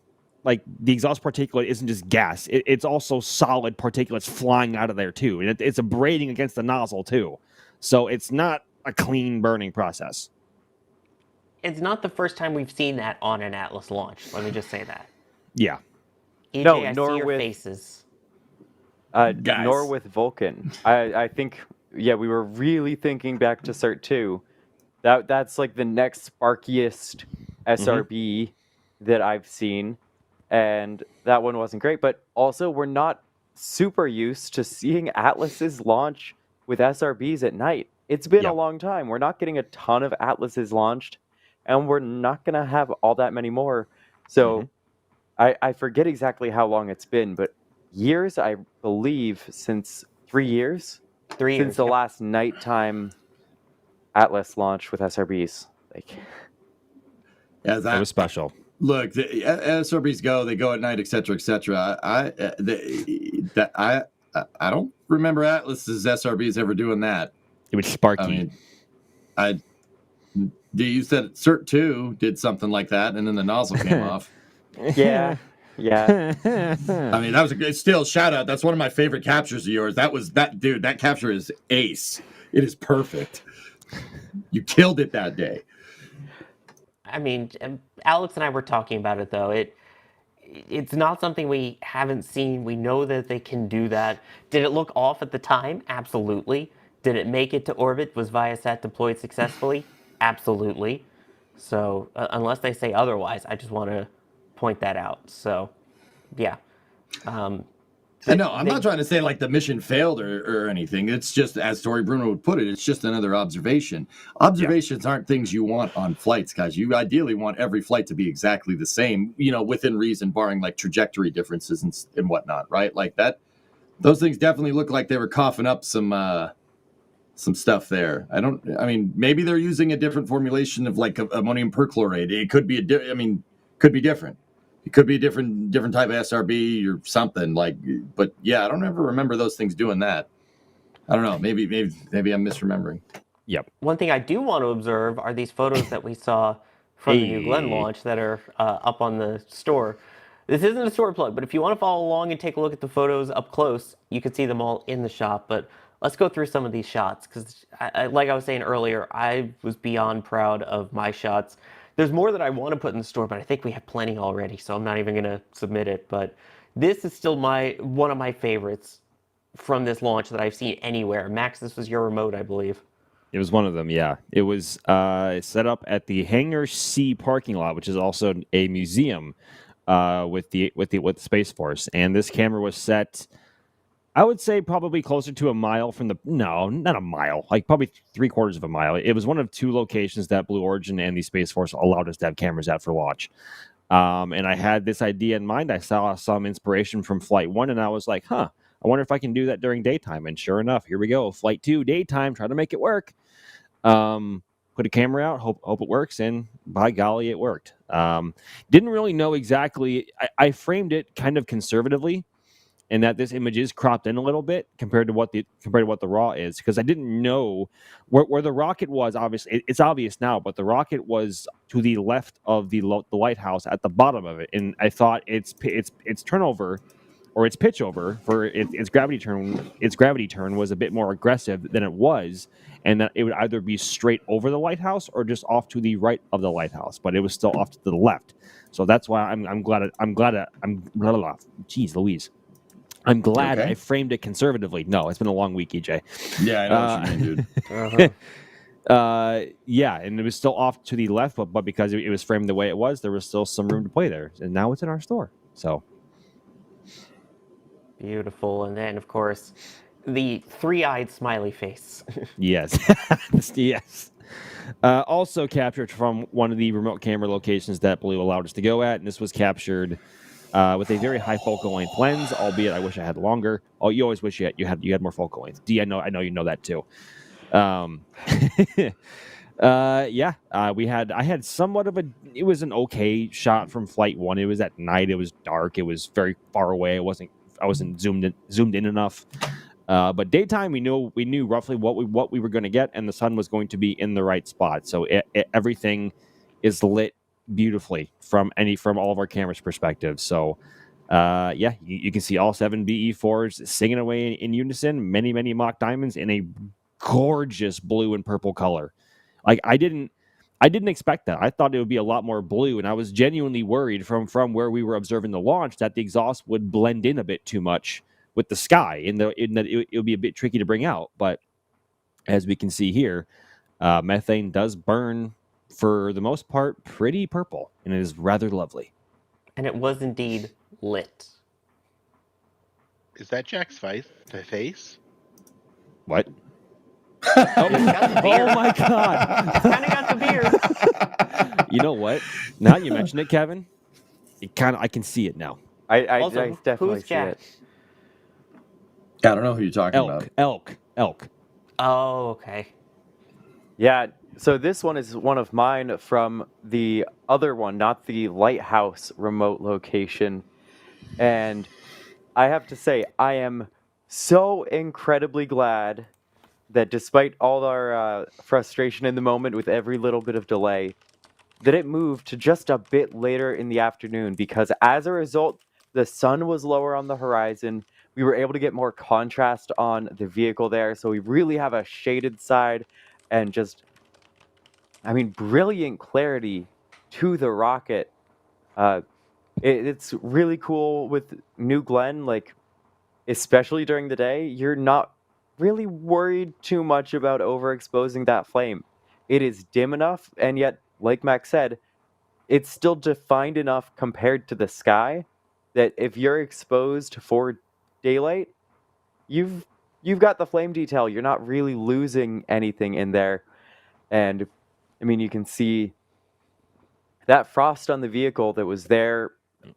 Like, the exhaust particulate isn't just gas. It's also solid particulates flying out of there, too. And it's abrading against the nozzle, too. So it's not a clean burning process. It's not the first time we've seen that on an Atlas launch. Let me just say that. Yeah. EJ, No, I nor see your with- faces. Nor with Vulcan. I think, we were really thinking back to CERT 2. That's like the next sparkiest SRB that I've seen. And that one wasn't great. But also, we're not super used to seeing Atlases launch with SRBs at night. It's been a long time. We're not getting a ton of Atlases launched. And we're not going to have all that many more. So I forget exactly how long it's been, but years, I believe, since 3 years? 3 years. Since the last nighttime Atlas launch with SRBs. Yeah, that was special. Look, the SRBs they go at night, etc., etc. I don't remember Atlas's SRBs ever doing that. It was sparky. I mean, you said CERT 2 did something like that, and then the nozzle came off. Yeah. I mean, that was a good shout out. That's one of my favorite captures of yours. That capture is ace. It is perfect. You killed it that day. I mean, Alex and I were talking about it, though. It's not something we haven't seen. We know that they can do that. Did it look off at the time? Absolutely. Did it make it to orbit? Was Viasat deployed successfully? Absolutely. So, unless they say otherwise, I just want to point that out. So, yeah. No, I'm not trying to say like the mission failed or anything. It's just, as Tori Bruno would put it, it's just another observation. Observations aren't things you want on flights, guys. You ideally want every flight to be exactly the same, within reason, barring like trajectory differences and whatnot, right? Like that. Those things definitely look like they were coughing up some stuff there. Maybe they're using a different formulation of like ammonium perchlorate. It could be could be different. It could be a different type of SRB or something but yeah, I don't ever remember those things doing that. I don't know. Maybe I'm misremembering. Yep. One thing I do want to observe are these photos that we saw from the New Glenn launch that are up on the store. This isn't a store plug, but if you want to follow along and take a look at the photos up close, you can see them all in the shop. But let's go through some of these shots because, like I was saying earlier, I was beyond proud of my shots. There's more that I want to put in the store, but I think we have plenty already, so I'm not even going to submit it. But this is still one of my favorites. from this launch that I've seen anywhere. Max, this was your remote, I believe. It was one of them, yeah. It was set up at the Hangar C parking lot, which is also a museum with the Space Force. And this camera was set, I would say, probably closer to a mile from the no, not a mile, like probably 3/4 of a mile. It was one of 2 locations that Blue Origin and the Space Force allowed us to have cameras at for launch. And I had this idea in mind. I saw some inspiration from Flight 1, and I was like, huh, I wonder if I can do that during daytime. And sure enough, here we go. Flight 2, daytime, try to make it work. Put a camera out, hope it works, and by golly, it worked. Didn't really know exactly. I framed it kind of conservatively, in that this image is cropped in a little bit compared to what the raw is, because I didn't know where the rocket was. Obviously, it's obvious now, but the rocket was to the left of the lighthouse at the bottom of it, and I thought its turnover or its pitch over for its gravity turn was a bit more aggressive than it was, and that it would either be straight over the lighthouse or just off to the right of the lighthouse, but it was still off to the left. So that's why I'm glad. Jeez Louise. I'm glad I framed it conservatively. No, it's been a long week, EJ. Yeah, I know what you mean, dude. Yeah, and it was still off to the left, but because it was framed the way it was, there was still some room to play there. And now it's in our store. So beautiful. And then, of course, the 3-eyed smiley face. Yes. Yes. Also captured from one of the remote camera locations that Blue allowed us to go at, and this was captured with a very high focal length lens, albeit I wish I had longer. Oh, you always wish you had more focal length. D, I know you know that too. I had somewhat of it was an okay shot from Flight 1. It was at night, it was dark, it was very far away. I wasn't zoomed in enough. But daytime, we knew roughly what we were going to get, and the sun was going to be in the right spot. So everything is lit beautifully from all of our cameras' perspectives. So, you can see all 7 BE4s singing away in unison. Many mock diamonds in a gorgeous blue and purple color. Like I didn't expect that. I thought it would be a lot more blue, and I was genuinely worried from where we were observing the launch that the exhaust would blend in a bit too much with the sky, in that it would be a bit tricky to bring out. But as we can see here, methane does burn, for the most part, pretty purple, and it is rather lovely. And it was indeed lit. Is that Jack's face? What? Oh my God! Kind of got the beard. You know what? Now you mention it, Kevin. I can see it now. I who's definitely see Jack? it. I don't know who you're talking about. Elk. Oh, okay. Yeah, so this one is one of mine from the other one, not the lighthouse remote location. And I have to say, I am so incredibly glad that despite all our frustration in the moment with every little bit of delay, that it moved to just a bit later in the afternoon, because as a result, the sun was lower on the horizon. We were able to get more contrast on the vehicle there, so we really have a shaded side and just, brilliant clarity to the rocket. It's really cool with New Glenn, like, especially during the day, you're not really worried too much about overexposing that flame. It is dim enough, and yet, like Max said, it's still defined enough compared to the sky that if you're exposed for daylight, you've got the flame detail. You're not really losing anything in there. And you can see that frost on the vehicle that was there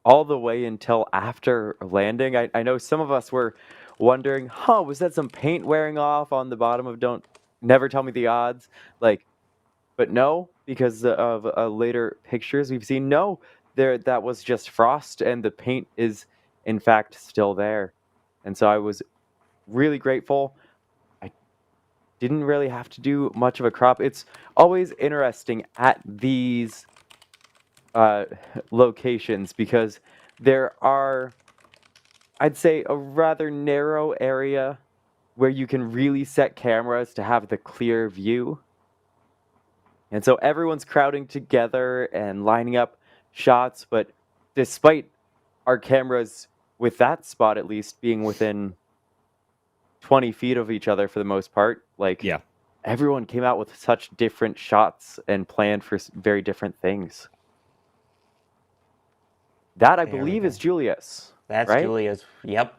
all the way until after landing. I know some of us were wondering, was that some paint wearing off on the bottom of Don't Never Tell Me the Odds? But no, because of later pictures we've seen, that was just frost, and the paint is in fact still there. And so I was really grateful. I didn't really have to do much of a crop. It's always interesting at these locations, because there are, I'd say, a rather narrow area where you can really set cameras to have the clear view. And so everyone's crowding together and lining up shots, but despite our cameras, with that spot at least, being within 20 feet of each other for the most part. Like, Yeah. everyone came out with such different shots and planned for very different things. That, I There we believe, go. is Julius. That's right? Julia's. Yep.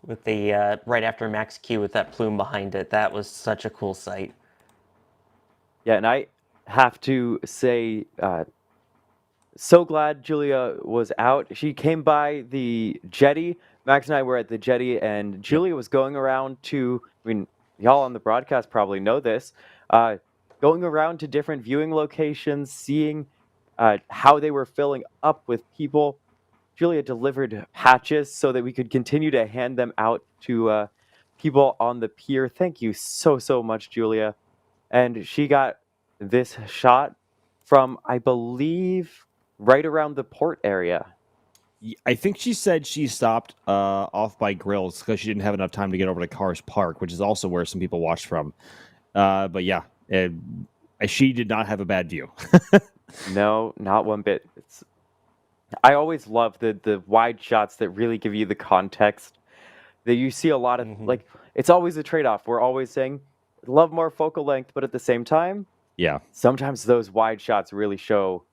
With the right after Max Q with that plume behind it. That was such a cool sight. Yeah, and I have to say, so glad Julia was out. She came by the jetty. Max and I were at the jetty, and Julia was going around to, I mean, y'all on the broadcast probably know this, going around to different viewing locations, seeing how they were filling up with people. Julia delivered patches so that we could continue to hand them out to people on the pier. Thank you so, so much, Julia. And she got this shot from, I believe, right around the port area. I think she said she stopped off by Grills because she didn't have enough time to get over to Cars Park, which is also where some people watched from. But yeah, she did not have a bad view. No, not one bit. I always love the wide shots that really give you the context. That you see a lot of, like, it's always a trade-off. We're always saying, love more focal length, but at the same time, yeah, sometimes those wide shots really show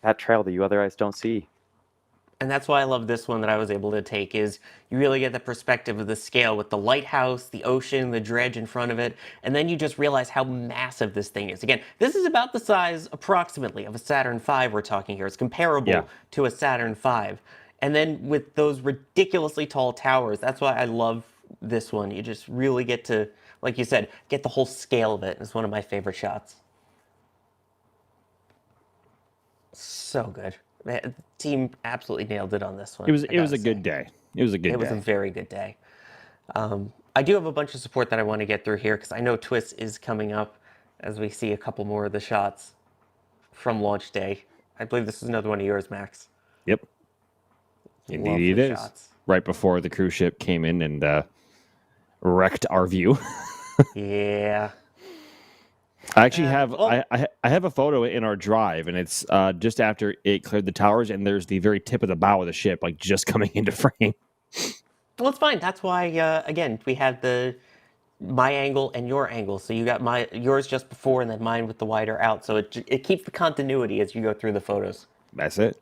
that trail that you otherwise don't see. And that's why I love this one that I was able to take, is you really get the perspective of the scale with the lighthouse, the ocean, the dredge in front of it, and then you just realize how massive this thing is. Again, this is about the size, approximately, of a Saturn V we're talking here. It's comparable to a Saturn V. And then with those ridiculously tall towers, that's why I love this one. You just really get to, like you said, get the whole scale of it. It's one of my favorite shots. So good. Man, the team absolutely nailed it on this one. It was a good day. It was a good day. It was a very good day. I do have a bunch of support that I want to get through here because I know Twist is coming up as we see a couple more of the shots from launch day. I believe this is another one of yours, Max. Yep. Indeed it is. Shots. Right before the cruise ship came in and wrecked our view. Yeah. I actually have I have a photo in our drive, and it's just after it cleared the towers, and there's the very tip of the bow of the ship, like just coming into frame. Well, it's fine. That's why again we have my angle and your angle. So you got yours just before, and then mine with the wider out. So it keeps the continuity as you go through the photos. That's it.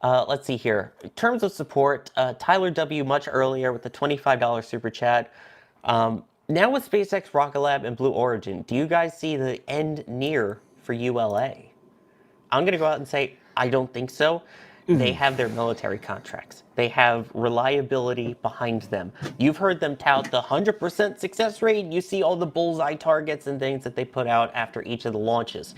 Let's see here. In terms of support, Tyler W. much earlier with the $25 super chat. Now with SpaceX, Rocket Lab, and Blue Origin, do you guys see the end near for ULA? I'm going to go out and say, I don't think so. They have their military contracts. They have reliability behind them. You've heard them tout the 100% success rate. You see all the bullseye targets and things that they put out after each of the launches.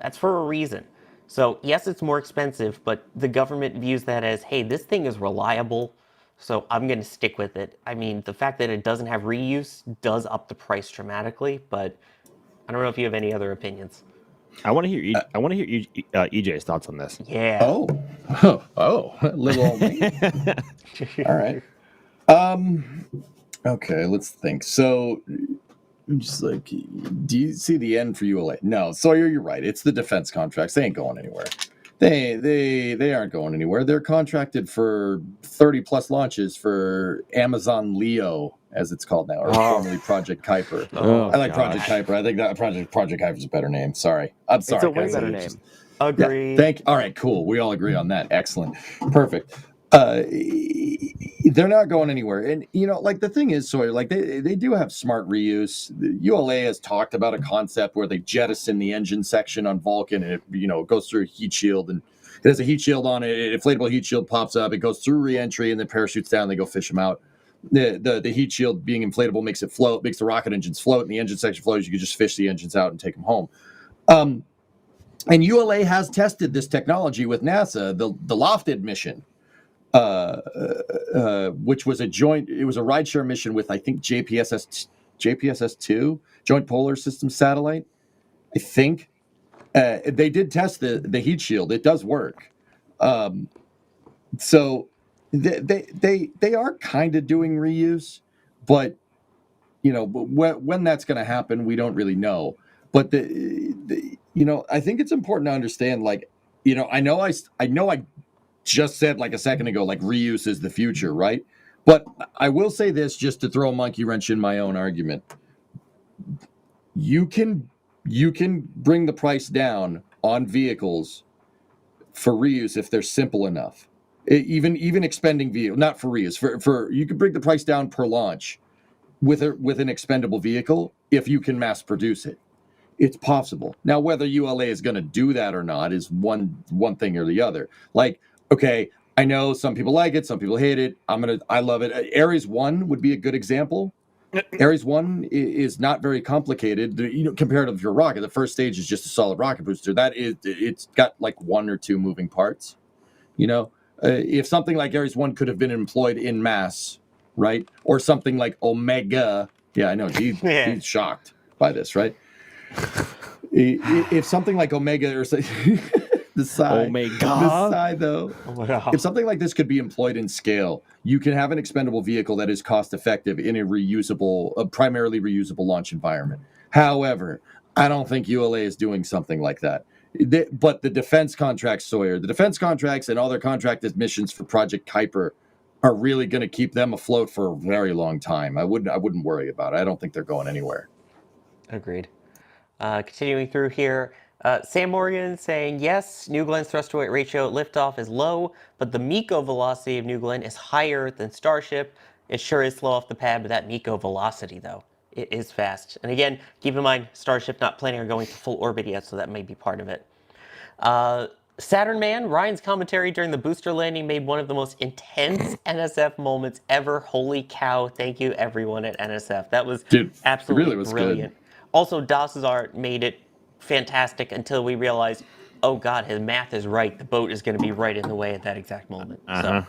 That's for a reason. So yes, it's more expensive, but the government views that as, hey, this thing is reliable, so I'm going to stick with it. I mean, the fact that it doesn't have reuse does up the price dramatically, but I don't know if you have any other opinions. I want to hear EJ's thoughts on this. Yeah. Oh, little old me. All right. Okay, let's think. So, I'm just like, do you see the end for ULA? No, Sawyer, you're right. It's the defense contracts. They ain't going anywhere. They aren't going anywhere. They're contracted for 30 plus launches for Amazon Leo, as it's called now, or formerly Project Kuiper. I like Project Kuiper. I think that Project Kuiper is a better name. Sorry, I'm sorry. It's a way better name. Agreed. Yeah, all right, cool. We all agree on that. Excellent. Perfect. They're not going anywhere. And, like the thing is, Sawyer, like they do have smart reuse. The ULA has talked about a concept where they jettison the engine section on Vulcan and it goes through a heat shield and it has a heat shield on it. An inflatable heat shield pops up. It goes through reentry and then parachutes down. They go fish them out. The heat shield being inflatable makes it float, makes the rocket engines float, and the engine section floats. You can just fish the engines out and take them home. And ULA has tested this technology with NASA, the Lofted mission. Which was a rideshare mission with, I think, JPSS-2, Joint Polar System Satellite. I think they did test the heat shield. It does work. So they are kind of doing reuse, but when that's going to happen, we don't really know. But I think it's important to understand. Like, I know I just said like a second ago, like reuse is the future, right? But I will say this, just to throw a monkey wrench in my own argument. You can bring the price down on vehicles for reuse if they're simple enough. Even expending vehicle, not for reuse, for you can bring the price down per launch with an expendable vehicle if you can mass produce it. It's possible. Now, whether ULA is going to do that or not is one thing or the other. Like, okay, I know some people like it, some people hate it. I love it. Ares 1 would be a good example. Ares 1 is not very complicated, compared to your rocket. The first stage is just a solid rocket booster. It's got like one or two moving parts. If something like Ares 1 could have been employed in mass, right? Or something like Omega. Yeah, I know. He's shocked by this, right? If something like Omega or the sigh though. Oh my God. If something like this could be employed in scale, you can have an expendable vehicle that is cost effective in a primarily reusable launch environment. However, I don't think ULA is doing something like that. But the defense contracts, Sawyer, and all their contracted missions for Project Kuiper are really going to keep them afloat for a very long time. I wouldn't worry about it. I don't think they're going anywhere. Agreed. Continuing through here, Sam Morgan saying, yes, New Glenn's thrust-to-weight ratio at liftoff is low, but the MECO velocity of New Glenn is higher than Starship. It sure is slow off the pad, but that MECO velocity, though, it is fast. And again, keep in mind, Starship not planning on going to full orbit yet, so that may be part of it. Saturn Man, Ryan's commentary during the booster landing made one of the most intense NSF moments ever. Holy cow, thank you everyone at NSF. That was absolutely really was brilliant. Good. Also, Das's art made it fantastic until we realized, oh God, his math is right. The boat is going to be right in the way at that exact moment. So,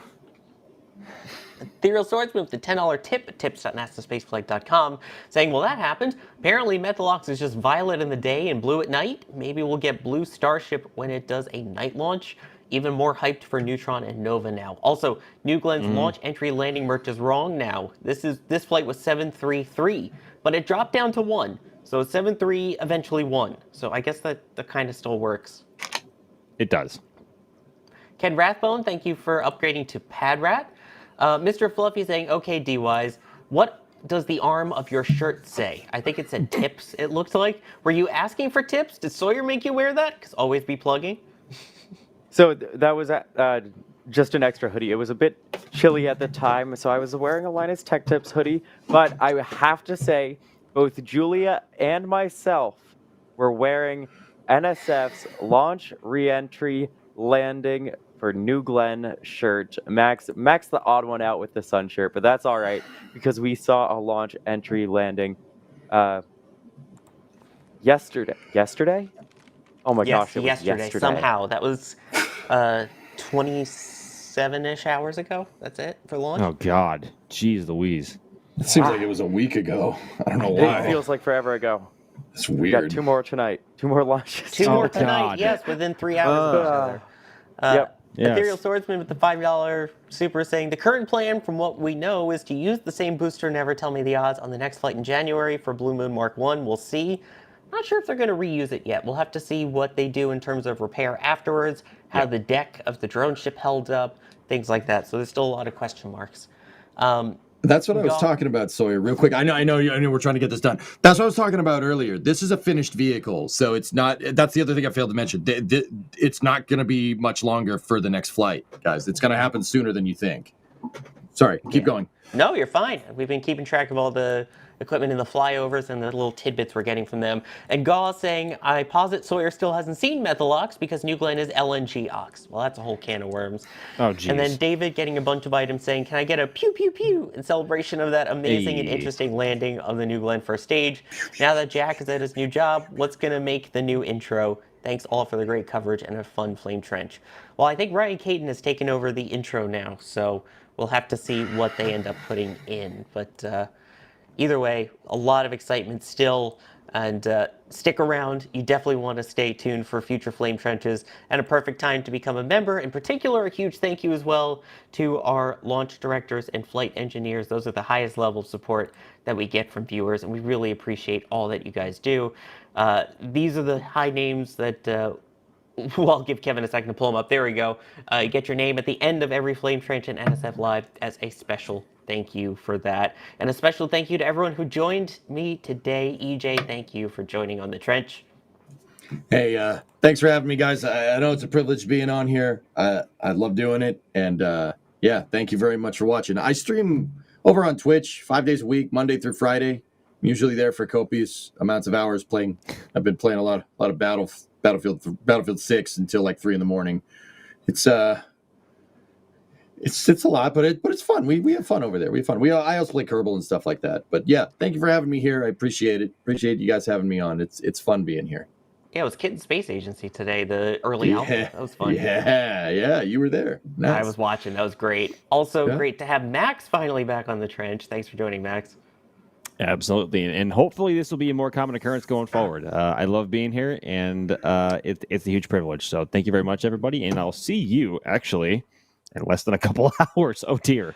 Ethereal Swordsman with the $10 tip at tips.nasaspaceflight.com saying, well, that happened. Apparently, Methalox is just violet in the day and blue at night. Maybe we'll get blue Starship when it does a night launch. Even more hyped for Neutron and Nova now. Also, New Glenn's launch entry landing merch is wrong now. This flight was 733, but it dropped down to 1. So 7-3, eventually 1. So I guess that kind of still works. It does. Ken Rathbone, thank you for upgrading to Padrat. Mr. Fluffy saying, okay, D-Wise, what does the arm of your shirt say? I think it said tips, it looked like. Were you asking for tips? Did Sawyer make you wear that? Because always be plugging. So that was just an extra hoodie. It was a bit chilly at the time, so I was wearing a Linus Tech Tips hoodie. But I have to say, both Julia and myself were wearing NSF's launch, re-entry, landing for New Glenn shirt. Max the odd one out with the sun shirt, but that's all right because we saw a launch, entry, landing yesterday? Oh my gosh, it was yesterday. Somehow. That was 27-ish hours ago. That's it for launch. Oh God. Jeez Louise. It seems like it was a week ago. I don't know why. It feels like forever ago. It's weird. We got 2 more tonight. 2 more launches. 2 more tonight, yes, within 3 hours of each other. Yep. Ethereal Swordsman with the $5 super saying, the current plan from what we know is to use the same booster, never tell me the odds, on the next flight in January for Blue Moon Mark 1. We'll see. Not sure if they're going to reuse it yet. We'll have to see what they do in terms of repair afterwards, how the deck of the drone ship held up, things like that. So there's still a lot of question marks. That's what I was talking about, Sawyer. Real quick, I know we're trying to get this done. That's what I was talking about earlier. This is a finished vehicle, so it's not. That's the other thing I failed to mention. It's not going to be much longer for the next flight, guys. It's going to happen sooner than you think. Sorry, keep going. No, you're fine. We've been keeping track of all the equipment in the flyovers and the little tidbits we're getting from them. And Gaw saying, I posit Sawyer still hasn't seen Methalox because New Glenn is LNG Ox. Well, that's a whole can of worms. Oh, geez. And then David getting a bunch of items saying, can I get a pew pew pew in celebration of that amazing and interesting landing of the New Glenn first stage? Now that Jack is at his new job, what's going to make the new intro? Thanks all for the great coverage and a fun flame trench. Well, I think Ryan Caton has taken over the intro now, so we'll have to see what they end up putting in. But either way, a lot of excitement still, and stick around. You definitely want to stay tuned for future Flame Trenches, and a perfect time to become a member. In particular, a huge thank you as well to our launch directors and flight engineers. Those are the highest level of support that we get from viewers, and we really appreciate all that you guys do. These are the high names that well, I'll give Kevin a second to pull them up. There we go. You get your name at the end of every Flame Trench and NSF Live as a special Thank you for that. And a special thank you to everyone who joined me today. EJ, thank you for joining on the trench. Hey, thanks for having me, guys. I know it's a privilege being on here. I love doing it. And yeah, thank you very much for watching. I stream over on Twitch 5 days a week, Monday through Friday. I'm usually there for copious amounts of hours playing. I've been playing a lot of Battlefield 6 until like 3 in the morning. It's a lot, but it's fun. We have fun over there. We have fun. I also play Kerbal and stuff like that. But yeah, thank you for having me here. I appreciate it. Appreciate you guys having me on. It's fun being here. Yeah, it was Kid Space Agency today, the early alpha. That was fun. Yeah, you were there. Nice. I was watching. That was great. Also, great to have Max finally back on the trench. Thanks for joining, Max. Absolutely, and hopefully this will be a more common occurrence going forward. I love being here, and it's a huge privilege. So thank you very much, everybody, and I'll see you actually in less than a couple hours. Oh dear.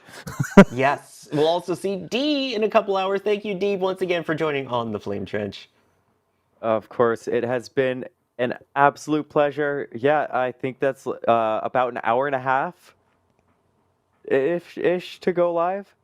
Yes, we'll also see Dee in a couple hours. Thank you, Dee, once again for joining on the Flame Trench. Of course, it has been an absolute pleasure. Yeah, I think that's about an hour and a half ish to go live.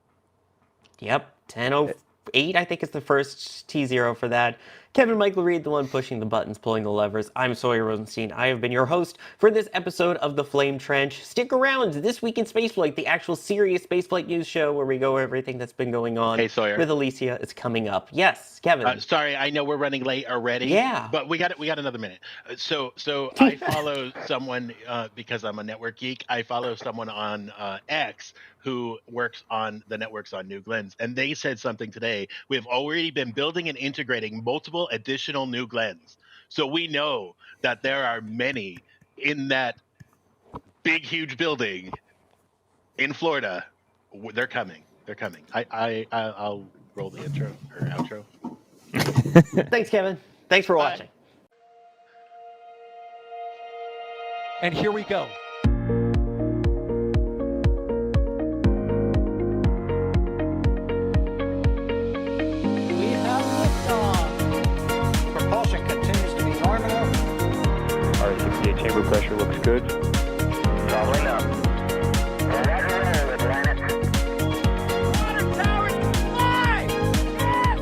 Yep, 10:08, I think is the first T0 for that. Kevin Michael Reed, the one pushing the buttons, pulling the levers. I'm Sawyer Rosenstein. I have been your host for this episode of The Flame Trench. Stick around. This Week in Spaceflight, the actual serious spaceflight news show where we go over everything that's been going on with Alicia, is coming up. Yes, Kevin. Sorry, I know we're running late already. Yeah. But we got another minute. So I follow someone because I'm a network geek. I follow someone on X who works on the networks on New Glens, and they said something today. We have already been building and integrating multiple additional New Glens, so we know that there are many in that big, huge building in Florida. They're coming. I'll roll the intro or outro. Thanks, Kevin. Thanks for watching. And here we go. We have liftoff. Propulsion continues to be nominal. R68 chamber pressure looks good. Doubling up. Roger, Atlantic. Water towers fly! Yes!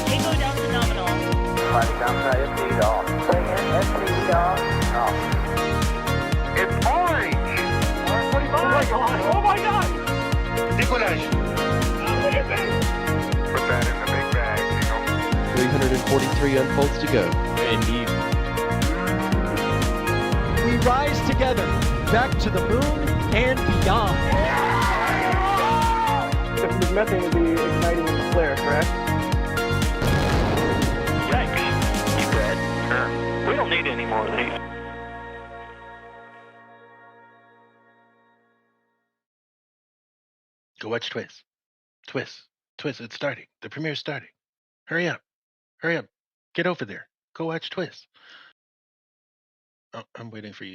They go down to nominal. Fighting downside SPD off. Bring in SPD off. It's orange! Oh my god! Oh my god! Decollage. Look at this! Put that in the big bag, 343 unfolds to go. Indeed. We rise together, back to the moon and beyond. This methane will be igniting in the flare, correct? Yikes. You dead? Sure. We don't need any more of these. Go watch Twist. Twist, it's starting. The premiere's starting. Hurry up. Get over there. Go watch Twist. Oh, I'm waiting for you.